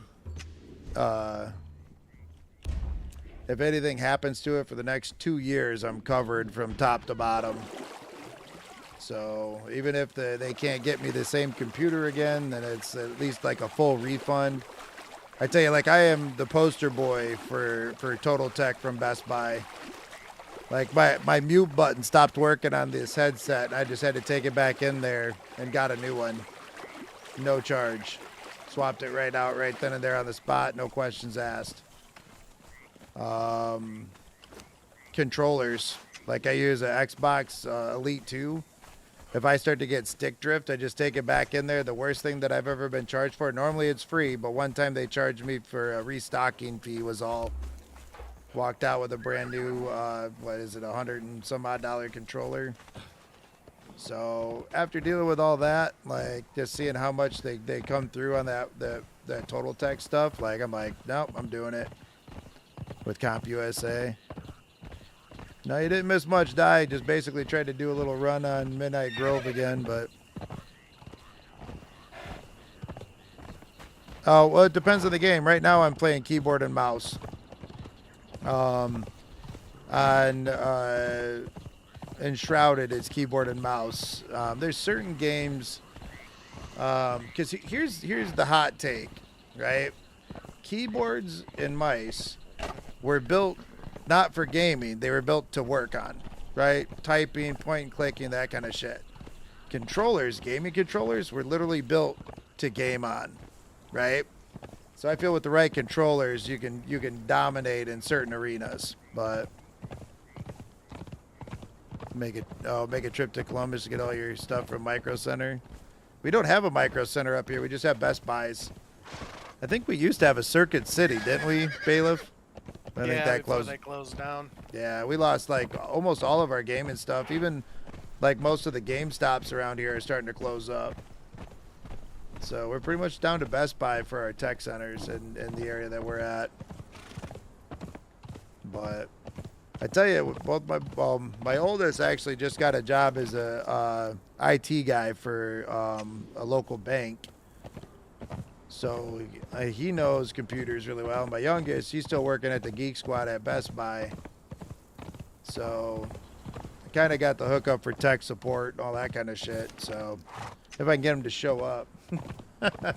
happens to it for the next 2 years, I'm covered from top to bottom. So even if they can't get me the same computer again, then it's at least like a full refund. I tell you, like, I am the poster boy for Total Tech from Best Buy. Like my mute button stopped working on this headset. I just had to take it back in there and got a new one. No charge. Swapped it right out right then and there on the spot. No questions asked. Controllers. Like I use an Xbox Elite 2. If I start to get stick drift, I just take it back in there. The worst thing that I've ever been charged for. Normally it's free, but one time they charged me for a restocking fee was all. Walked out with a brand new, what is it, $100 and some odd controller. So after dealing with all that, like just seeing how much they come through on that Total Tech stuff, like I'm like, nope, I'm doing it with CompUSA. No, you didn't miss much, Die. Just basically tried to do a little run on Midnight Grove again, but... Oh, well, it depends on the game. Right now I'm playing keyboard and mouse. On Enshrouded, it's keyboard and mouse. There's certain games... Because here's the hot take, right? Keyboards and mice were built not for gaming. They were built to work on, right? Typing, point and clicking, that kind of shit. Controllers, gaming controllers, were literally built to game on, right? So I feel with the right controllers, you can dominate in certain arenas. But make a trip to Columbus to get all your stuff from Micro Center. We don't have a Micro Center up here. We just have Best Buys. I think we used to have a Circuit City, didn't we, Bailiff? I think that closed. They closed down. Yeah, we lost like almost all of our gaming stuff. Even like most of the GameStops around here are starting to close up. So we're pretty much down to Best Buy for our tech centers in the area that we're at. But I tell you, both my oldest actually just got a job as a IT guy for a local bank. So he knows computers really well. My youngest, he's still working at the Geek Squad at Best Buy. So I kind of got the hookup for tech support and all that kind of shit. So if I can get him to show up. I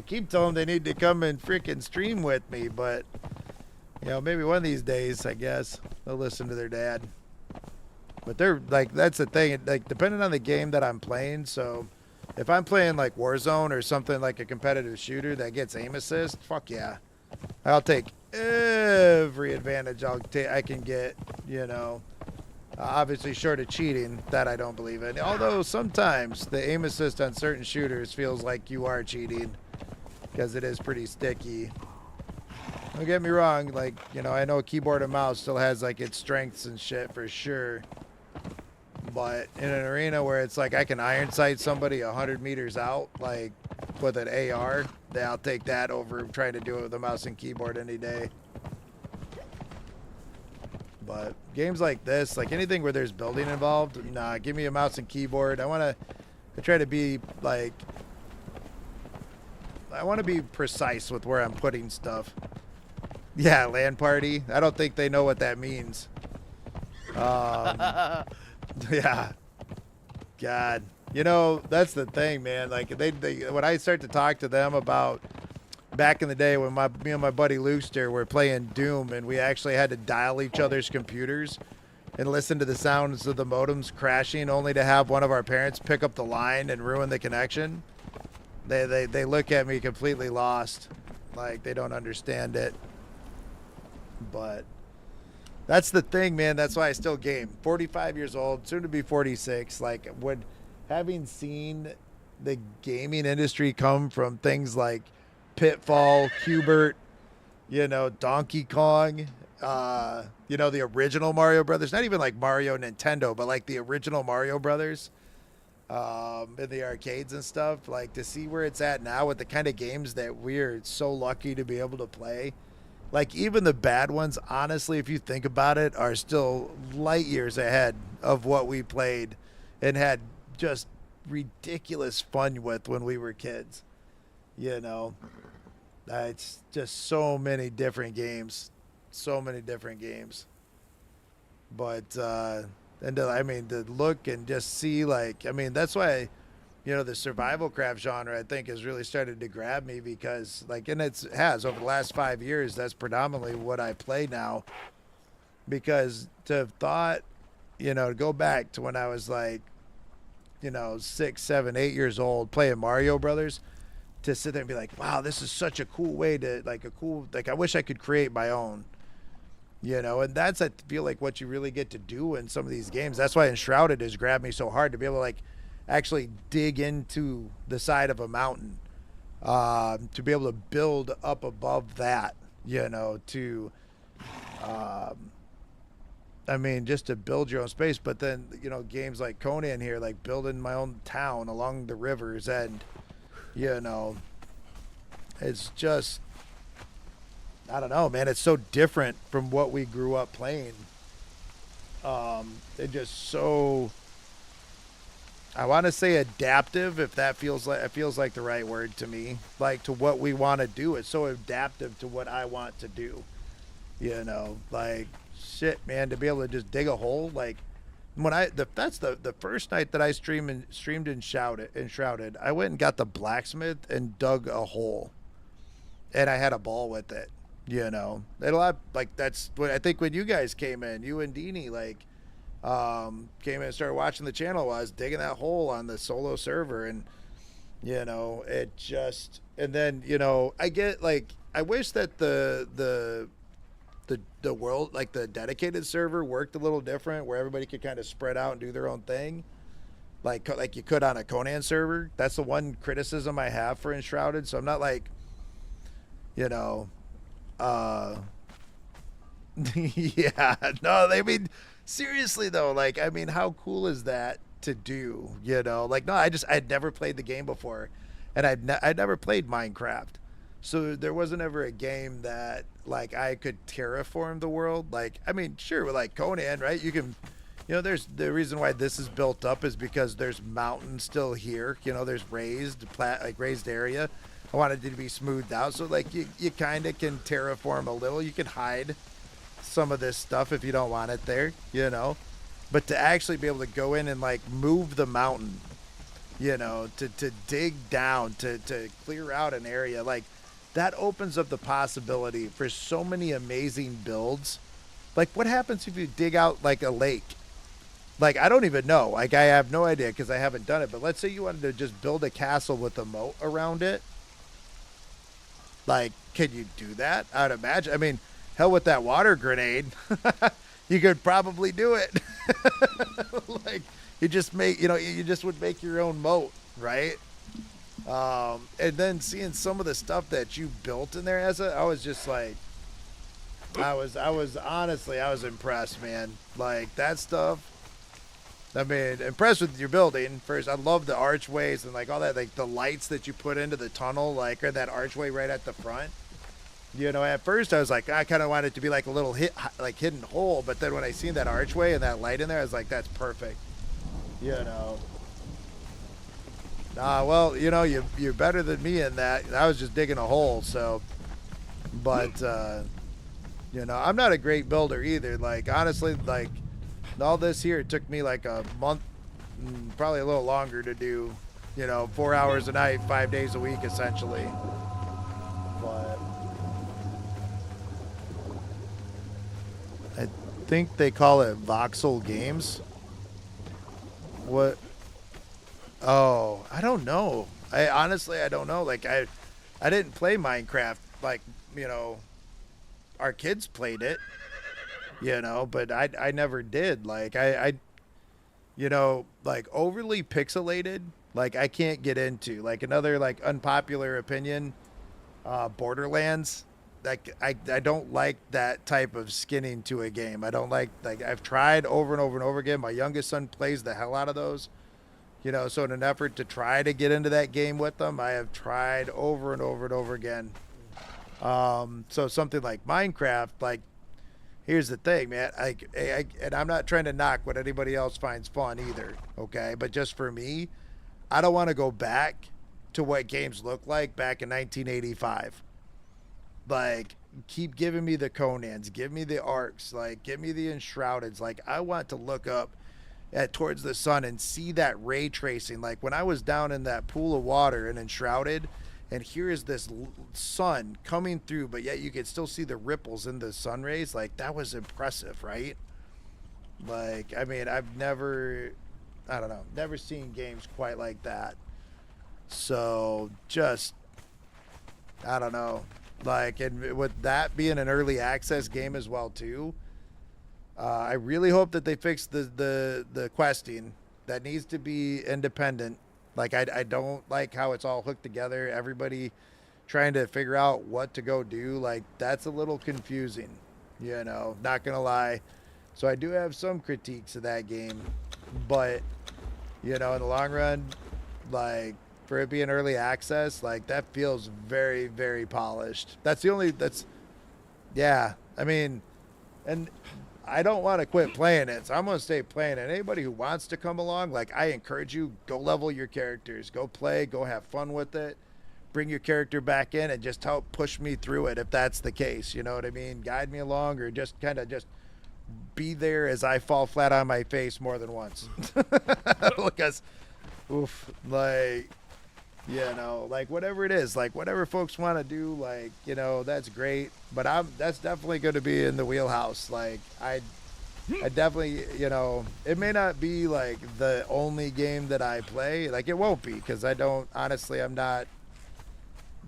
keep telling them they need to come and freaking stream with me, but you know, maybe one of these days, I guess, they'll listen to their dad. But they're like, that's the thing, like depending on the game that I'm playing. So if I'm playing like Warzone or something like a competitive shooter that gets aim assist, fuck yeah. I'll take every advantage I can get, you know. Obviously short of cheating, that I don't believe in. Although sometimes the aim assist on certain shooters feels like you are cheating because it is pretty sticky. Don't get me wrong, like, you know, I know keyboard and mouse still has like its strengths and shit for sure. But in an arena where it's like I can iron sight somebody 100 meters out, like with an AR, then I'll take that over trying to do it with a mouse and keyboard any day. But games like this, like anything where there's building involved, nah, give me a mouse and keyboard. I try to be like, I want to be precise with where I'm putting stuff. Yeah, LAN party. I don't think they know what that means. Yeah. God. You know, that's the thing, man. Like they when I start to talk to them about back in the day when me and my buddy Looster were playing Doom and we actually had to dial each other's computers and listen to the sounds of the modems crashing only to have one of our parents pick up the line and ruin the connection. They look at me completely lost. Like they don't understand it. But that's the thing, man. That's why I still game. 45 years old, soon to be 46. Like having seen the gaming industry come from things like Pitfall, Qbert, you know, Donkey Kong, you know, the original Mario Brothers, not even like Mario Nintendo, but like the original Mario Brothers in the arcades and stuff. Like to see where it's at now with the kind of games that we're so lucky to be able to play. Like even the bad ones, honestly, if you think about it, are still light years ahead of what we played and had just ridiculous fun with when we were kids. You know, it's just so many different games, But, I mean, to look and just see, like, I mean, that's why, you know, the survival craft genre, I think, has really started to grab me because, like, and it has over the last 5 years, that's predominantly what I play now. Because to have thought, you know, to go back to when I was like, you know, 6, 7, 8 years old playing Mario Brothers, to sit there and be like, wow, this is such a cool way to, like, I wish I could create my own, you know, and that's, I feel like, what you really get to do in some of these games. That's why Enshrouded has grabbed me so hard, to be able to, like, actually dig into the side of a mountain, to be able to build up above that, you know, to, I mean, just to build your own space. But then, you know, games like Conan here, like building my own town along the rivers, and, you know, it's just, I don't know, man. It's so different from what we grew up playing. They're just so, I want to say adaptive, if that feels like, it feels like the right word to me, like to what we want to do. It's so adaptive to what I want to do, you know, like shit, man, to be able to just dig a hole. Like when that's the first night that I streamed and Shrouded, I went and got the blacksmith and dug a hole, and I had a ball with it, you know. And a lot, like, that's what I think when you guys came in, you and Deanie, like, came in and started watching the channel while I was digging that hole on the solo server. And, you know, it just, and then, you know, I get, like, I wish that the world, like the dedicated server, worked a little different, where everybody could kind of spread out and do their own thing, like you could on a Conan server. That's the one criticism I have for Enshrouded. So I'm not like, you know, yeah, no, I mean, seriously though, like, I mean, how cool is that to do, you know? Like, no, I'd never played the game before, and I'd never played Minecraft. So there wasn't ever a game that, like, I could terraform the world. Like, I mean, sure, like Conan, right? You can, you know, there's the reason why this is built up is because there's mountains still here. You know, there's raised area. I wanted it to be smoothed out. So, like, you kind of can terraform a little. You can hide some of this stuff if you don't want it there, you know. But to actually be able to go in and, like, move the mountain, you know, to dig down, to clear out an area, like, that opens up the possibility for so many amazing builds. Like, what happens if you dig out, like, a lake? Like, I don't even know. Like, I have no idea because I haven't done it. But let's say you wanted to just build a castle with a moat around it. Like, can you do that? I'd imagine. I mean, hell, with that water grenade, you could probably do it. Like, you just make, you know, you just would make your own moat, right? And then seeing some of the stuff that you built in there, I was just like, I was honestly, I was impressed, man. Like, that stuff, I mean, impressed with your building. First, I love the archways and, like, all that, like, the lights that you put into the tunnel, like, or that archway right at the front. You know, at first I was like, I kind of wanted it to be like a little hidden hole, but then when I seen that archway and that light in there, I was like, that's perfect. You know. Well, you know, you're better than me in that. I was just digging a hole, so. But, you know, I'm not a great builder either. Like, honestly, like, all this here, it took me like a month, probably a little longer to do, you know, 4 hours a night, 5 days a week, essentially. But I think they call it Voxel Games. What? Oh, I don't know. I honestly don't know. Like, I didn't play Minecraft. Like, you know, our kids played it, you know, but I never did. Like, I you know, like, overly pixelated, like, I can't get into. Like, another, like, unpopular opinion, Borderlands. Like, I don't like that type of skinning to a game. I don't like I've tried over and over and over again. My youngest son plays the hell out of those. You know, so in an effort to try to get into that game with them, I have tried over and over and over again. So something like Minecraft, like, here's the thing, man. And I'm not trying to knock what anybody else finds fun either, okay? But just for me, I don't want to go back to what games looked like back in 1985. Like, keep giving me the Conans, give me the Arks, like, give me the Enshroudeds. Like, I want to look up at towards the sun and see that ray tracing. Like, when I was down in that pool of water and Enshrouded, and here is this sun coming through, but yet you could still see the ripples in the sun rays. Like, that was impressive, right? Like, I mean, I've never, I don't know, never seen games quite like that. So just, I don't know. Like, and with that being an early access game as well too, I really hope that they fix the questing. That needs to be independent. Like, I don't like how it's all hooked together. Everybody trying to figure out what to go do. Like, that's a little confusing, you know, not gonna lie. So I do have some critiques of that game, but, you know, in the long run, like, for it being early access, like, that feels very, very polished. Yeah, I mean, and I don't want to quit playing it, so I'm going to stay playing it. Anybody who wants to come along, like, I encourage you, go level your characters. Go play, go have fun with it. Bring your character back in and just help push me through it if that's the case. You know what I mean? Guide me along, or just kind of just be there as I fall flat on my face more than once. Because, oof, like, you know, like whatever it is, like whatever folks want to do, like, you know, that's great. But that's definitely going to be in the wheelhouse. Like, I definitely, you know, it may not be like the only game that I play. Like, it won't be, because I don't, honestly, I'm not,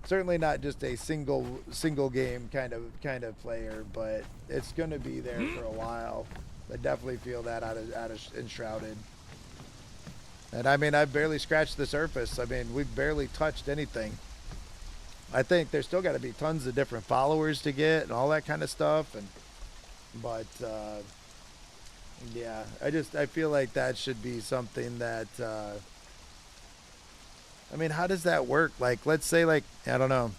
certainly not just a single game kind of player, but it's going to be there for a while. I definitely feel that out of Enshrouded. And I mean, I've barely scratched the surface. I mean, we've barely touched anything. I think there's still got to be tons of different followers to get and all that kind of stuff. But yeah, I feel like that should be something that, I mean, how does that work? Like, let's say, like, I don't know.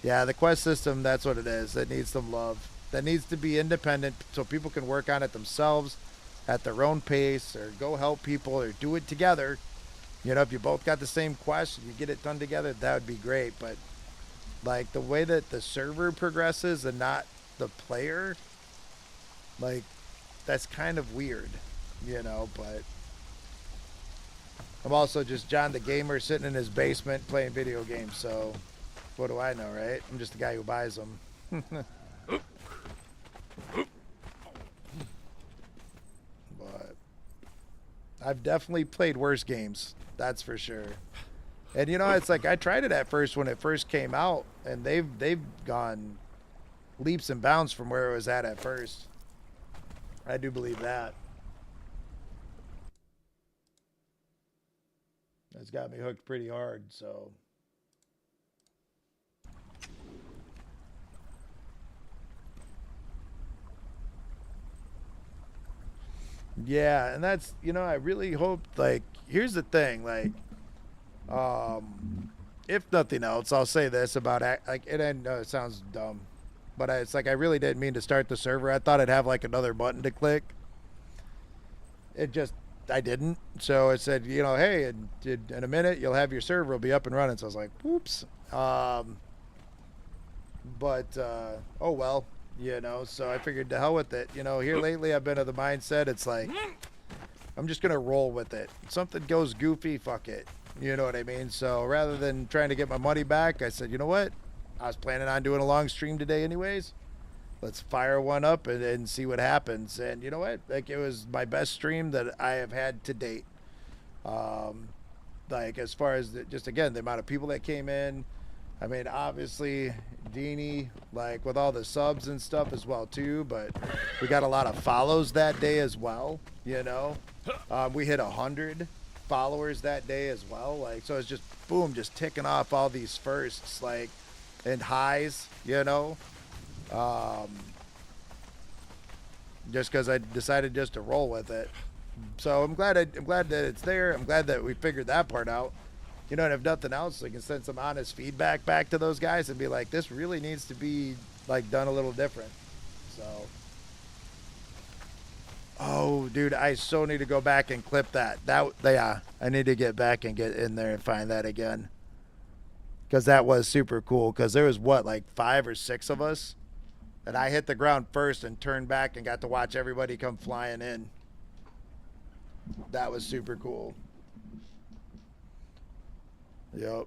Yeah, the quest system, that's what it is. It needs some love. That needs to be independent so people can work on it themselves at their own pace, or go help people, or do it together. You know, if you both got the same quest and you get it done together, that would be great. But, like, the way that the server progresses and not the player, like, that's kind of weird, you know, but I'm also just John the gamer sitting in his basement playing video games, so what do I know, right? I'm just the guy who buys them. But I've definitely played worse games, that's for sure. And you know, it's like I tried it at first when it first came out, and they've gone leaps and bounds from where it was at first. I do believe that. It's got me hooked pretty hard, so. Yeah, and that's, you know, I really hope, like, here's the thing, like, if nothing else, I'll say this about, like, and I know it sounds dumb, but it's like I really didn't mean to start the server. I thought I'd have, like, another button to click. It just, I didn't. So it said, you know, hey, in a minute you'll have your server will be up and running. So I was like, whoops. Oh well, you know. So I figured to hell with it. You know, here lately I've been of the mindset it's like I'm just gonna roll with it. If something goes goofy, fuck it. You know what I mean? So rather than trying to get my money back, I said, you know what? I was planning on doing a long stream today anyways. Let's fire one up and see what happens. And you know what? Like, it was my best stream that I have had to date. Like, as far as just, again, the amount of people that came in. I mean, obviously, Deanie, like, with all the subs and stuff as well, too. But we got a lot of follows that day as well, you know. We hit 100 followers that day as well. Like, so it's just, boom, just ticking off all these firsts, like, and highs, you know. Just because I decided just to roll with it. So I'm glad that it's there. I'm glad that we figured that part out. You know, and if nothing else, we can send some honest feedback back to those guys and be like, this really needs to be, like, done a little different. So, oh, dude, I so need to go back and clip that. Yeah, I need to get back and get in there and find that again. Because that was super cool. Because there was, what, like 5 or 6 of us? And I hit the ground first and turned back and got to watch everybody come flying in. That was super cool. Yep.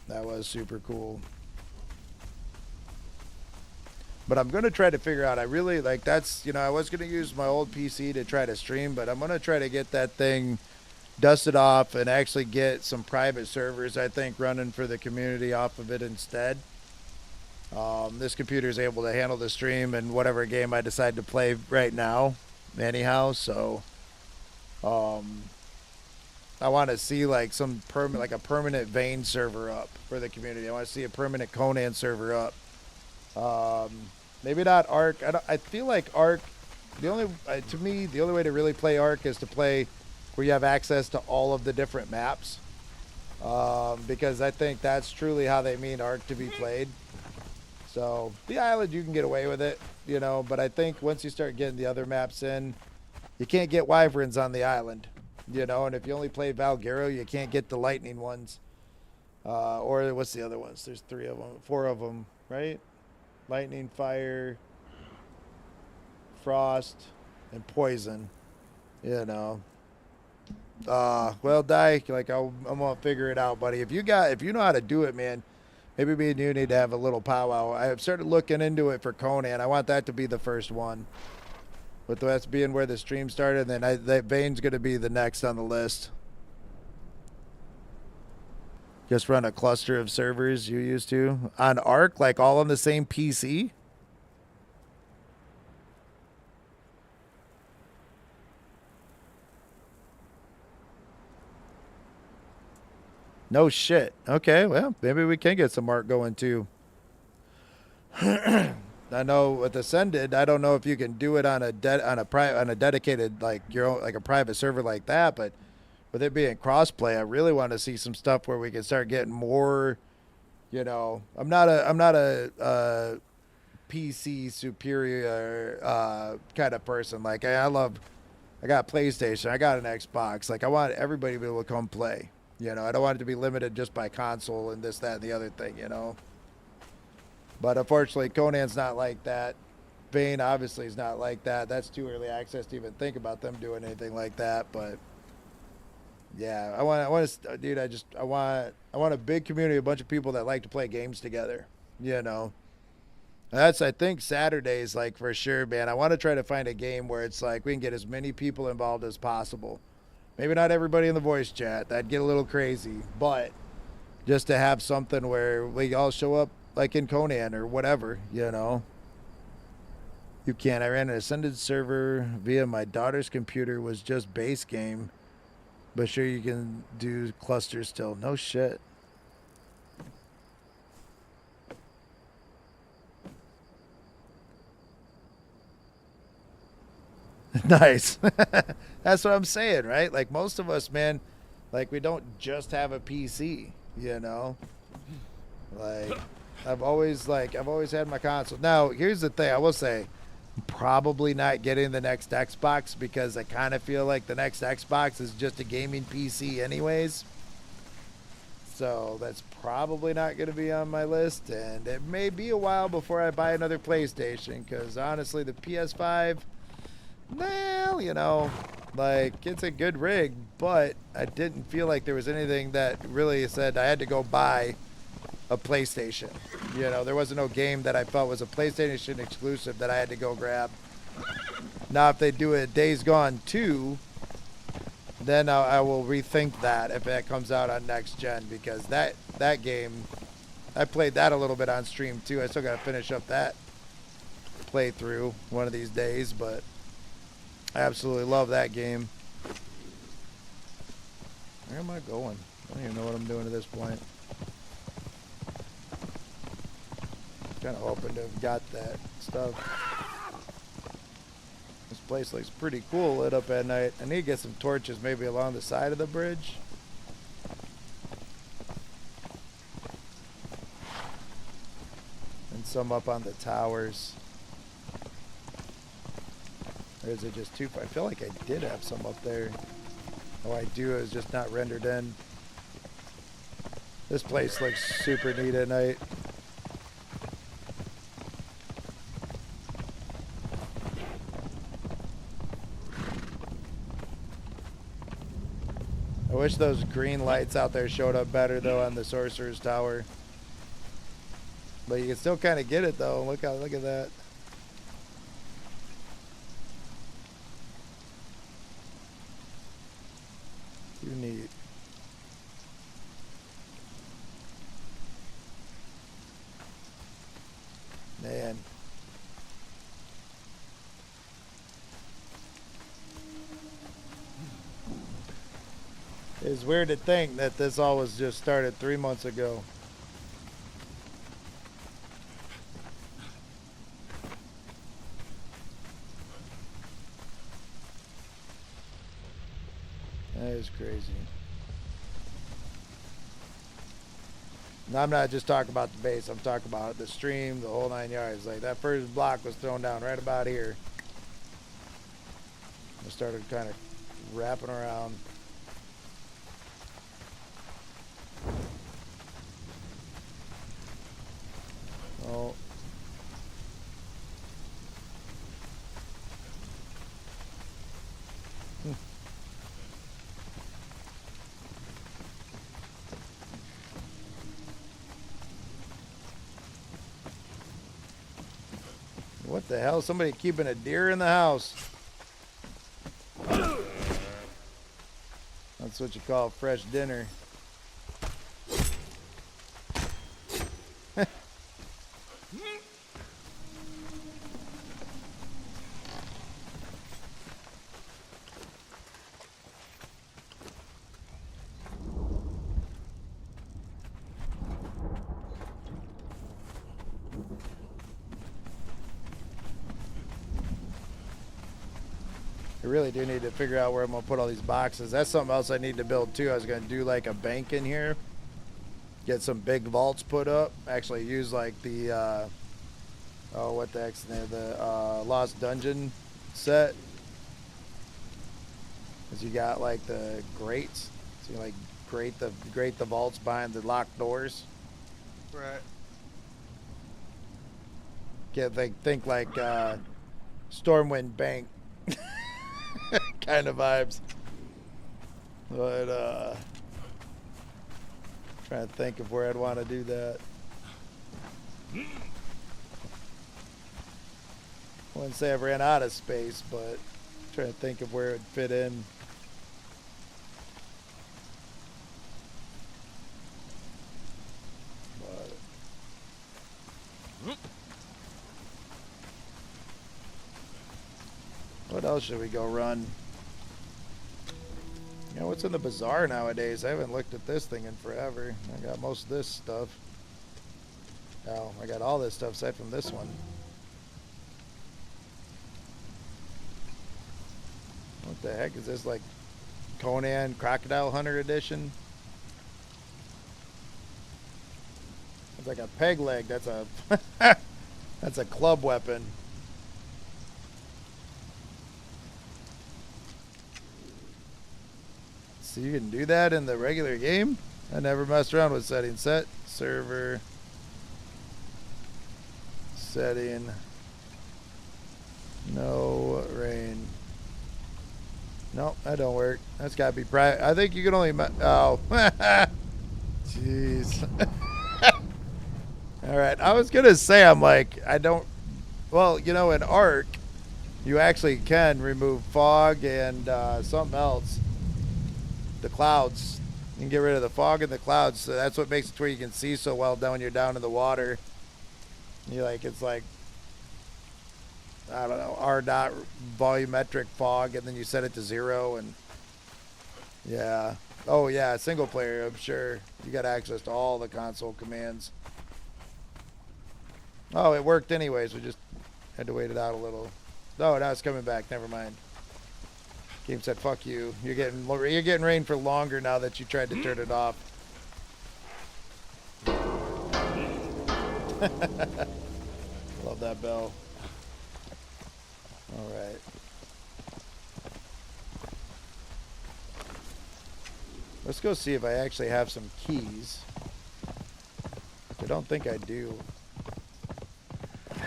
That was super cool. But I'm going to try to figure out, I really, like, that's, you know, I was going to use my old PC to try to stream, but I'm going to try to get that thing dusted off and actually get some private servers, I think, running for the community off of it instead. This computer is able to handle the stream and whatever game I decide to play right now, anyhow. So, I want to see like some like a permanent Vayne server up for the community. I want to see a permanent Conan server up. Maybe not Ark. I feel like Ark. To me, the only way to really play Ark is to play where you have access to all of the different maps. Because I think that's truly how they mean Ark to be played. So the island, you can get away with it. you know, but I think once you start getting the other maps in, you can't get wyverns on the island, you know, and if you only play Valguero, you can't get the lightning ones. Or what's the other ones? There's 3 of them, 4 of them, right? Lightning, fire, frost, and poison, you know. Well, Dyke, like I'm gonna figure it out, buddy. If you know how to do it, man, maybe me and you need to have a little powwow. I've started looking into it for Conan. I want that to be the first one, with that's being where the stream started. And then that Vane's gonna be the next on the list. Just run a cluster of servers you used to on Arc, like all on the same PC. No shit. Okay, well, maybe we can get some Arc going too. I know with Ascended, I don't know if you can do it on a dedicated, like your own, like a private server like that, but with it being crossplay, I really want to see some stuff where we can start getting more, you know, I'm not a PC superior kind of person. Like I got PlayStation, I got an Xbox. Like I want everybody to be able to come play. You know, I don't want it to be limited just by console and this, that, and the other thing, you know. But unfortunately, Conan's not like that. Vane obviously is not like that. That's too early access to even think about them doing anything like that. But yeah, I want to, dude. I want a big community, a bunch of people that like to play games together. You know, and that's, I think, Saturdays, like for sure, man. I want to try to find a game where it's like we can get as many people involved as possible. Maybe not everybody in the voice chat. That'd get a little crazy, but just to have something where we all show up, like in Conan or whatever, you know. You can. I ran an Ascended server via my daughter's computer. Was just base game. But sure, you can do clusters still. No shit. Nice. That's what I'm saying, right? Like most of us, man, like we don't just have a PC, you know? Like I've always had my console. Now, here's the thing. I will say, I'm probably not getting the next Xbox because I kind of feel like the next Xbox is just a gaming PC anyways. So that's probably not going to be on my list. And it may be a while before I buy another PlayStation because honestly, the PS5, well, you know, like it's a good rig, but I didn't feel like there was anything that really said I had to go buy a PlayStation. You know, there wasn't no game that I felt was a PlayStation exclusive that I had to go grab. Now, if they do a Days Gone 2, then I will rethink that if that comes out on next gen, because that game, I played that a little bit on stream too. I still got to finish up that playthrough one of these days, but I absolutely love that game. Where am I going? I don't even know what I'm doing at this point. Kind of hoping to have got that stuff. This place looks pretty cool lit up at night. I need to get some torches maybe along the side of the bridge. And some up on the towers. Or is it just too far? I feel like I did have some up there. Oh, I do. It was just not rendered in. This place looks super neat at night. I wish those green lights out there showed up better though on the Sorcerer's Tower. But you can still kind of get it though. Look at that. Too neat. Man. It's weird to think that this all was just started 3 months ago. That is crazy. And I'm not just talking about the base. I'm talking about the stream, the whole 9 yards. Like that first block was thrown down right about here. I started kind of wrapping around. Oh. What the hell? Somebody keeping a deer in the house. That's what you call fresh dinner. I really do need to figure out where I'm going to put all these boxes. That's something else I need to build too. I was going to do like a bank in here. Get some big vaults put up. Actually use like the, oh, what the heck's the name? The Lost Dungeon set. Because you got like the grates. So you like grate the vaults behind the locked doors. Right. Get think like Stormwind Bank. Kind of vibes. But trying to think of where I'd want to do that. I wouldn't say I've ran out of space, but trying to think of where it would fit in. What else should we go run? You know, what's in the bazaar nowadays? I haven't looked at this thing in forever. I got most of this stuff. Oh, I got all this stuff aside from this one. What the heck is this, like Conan Crocodile Hunter Edition? It's like a peg leg. That's a that's a club weapon. So you can do that in the regular game? I never messed around with settings. Set server setting no rain. No, that don't work. That's gotta be private. I think you can only oh jeez. All right, I was gonna say, I'm like, I don't, well, you know, in Ark you actually can remove fog and something else, the clouds. You can get rid of the fog and the clouds, so that's what makes it to where you can see so well down when you're down in the water. You like, it's like, I don't know, R dot volumetric fog, and then you set it to 0, and yeah. Oh yeah, single player, I'm sure you got access to all the console commands. Oh, it worked anyways. We just had to wait it out a little. Oh, now it's coming back. Never mind. Game said, "Fuck you. You're getting rain for longer now that you tried to turn it off." Love that bell. All right. Let's go see if I actually have some keys. I don't think I do. I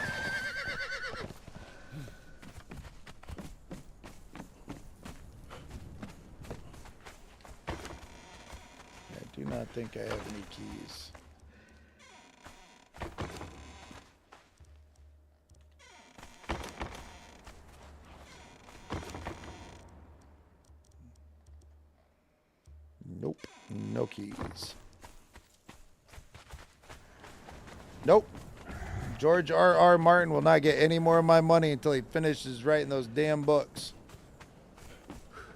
do not think I have any keys. Nope, no keys. Nope. George R.R. Martin will not get any more of my money until he finishes writing those damn books.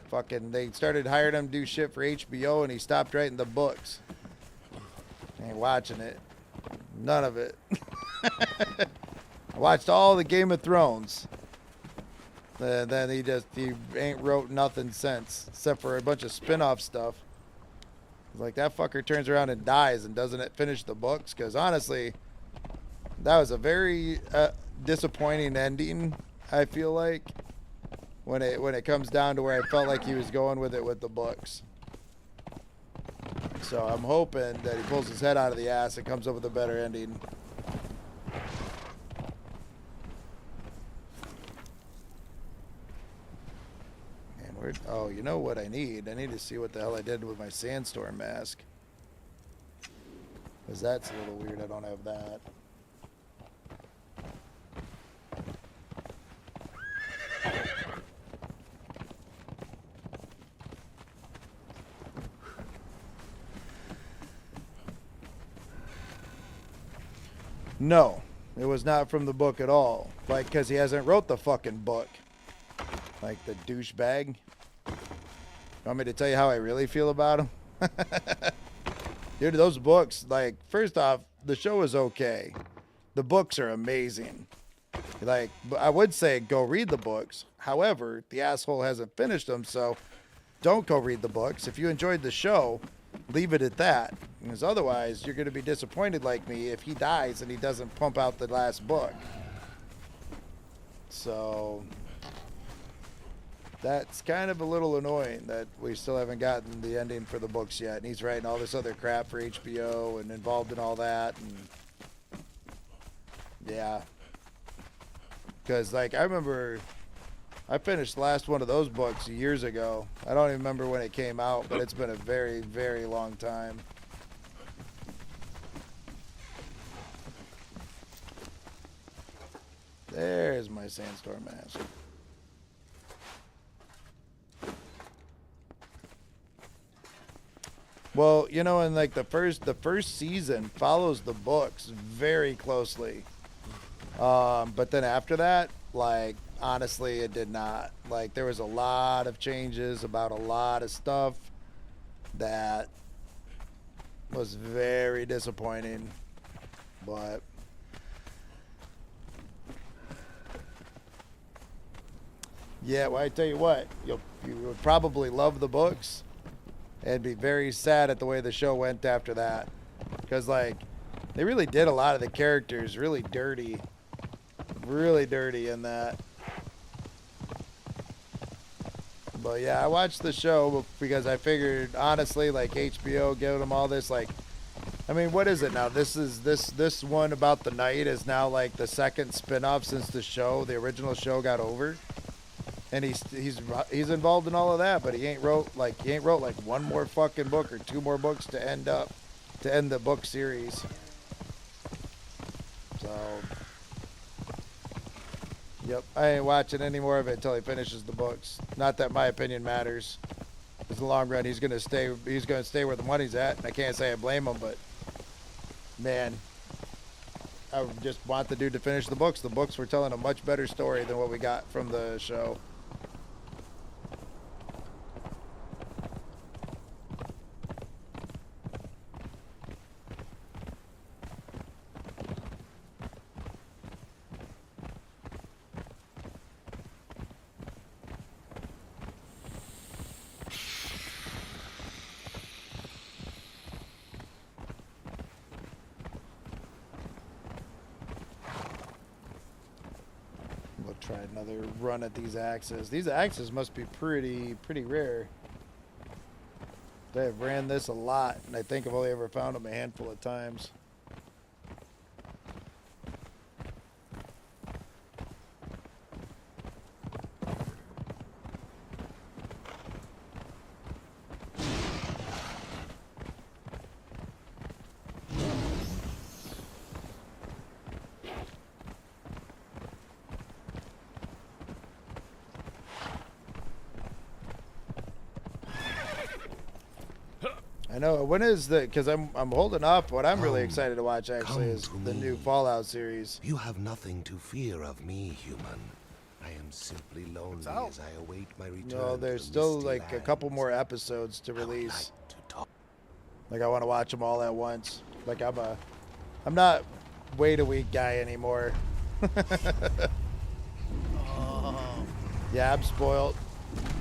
Fucking, they started hiring him to do shit for HBO and he stopped writing the books. Ain't watching it. None of it. I watched all the Game of Thrones. Then he ain't wrote nothing since, except for a bunch of spin-off stuff. Like, that fucker turns around and dies and doesn't finish the books. Because honestly, that was a very disappointing ending, I feel like, when it comes down to where I felt like he was going with it with the books. So I'm hoping that he pulls his head out of the ass and comes up with a better ending. And oh, you know what I need? I need to see what the hell I did with my sandstorm mask. Because that's a little weird. I don't have that. No, it was not from the book at all. Like, because he hasn't wrote the fucking book. Like, the douchebag. Want me to tell you how I really feel about him? Dude, those books, like, first off, the show is okay. The books are amazing. Like, I would say go read the books. However, the asshole hasn't finished them, so don't go read the books. If you enjoyed the show, leave it at that. Because otherwise, you're going to be disappointed like me if he dies and he doesn't pump out the last book. So that's kind of a little annoying that we still haven't gotten the ending for the books yet. And he's writing all this other crap for HBO and involved in all that. And yeah. Because, like, I remember I finished the last one of those books years ago. I don't even remember when it came out, but it's been a very, very long time. There's my sandstorm mask. Well, you know, and like the first season follows the books very closely. But then after that, like, honestly, it did not. Like, there was a lot of changes about a lot of stuff that was very disappointing. But yeah, well, I tell you what, you would probably love the books and be very sad at the way the show went after that. Because, like, they really did a lot of the characters really dirty in that. But yeah, I watched the show because I figured, honestly, like, HBO giving them all this, like, I mean, what is it now? This one about the Knight is now like the second spin-off since the original show got over. And he's involved in all of that, but he ain't wrote like one more fucking book or two more books to end the book series. So, yep, I ain't watching any more of it until he finishes the books. Not that my opinion matters. In the long run, he's gonna stay where the money's at, and I can't say I blame him, but man, I just want the dude to finish the books. The books were telling a much better story than what we got from the show. We'll try another run at these axes. These axes must be pretty rare. I've ran this a lot, and I think I've only ever found them a handful of times. I know. When is because I'm holding off. What I'm really excited to watch actually is the new Fallout series. You have nothing to fear of me, human. I am simply lonely out? as I await my return. No, there's to the still misty like a couple lands. more episodes to I would release. like to talk. Like, I want to watch them all at once. Like, I'm not wait a week guy anymore. Oh, Yeah, I'm spoiled.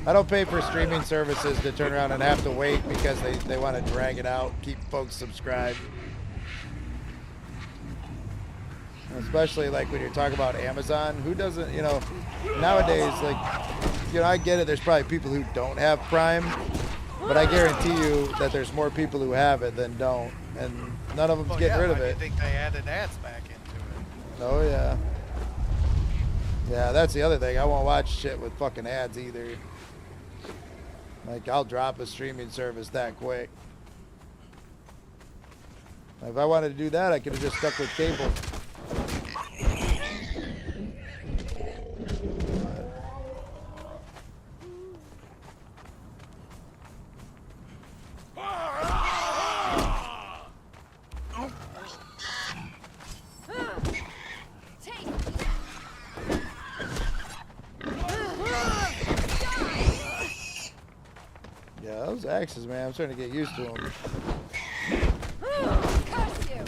I don't pay for streaming services to turn around and have to wait because they want to drag it out, keep folks subscribed. Especially like when you're talking about Amazon, who doesn't, you know, nowadays, like, you know, I get it, there's probably people who don't have Prime, but I guarantee you that there's more people who have it than don't, and none of them's getting rid of why do it. you think they added ads back into it? Oh yeah. Yeah, that's the other thing. I won't watch shit with fucking ads either. Like, I'll drop a streaming service that quick. If I wanted to do that, I could have just stuck with cable. Yeah, those axes, man, I'm starting to get used to them. Curse you!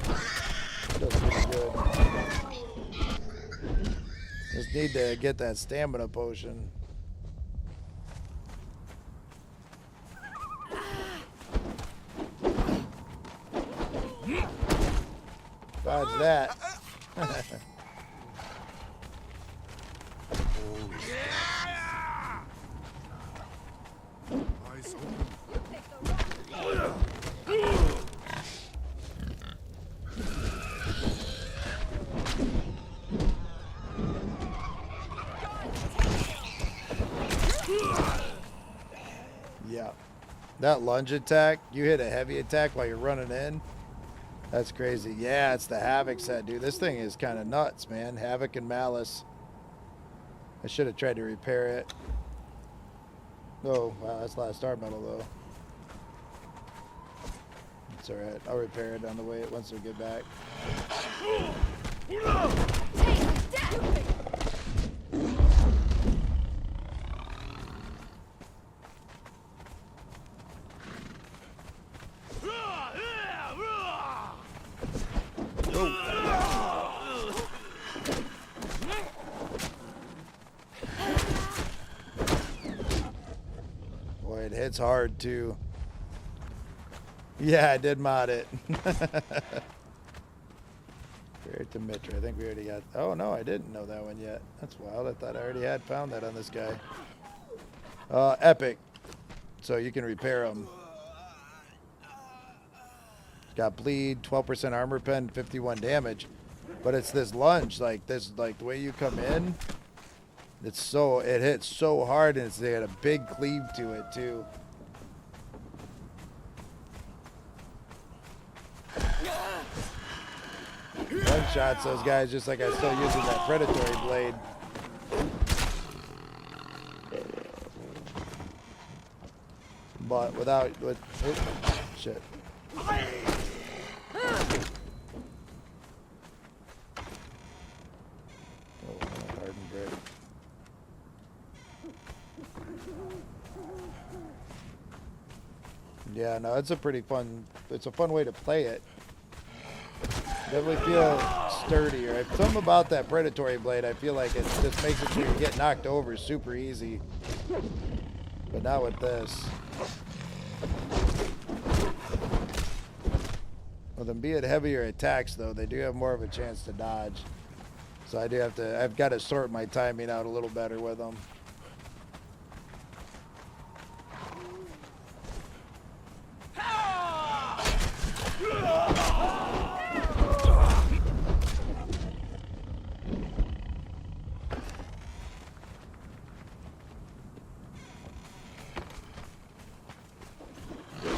Feels pretty good. Just need to get that stamina potion. Dodge that. Yeah. That lunge attack, you hit a heavy attack while you're running in. That's crazy. Yeah, it's the Havoc set, dude. This thing is kind of nuts, man. Havoc and Malice. I should have tried to repair it. Oh, wow, that's last star metal, though. It's alright. I'll repair it on the way once we get back. Take that! Boy, it hits hard, too. Yeah, I did mod it. Spirit to Mitra. I think we already got... Oh, no, I didn't know that one yet. That's wild. I thought I already had found that on this guy. Epic. So you can repair them. Got bleed, 12% armor pen, 51 damage. But it's this lunge, like this, like the way you come in, it's so, it hits so hard, and they had a big cleave to it too. One shots those guys just like I still using that predatory blade. But without, shit. Hardened brick. Yeah, no, it's a pretty fun, it's a fun way to play it. Definitely feel sturdier. Something about that predatory blade, I feel like it just makes it so you get knocked over super easy. But not with this. With them being heavier attacks, though, they do have more of a chance to dodge. So I do have to, I've got to sort my timing out a little better with them.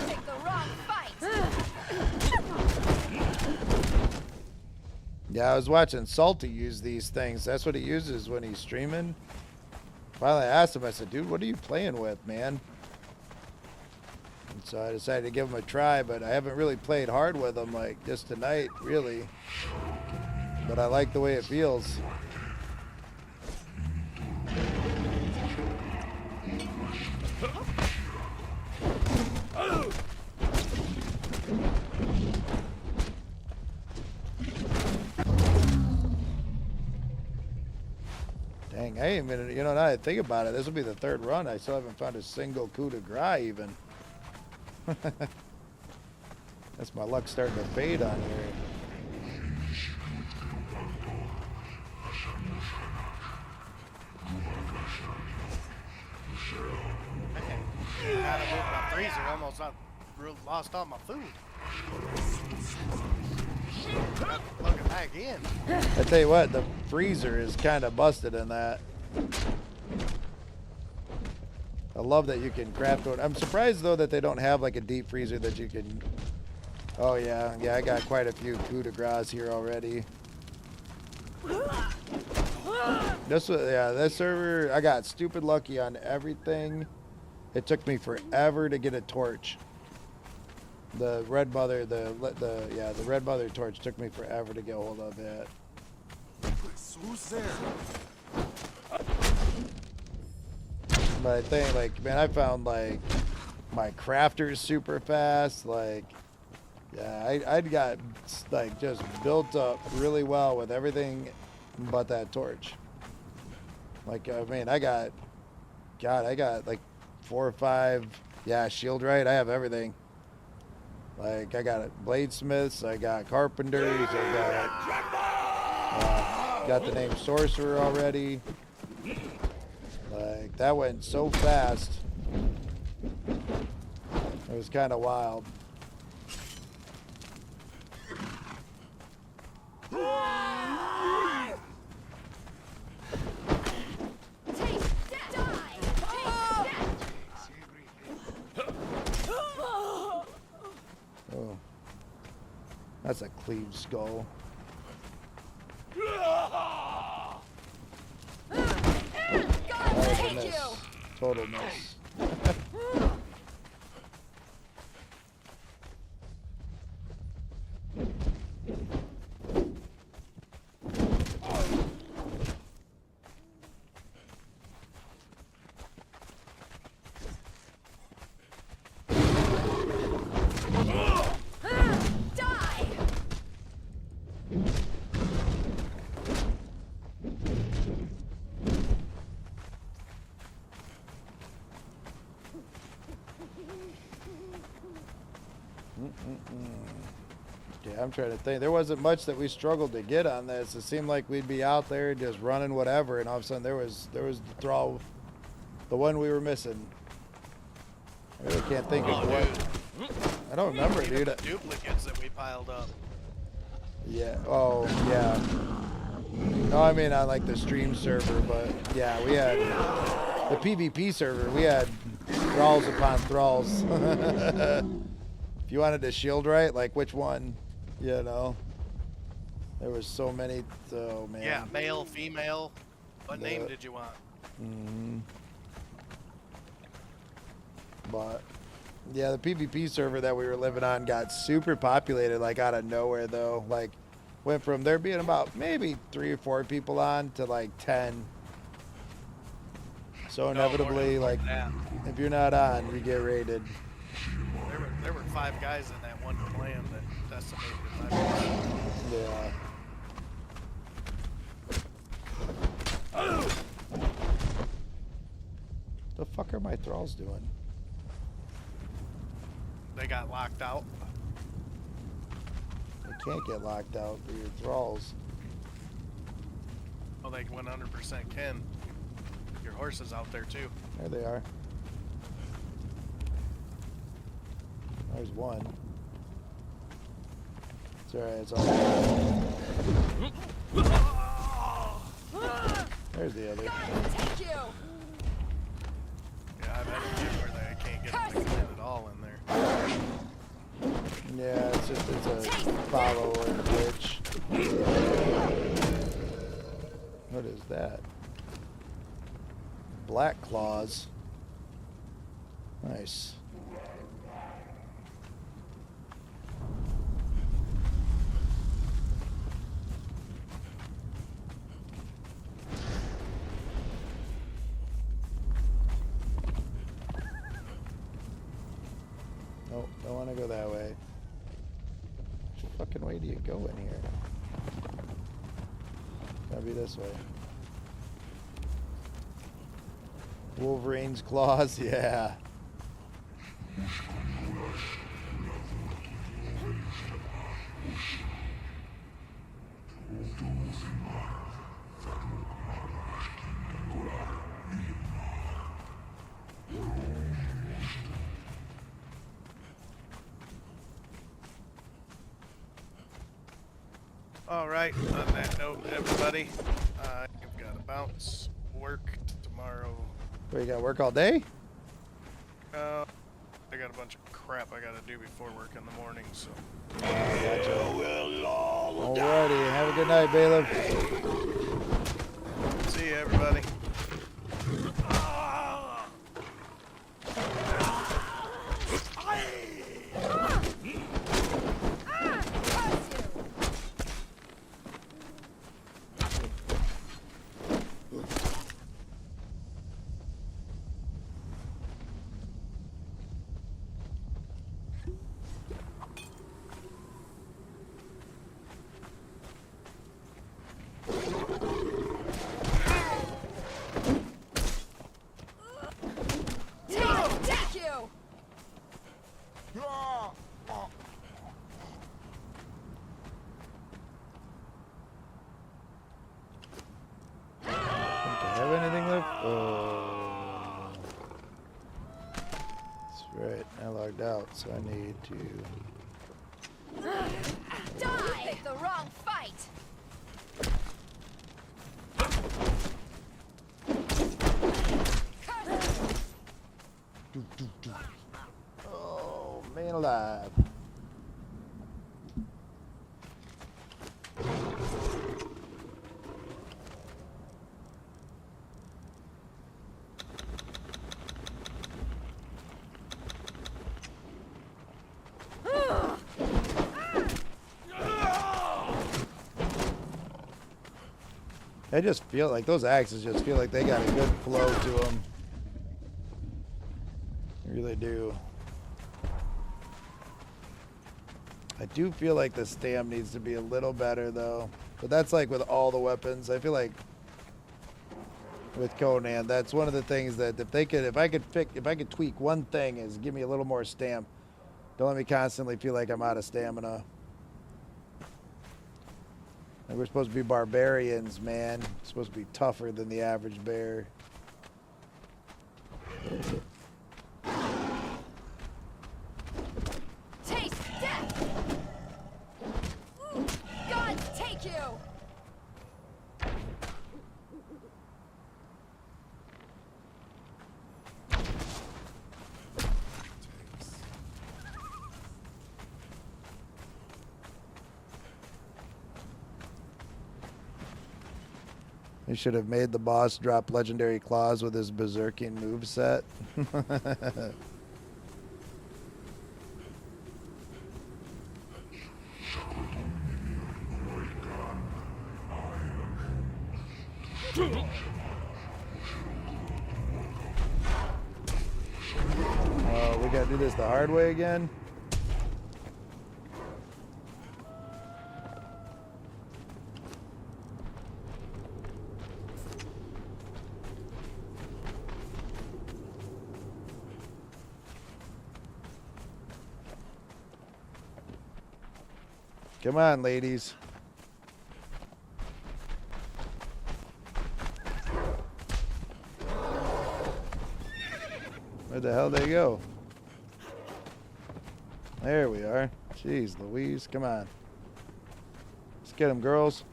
Take the wrong fight! Yeah, I was watching Salty use these things. That's what he uses when he's streaming. Finally, I asked him, I said, dude, what are you playing with, man? And so I decided to give him a try, but I haven't really played hard with him, like, just tonight, really. But I like the way it feels. Dang, Hey, I mean, you know, now that I think about it, this will be the third run. I still haven't found a single coup de grace even. That's my luck starting to fade on here. Man, gotta move my freezer. Almost lost all my food. Looking back in. I tell you what, the freezer is kind of busted in that. I love that you can craft one. I'm surprised though that they don't have like a deep freezer that you can. Oh yeah, I got quite a few coup de grace here already. This server, I got stupid lucky on everything. It took me forever to get a torch. The red mother, the red mother torch took me forever to get hold of it. Who's there? But I think, like, man, I found like my crafters super fast. Like, yeah, I'd got like just built up really well with everything but that torch. Like, I mean, I got like 4 or 5, yeah, shield right. I have everything. Like, I got bladesmiths, I got carpenters, I got the name sorcerer already. Like, that went so fast. It was kind of wild. Oh, that's a cleaved skull. That was a miss. Total miss. Yeah, I'm trying to think. There wasn't much that we struggled to get on this. It seemed like we'd be out there just running whatever, and all of a sudden there was the thrall, the one we were missing. I really can't think of what. I don't remember, Even dude. the duplicates that we piled up. Yeah. Oh, yeah. No, I mean on like the stream server, but yeah, we had the PvP server. We had thralls upon thralls. If you wanted to shield right, like which one, you know? There was so many. Oh man. Yeah, male, female. What The- name did you want? But yeah, the PvP server that we were living on got super populated, like out of nowhere though. Like went from there being about maybe 3 or 4 people on to like 10. So inevitably, more like than that. if you're not on, you get raided. There were 5 guys in that one clan that decimated my base. Yeah. The fuck are my thralls doing? They got locked out. They can't get locked out. They're your thralls. Well, they 100% can. Your horse is out there too. There they are. There's one. It's alright, it's all right. There's the other. Take you. Yeah, I've had a few where they can't get them to clan at all in there. Yeah, it's a follow or a glitch. What is that? Black claws. Nice. Nope, don't want to go that way. Which fucking way do you go in here? Gotta be this way. Wolverine's claws, yeah. All right. On that note, everybody, I've got to bounce. Work tomorrow. Wait, you got work all day? I got a bunch of crap I got to do before work in the morning. So. Alrighty, have a good night, Bailiff. See you, everybody. Take you! Think I have anything left? Oh. That's right. I logged out, so I need to. Die! Pick the wrong fight! Oh, man alive. I just feel like those axes just feel like they got a good flow to them. I really do. I do feel like the stam needs to be a little better though. But that's like with all the weapons. I feel like with Conan, that's one of the things that if I could tweak one thing is give me a little more stam. Don't let me constantly feel like I'm out of stamina. Like we're supposed to be barbarians, man. We're supposed to be tougher than the average bear. Taste death! Gods take you! They should have made the boss drop legendary claws with his berserking moveset. Oh, we gotta do this the hard way again? Come on, ladies. Where the hell they go? There we are. Jeez Louise, come on. Let's get them, girls.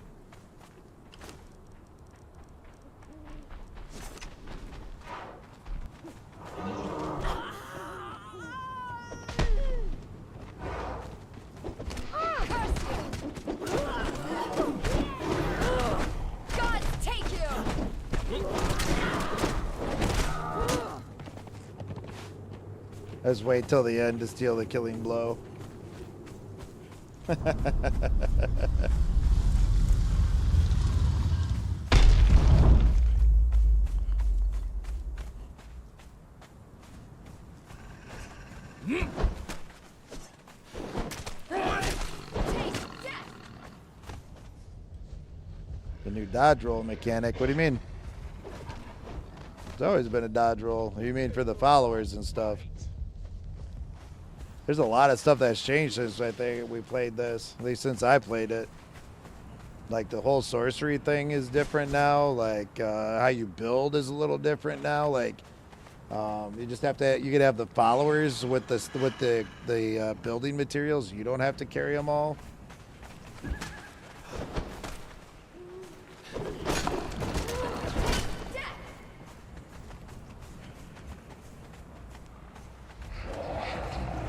Gods take you! Let's wait till the end to steal the killing blow. Taste death! The new dodge roll mechanic. What do you mean? It's always been a dodge roll. You mean for the followers and stuff? There's a lot of stuff that's changed since I think we played this. At least since I played it. Like the whole sorcery thing is different now. Like how you build is a little different now. Like you just have to. You could have the followers with the building materials. You don't have to carry them all.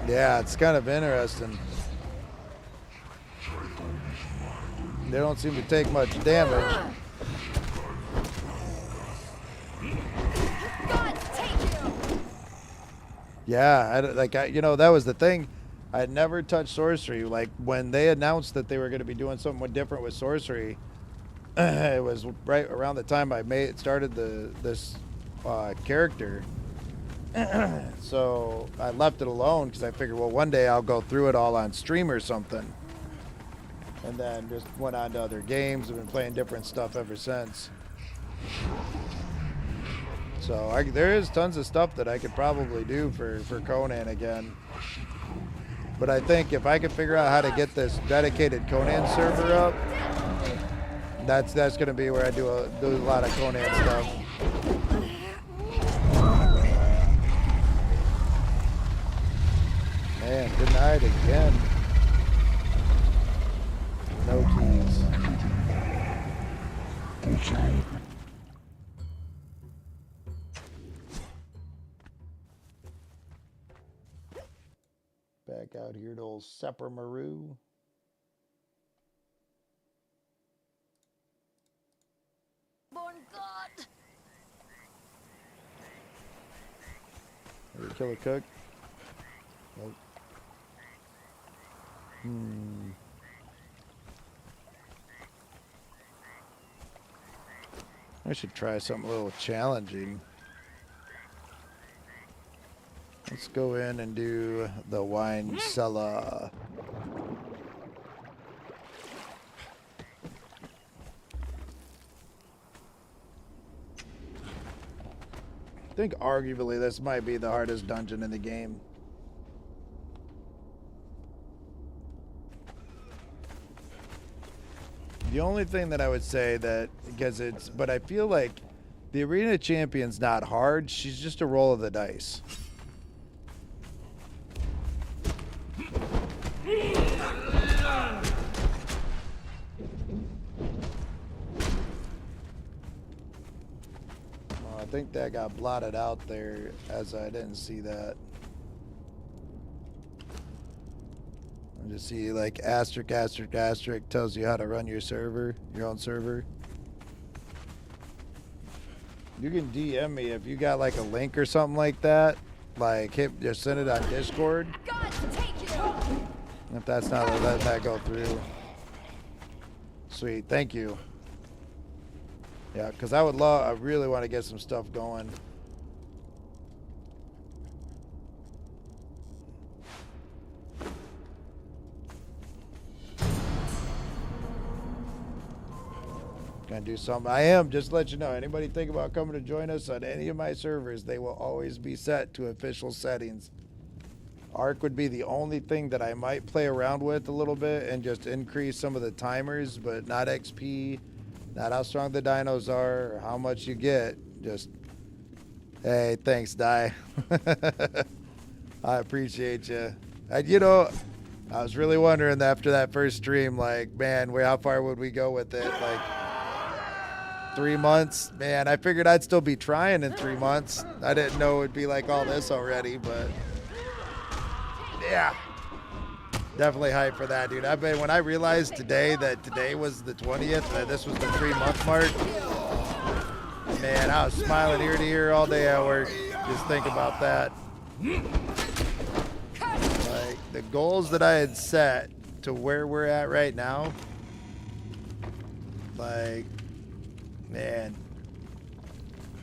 Yeah, it's kind of interesting. They don't seem to take much damage. Yeah, that was the thing. I had never touched sorcery. Like when they announced that they were going to be doing something different with sorcery, it was right around the time I started this character. So I left it alone because I figured, well, one day I'll go through it all on stream or something. And then just went on to other games. I've been playing different stuff ever since. So there is tons of stuff that I could probably do for Conan again. But I think if I could figure out how to get this dedicated Conan server up, that's going to be where I do a lot of Conan stuff. Man, denied again. No keys. Back out here to old Sepper Maru. Born God. Did we kill a cook? Nope. I should try something a little challenging. Let's go in and do the wine cellar. I think arguably this might be the hardest dungeon in the game. The only thing that I would say but I feel like the Arena Champion's not hard. She's just a roll of the dice. I think that got blotted out there as I didn't see that. I just see like asterisk, asterisk, asterisk tells you how to run your server, your own server. You can DM me if you got like a link or something like that. Like just send it on Discord. God, take you. If that's not letting that go through. Sweet, thank you. Yeah, because I really want to get some stuff going. Gonna do something. I am, just to let you know, anybody think about coming to join us on any of my servers, they will always be set to official settings. Arc would be the only thing that I might play around with a little bit and just increase some of the timers, but not XP, not how strong the dinos are, or how much you get. Just, hey, thanks, Di. I appreciate you. I was really wondering after that first stream, like, man, how far would we go with it? Like, 3 months? Man, I figured I'd still be trying in 3 months. I didn't know it would be like all this already, but yeah. Definitely hyped for that, dude. When I realized today that today was the 20th, that this was the 3-month mark, man, I was smiling ear to ear all day at work. Just think about that. Like, the goals that I had set to where we're at right now, like, man,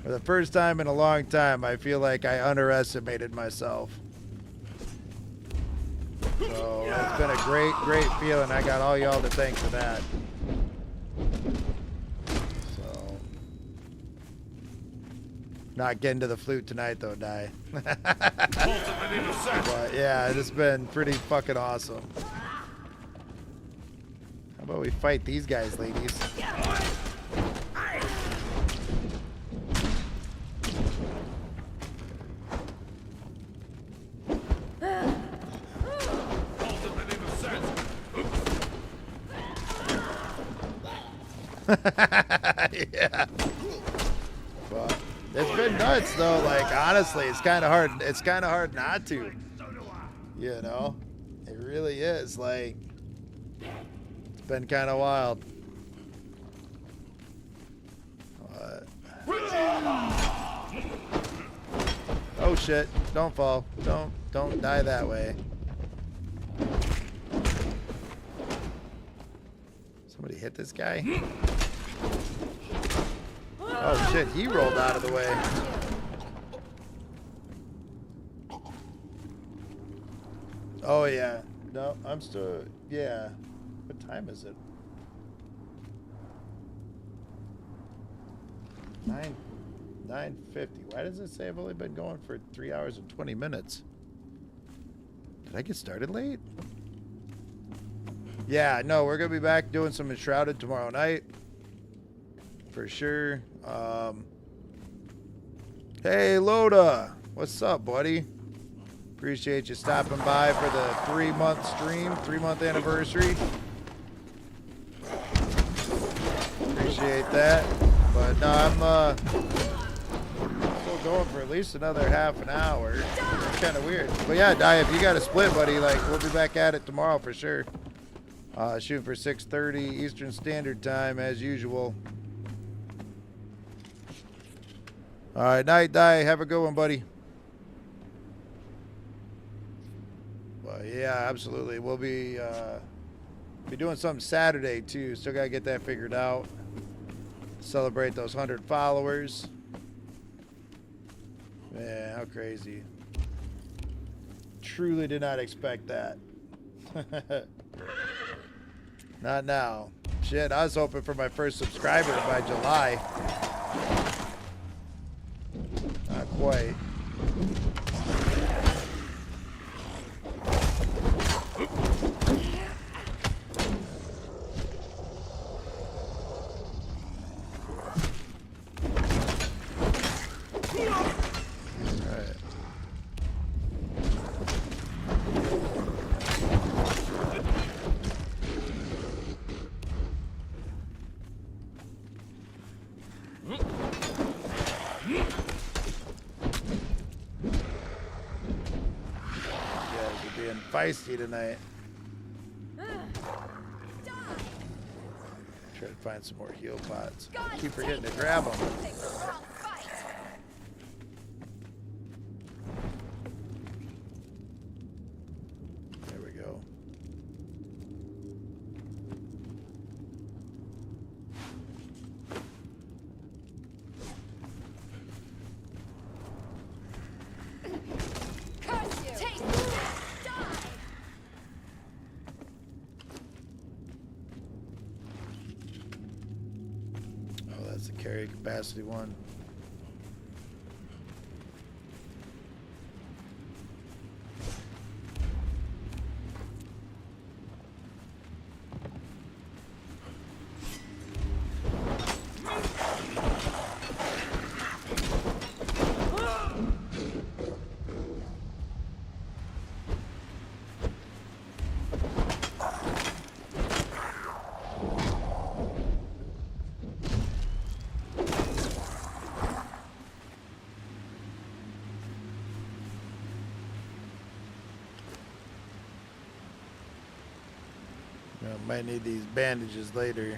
for the first time in a long time, I feel like I underestimated myself. So it's been a great, great feeling. I got all y'all to thank for that. So Not getting to the flute tonight though, Die. But yeah, it's been pretty fucking awesome. How about we fight these guys, ladies? Yeah. But it's been nuts though. Like honestly, it's kind of hard. It's kind of hard not to. You know, it really is. Like it's been kind of wild. Oh shit! Don't fall. Don't die that way. Somebody hit this guy. Oh shit, he rolled out of the way. Oh yeah. No, I'm still, yeah. What time is it? 9:50. Why does it say I've only been going for 3 hours and 20 minutes? Did I get started late? Yeah, no, we're gonna be back doing some Enshrouded tomorrow night. For sure. Hey Loda, what's up, buddy? Appreciate you stopping by for the 3-month stream, 3-month anniversary. Appreciate that. But no, I'm still going for at least another half an hour. It's kind of weird. But yeah, Die, if you got a split, buddy, like we'll be back at it tomorrow for sure. Shooting for 6:30 Eastern Standard Time as usual. All right, night, Die. Have a good one, buddy. Well, yeah, absolutely. We'll be doing something Saturday too. Still gotta get that figured out. Celebrate those 100 followers. Man, how crazy! Truly did not expect that. Not now. Shit, I was hoping for my first subscriber by July. Not quite. Feisty tonight. Try to find some more heal pots. Keep forgetting to grab them. There we go. Carry capacity one. Might need these bandages later.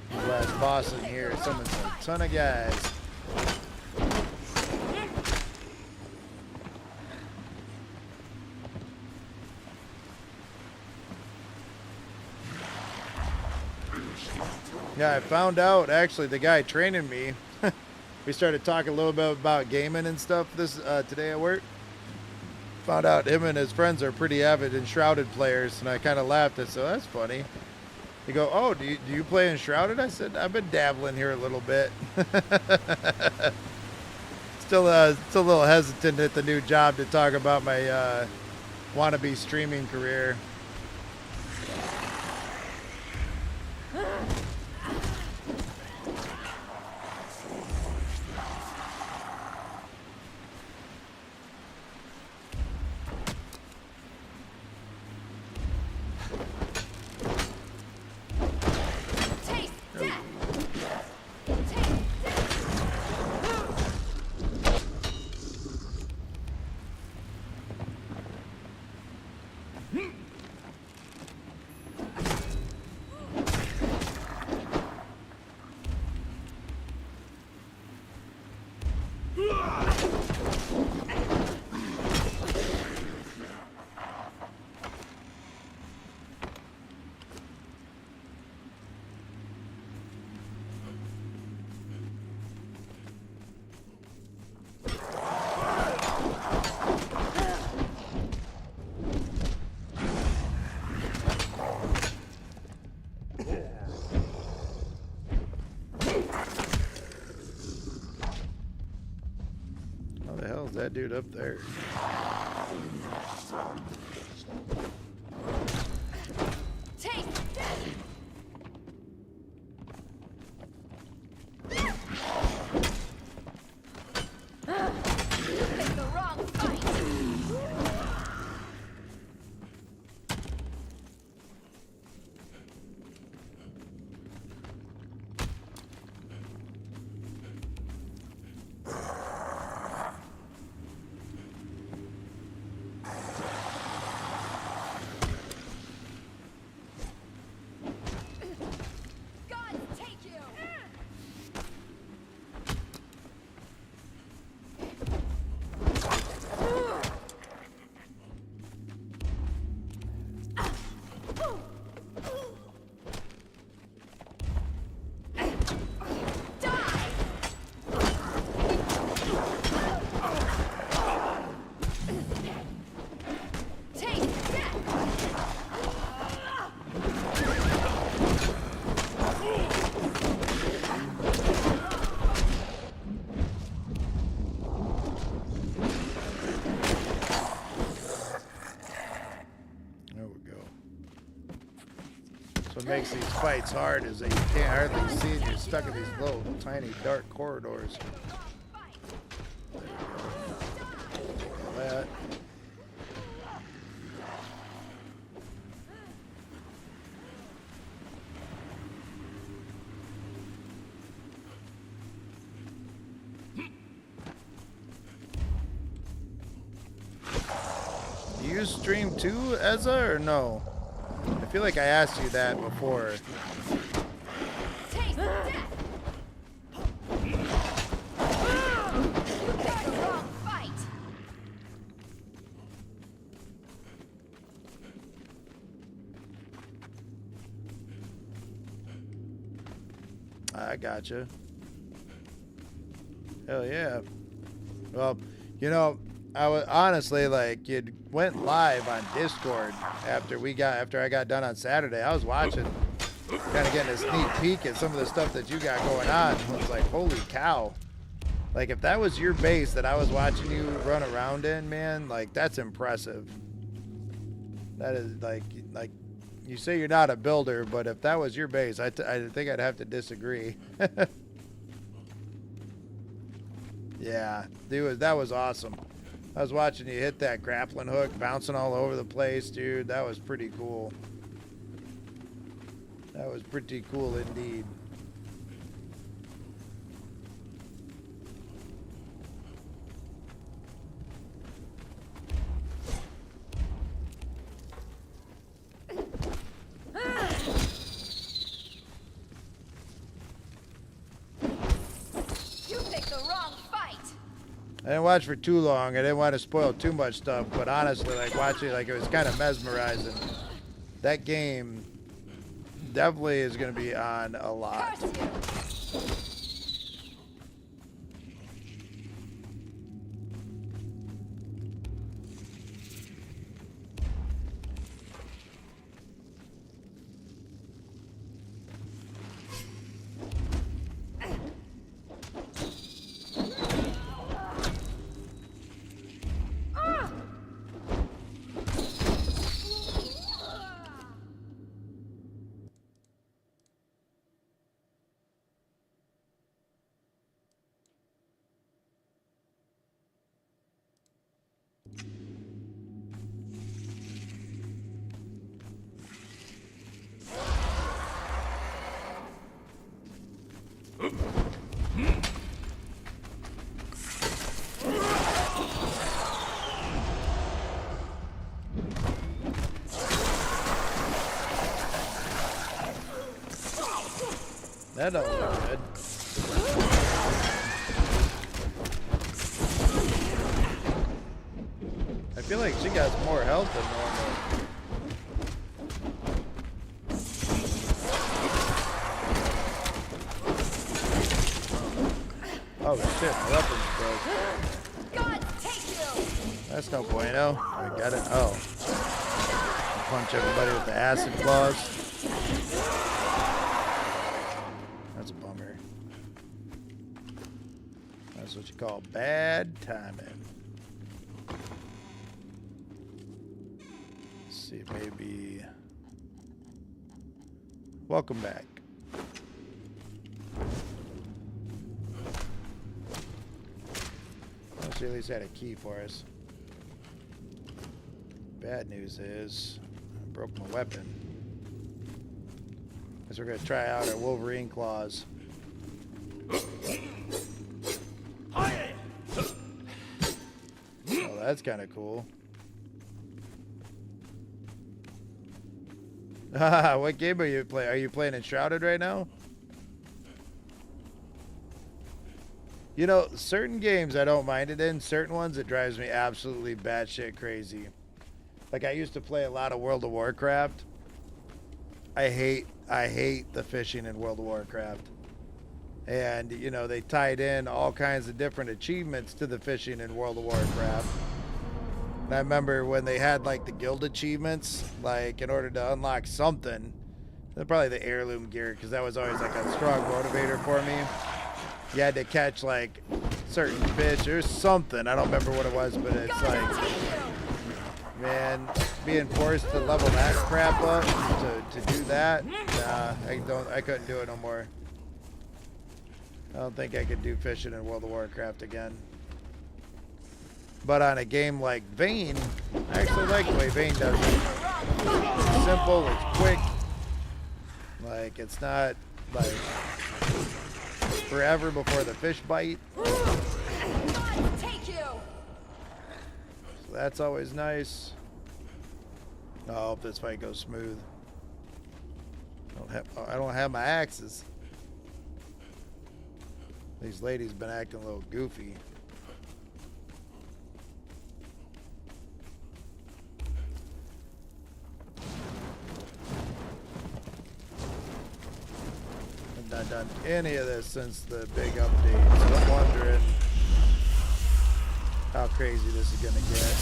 The last boss in here summons a ton of guys. Yeah, I found out actually the guy training me. We started talking a little bit about gaming and stuff this today at work. Found out him and his friends are pretty avid Enshrouded players, and I kind of laughed. I said, that's funny. He go, oh, do you play Enshrouded? I said, I've been dabbling here a little bit. Still a little hesitant at the new job to talk about my wannabe streaming career. Taste death. Taste How the hell is that dude up there? taste death. You picked the wrong fight. God take you. Die. Taste death. There we go. So what makes these fights hard is that you can't hardly see and you're stuck in these little tiny dark corridors. That. Do you stream too, Ezra, or no? I feel like I asked you that before. Taste death. You picked the wrong fight. I gotcha. Hell yeah. Well, you know, I was honestly like, you went live on Discord after I got done on Saturday. I was watching, kind of getting a sneak peek at some of the stuff that you got going on. I was like, holy cow. Like, if that was your base that I was watching you run around in, man, like, that's impressive. That is like you say you're not a builder, but if that was your base, I think I'd have to disagree. Yeah, dude, that was awesome. I was watching you hit that grappling hook, bouncing all over the place, dude. That was pretty cool. That was pretty cool indeed. You picked the wrong fight. I didn't watch for too long. I didn't want to spoil too much stuff, but honestly, like watching, like it was kind of mesmerizing. That game definitely is going to be on a lot. Curse you. That don't look good. I feel like she got more health than normal. Oh shit, my weapon's broke. God, take you! That's no bueno. I got it. Oh. Punch everybody with the acid claws. That's a bummer. That's what you call bad timing. Let's see, maybe. Welcome back. She at least had a key for us. Bad news is I broke my weapon. Guess we're gonna try out our Wolverine claws. Oh, that's kind of cool. What game are you playing? Are you playing Enshrouded right now? You know, certain games I don't mind it in. Certain ones it drives me absolutely batshit crazy. Like I used to play a lot of World of Warcraft. I hate the fishing in World of Warcraft. And you know, they tied in all kinds of different achievements to the fishing in World of Warcraft. And I remember when they had like the guild achievements, like in order to unlock something, probably the heirloom gear, because that was always like a strong motivator for me. You had to catch like certain fish or something. I don't remember what it was, but it's like, man, being forced to level that crap up to do that, nah, I couldn't do it no more. I don't think I could do fishing in World of Warcraft again. But on a game like Vayne, I actually like the way Vayne does it. It's simple, it's quick. Like, it's not like forever before the fish bite. God, take you! So that's always nice. I hope this fight goes smooth. I don't have my axes. These ladies been acting a little goofy. I've not done any of this since the big update, so I'm wondering how crazy this is gonna get.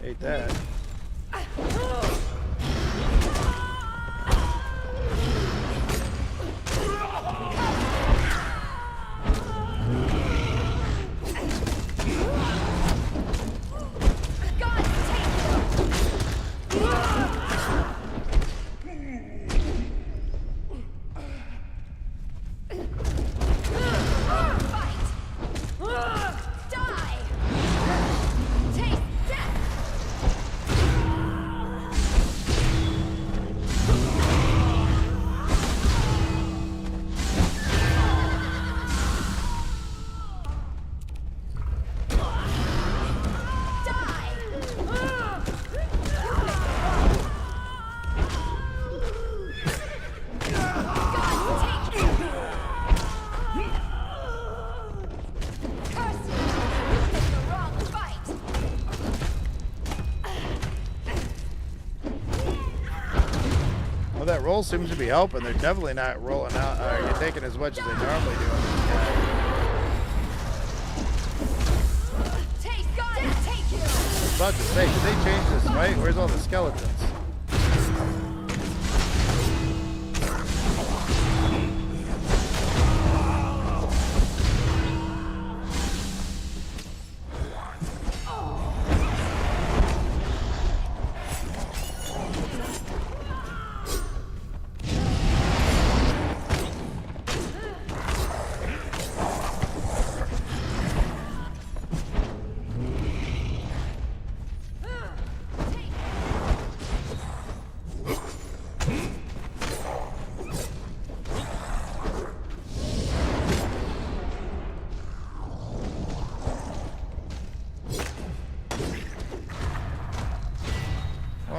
Ate that. Well, that roll seems to be helping. They're definitely not rolling out. You're taking as much as they normally do on this guy. I was about to say, did they change this fight? Where's all the skeletons?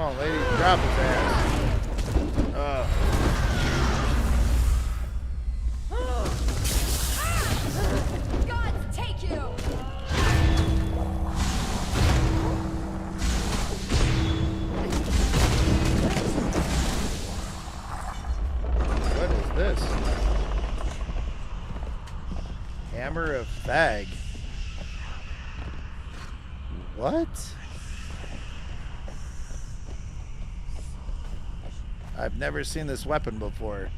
on, lady. Drop his ass. Gods take you! What is this? Hammer of Thag. What? I've never seen this weapon before.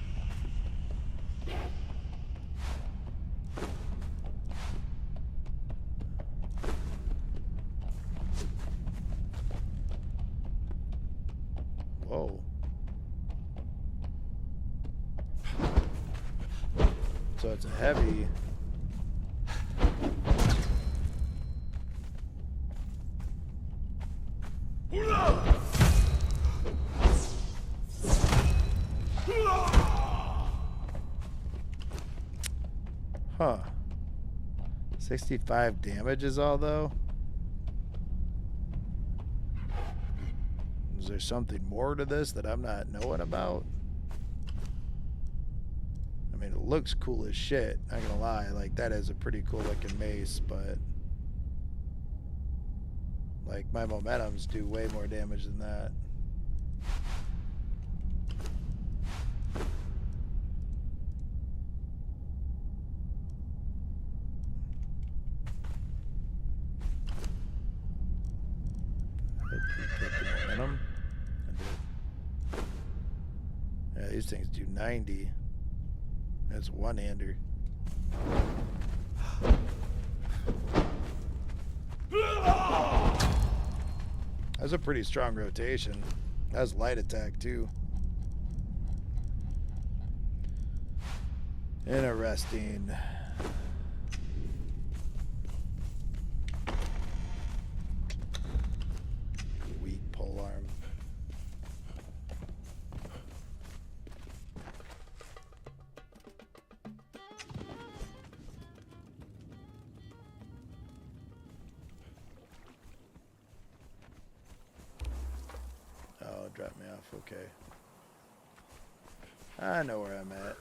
Whoa. So it's a heavy. Huh. 65 damage is all, though? Is there something more to this that I'm not knowing about? I mean, it looks cool as shit. Not gonna lie. Like, that is a pretty cool looking mace, but... like, my momentums do way more damage than that. Momentum. Yeah, these things do 90. That's one-hander. That's a pretty strong rotation. That's light attack too. Interesting. Weak pole arm. Oh, drop me off. Okay. I know where I'm at.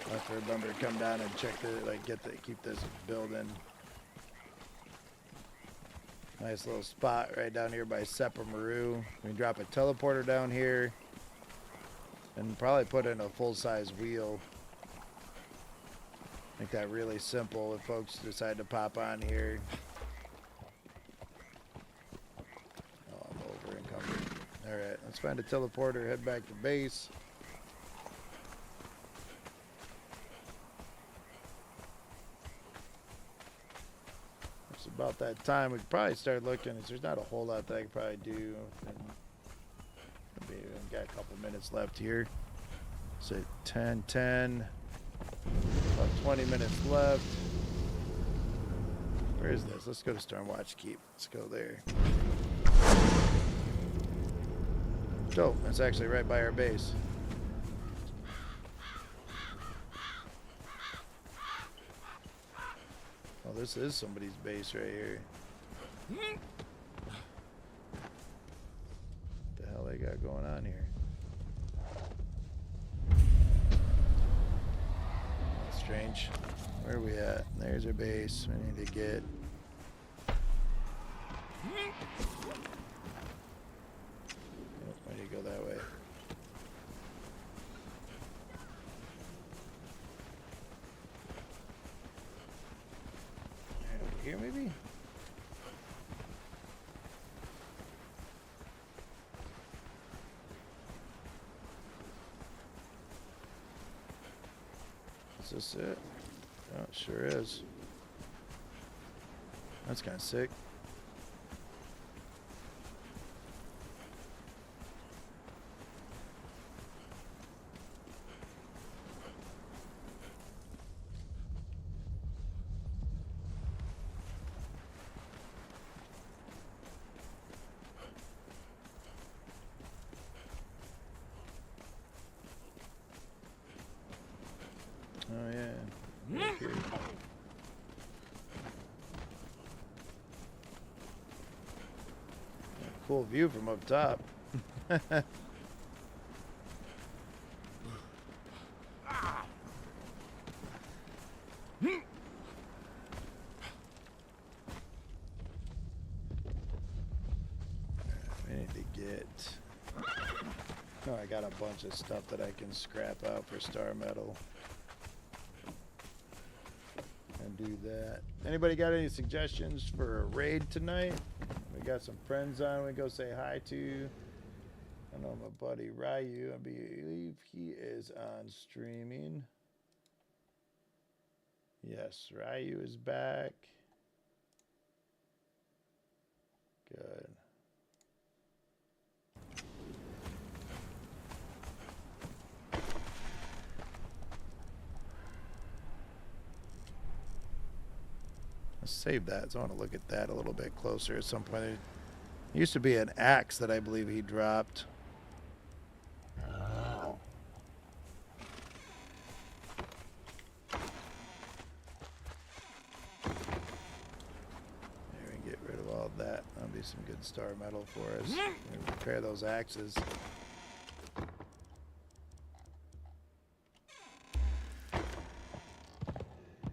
I have to remember to come down and check the, keep this building. Nice little spot right down here by Seppa Maru. We can drop a teleporter down here and probably put in a full-size wheel. Make that really simple if folks decide to pop on here. Oh, I'm over encumbered. Alright, let's find a teleporter, head back to base. It's about that time we could probably start looking. There's not a whole lot that I could probably do. And maybe we've got a couple minutes left here. So 10:10. About 20 minutes left. Where is this? Let's go to Stormwatch Keep. Let's go there. Dope. That's actually right by our base. Oh, this is somebody's base right here. What the hell they got going on here? That's strange. Where are we at? There's our base. We need to get... Oh, we need to go that way. Right over here, maybe? this it? Oh, it sure is. That's kind of sick. Oh yeah. Right here. Cool view from up top. We need to get... Oh, I got a bunch of stuff that I can scrap out for star metal. And do that. Anybody got any suggestions for a raid tonight? We got some friends on we go say hi to. I know my buddy Ryu. I believe he is on streaming. Yes, Ryu is back. Good. Let's save that. So I want to look at that a little bit closer at some point. There used to be an axe that I believe he dropped. There, we can get rid of all that. That'll be some good star metal for us. And repair those axes.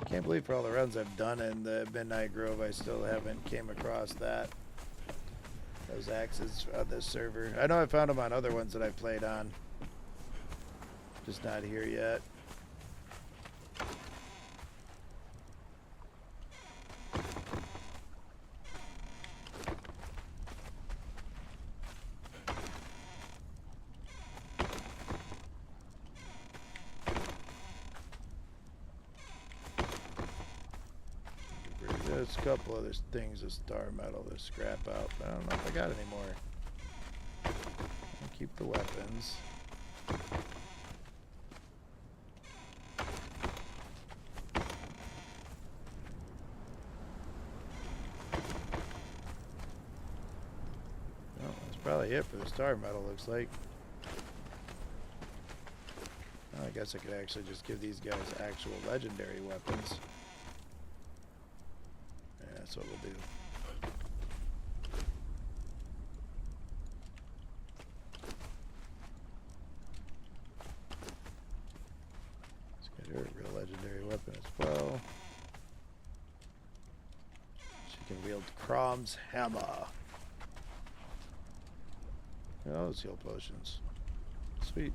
Can't believe for all the runs I've done in the Midnight Grove, I still haven't came across those axes on this server. I know I found them on other ones that I've played on, just not here yet. There's a couple other things of star metal to scrap out, but I don't know if I got any more. I'll keep the weapons. Well, that's probably it for the star metal, looks like. Well, I guess I could actually just give these guys actual legendary weapons. That's what we'll do. Let's get her a real legendary weapon as well. She can wield Crom's hammer. Oh, those heal potions. Sweet.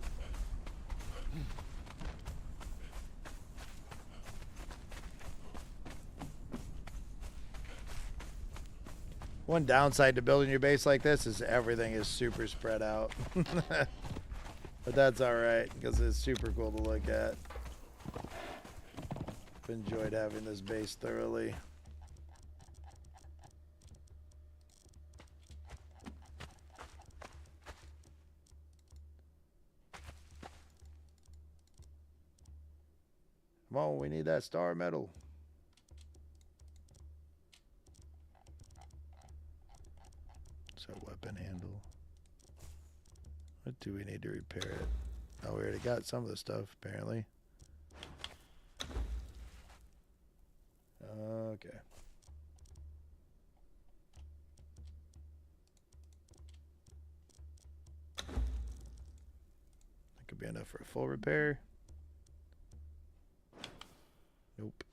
One downside to building your base like this is everything is super spread out. But that's alright, because it's super cool to look at. I've enjoyed having this base thoroughly. Come on, we need that star metal. Weapon handle. What do we need to repair it? Oh, we already got some of the stuff, apparently. Okay. That could be enough for a full repair. Nope.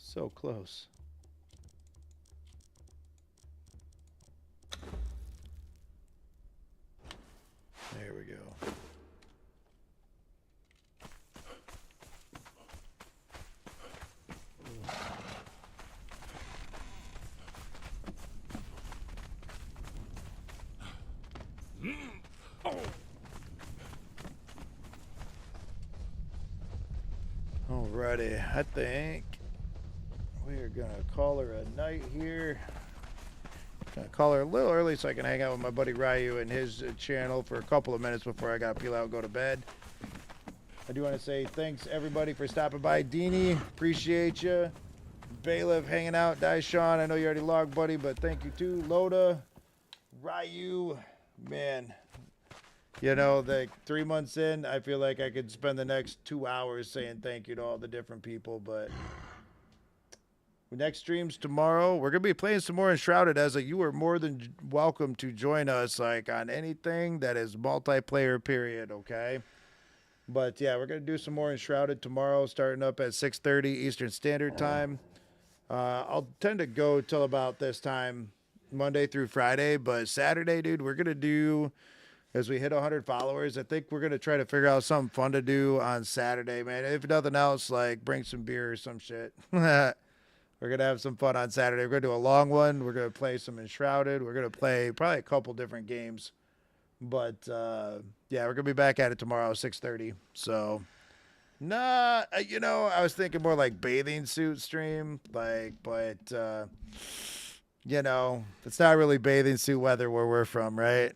So close. There we go. Alrighty, I think we are gonna call her a night here. Gonna call her a little early so I can hang out with my buddy Ryu and his channel for a couple of minutes before I gotta peel out and go to bed. I do want to say thanks everybody for stopping by. Deanie, appreciate you. Bailiff hanging out. Daishan, I know you already logged, buddy, but thank you too. Loda, Ryu, man. You know, the 3 months in, I feel like I could spend the next 2 hours saying thank you to all the different people, but next stream's tomorrow. We're gonna be playing some more Enshrouded. As you are more than welcome to join us, like on anything that is multiplayer. Period. Okay. But yeah, we're gonna do some more Enshrouded tomorrow, starting up at 6:30 Eastern Standard Time. I'll tend to go till about this time, Monday through Friday. But Saturday, dude, we're gonna do. As we hit 100 followers, I think we're going to try to figure out something fun to do on Saturday, man. If nothing else, like bring some beer or some shit. We're going to have some fun on Saturday. We're going to do a long one. We're going to play some Enshrouded. We're going to play probably a couple different games. But, yeah, we're going to be back at it tomorrow, 6:30. So, nah, you know, I was thinking more like bathing suit stream. Like, but, you know, it's not really bathing suit weather where we're from, right?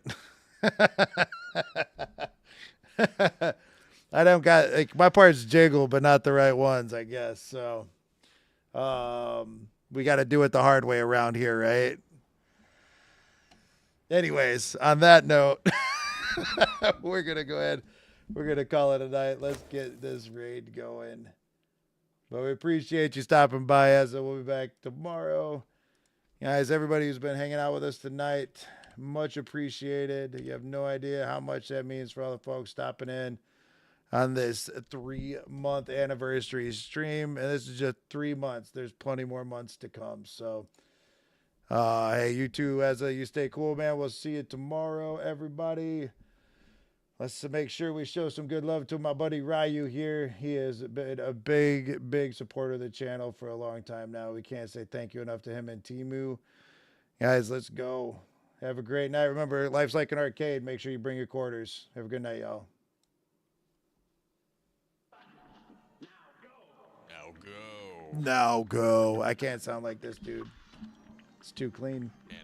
I don't got like my parts jiggle, but not the right ones, I guess. So, we got to do it the hard way around here, right? Anyways, on that note, we're gonna go ahead. We're gonna call it a night. Let's get this raid going. But we appreciate you stopping by. As we'll be back tomorrow, guys. Everybody who's been hanging out with us tonight. Much appreciated. You have no idea how much that means for all the folks stopping in on this 3-month anniversary stream. And this is just 3 months. There's plenty more months to come. So, hey, you too, you stay cool, man. We'll see you tomorrow, everybody. Let's make sure we show some good love to my buddy Ryu here. He has been a big, big supporter of the channel for a long time now. We can't say thank you enough to him and Timu. Guys, let's go. Have a great night. Remember, life's like an arcade. Make sure you bring your quarters. Have a good night, y'all. Now go. Now go. I can't sound like this dude. It's too clean. And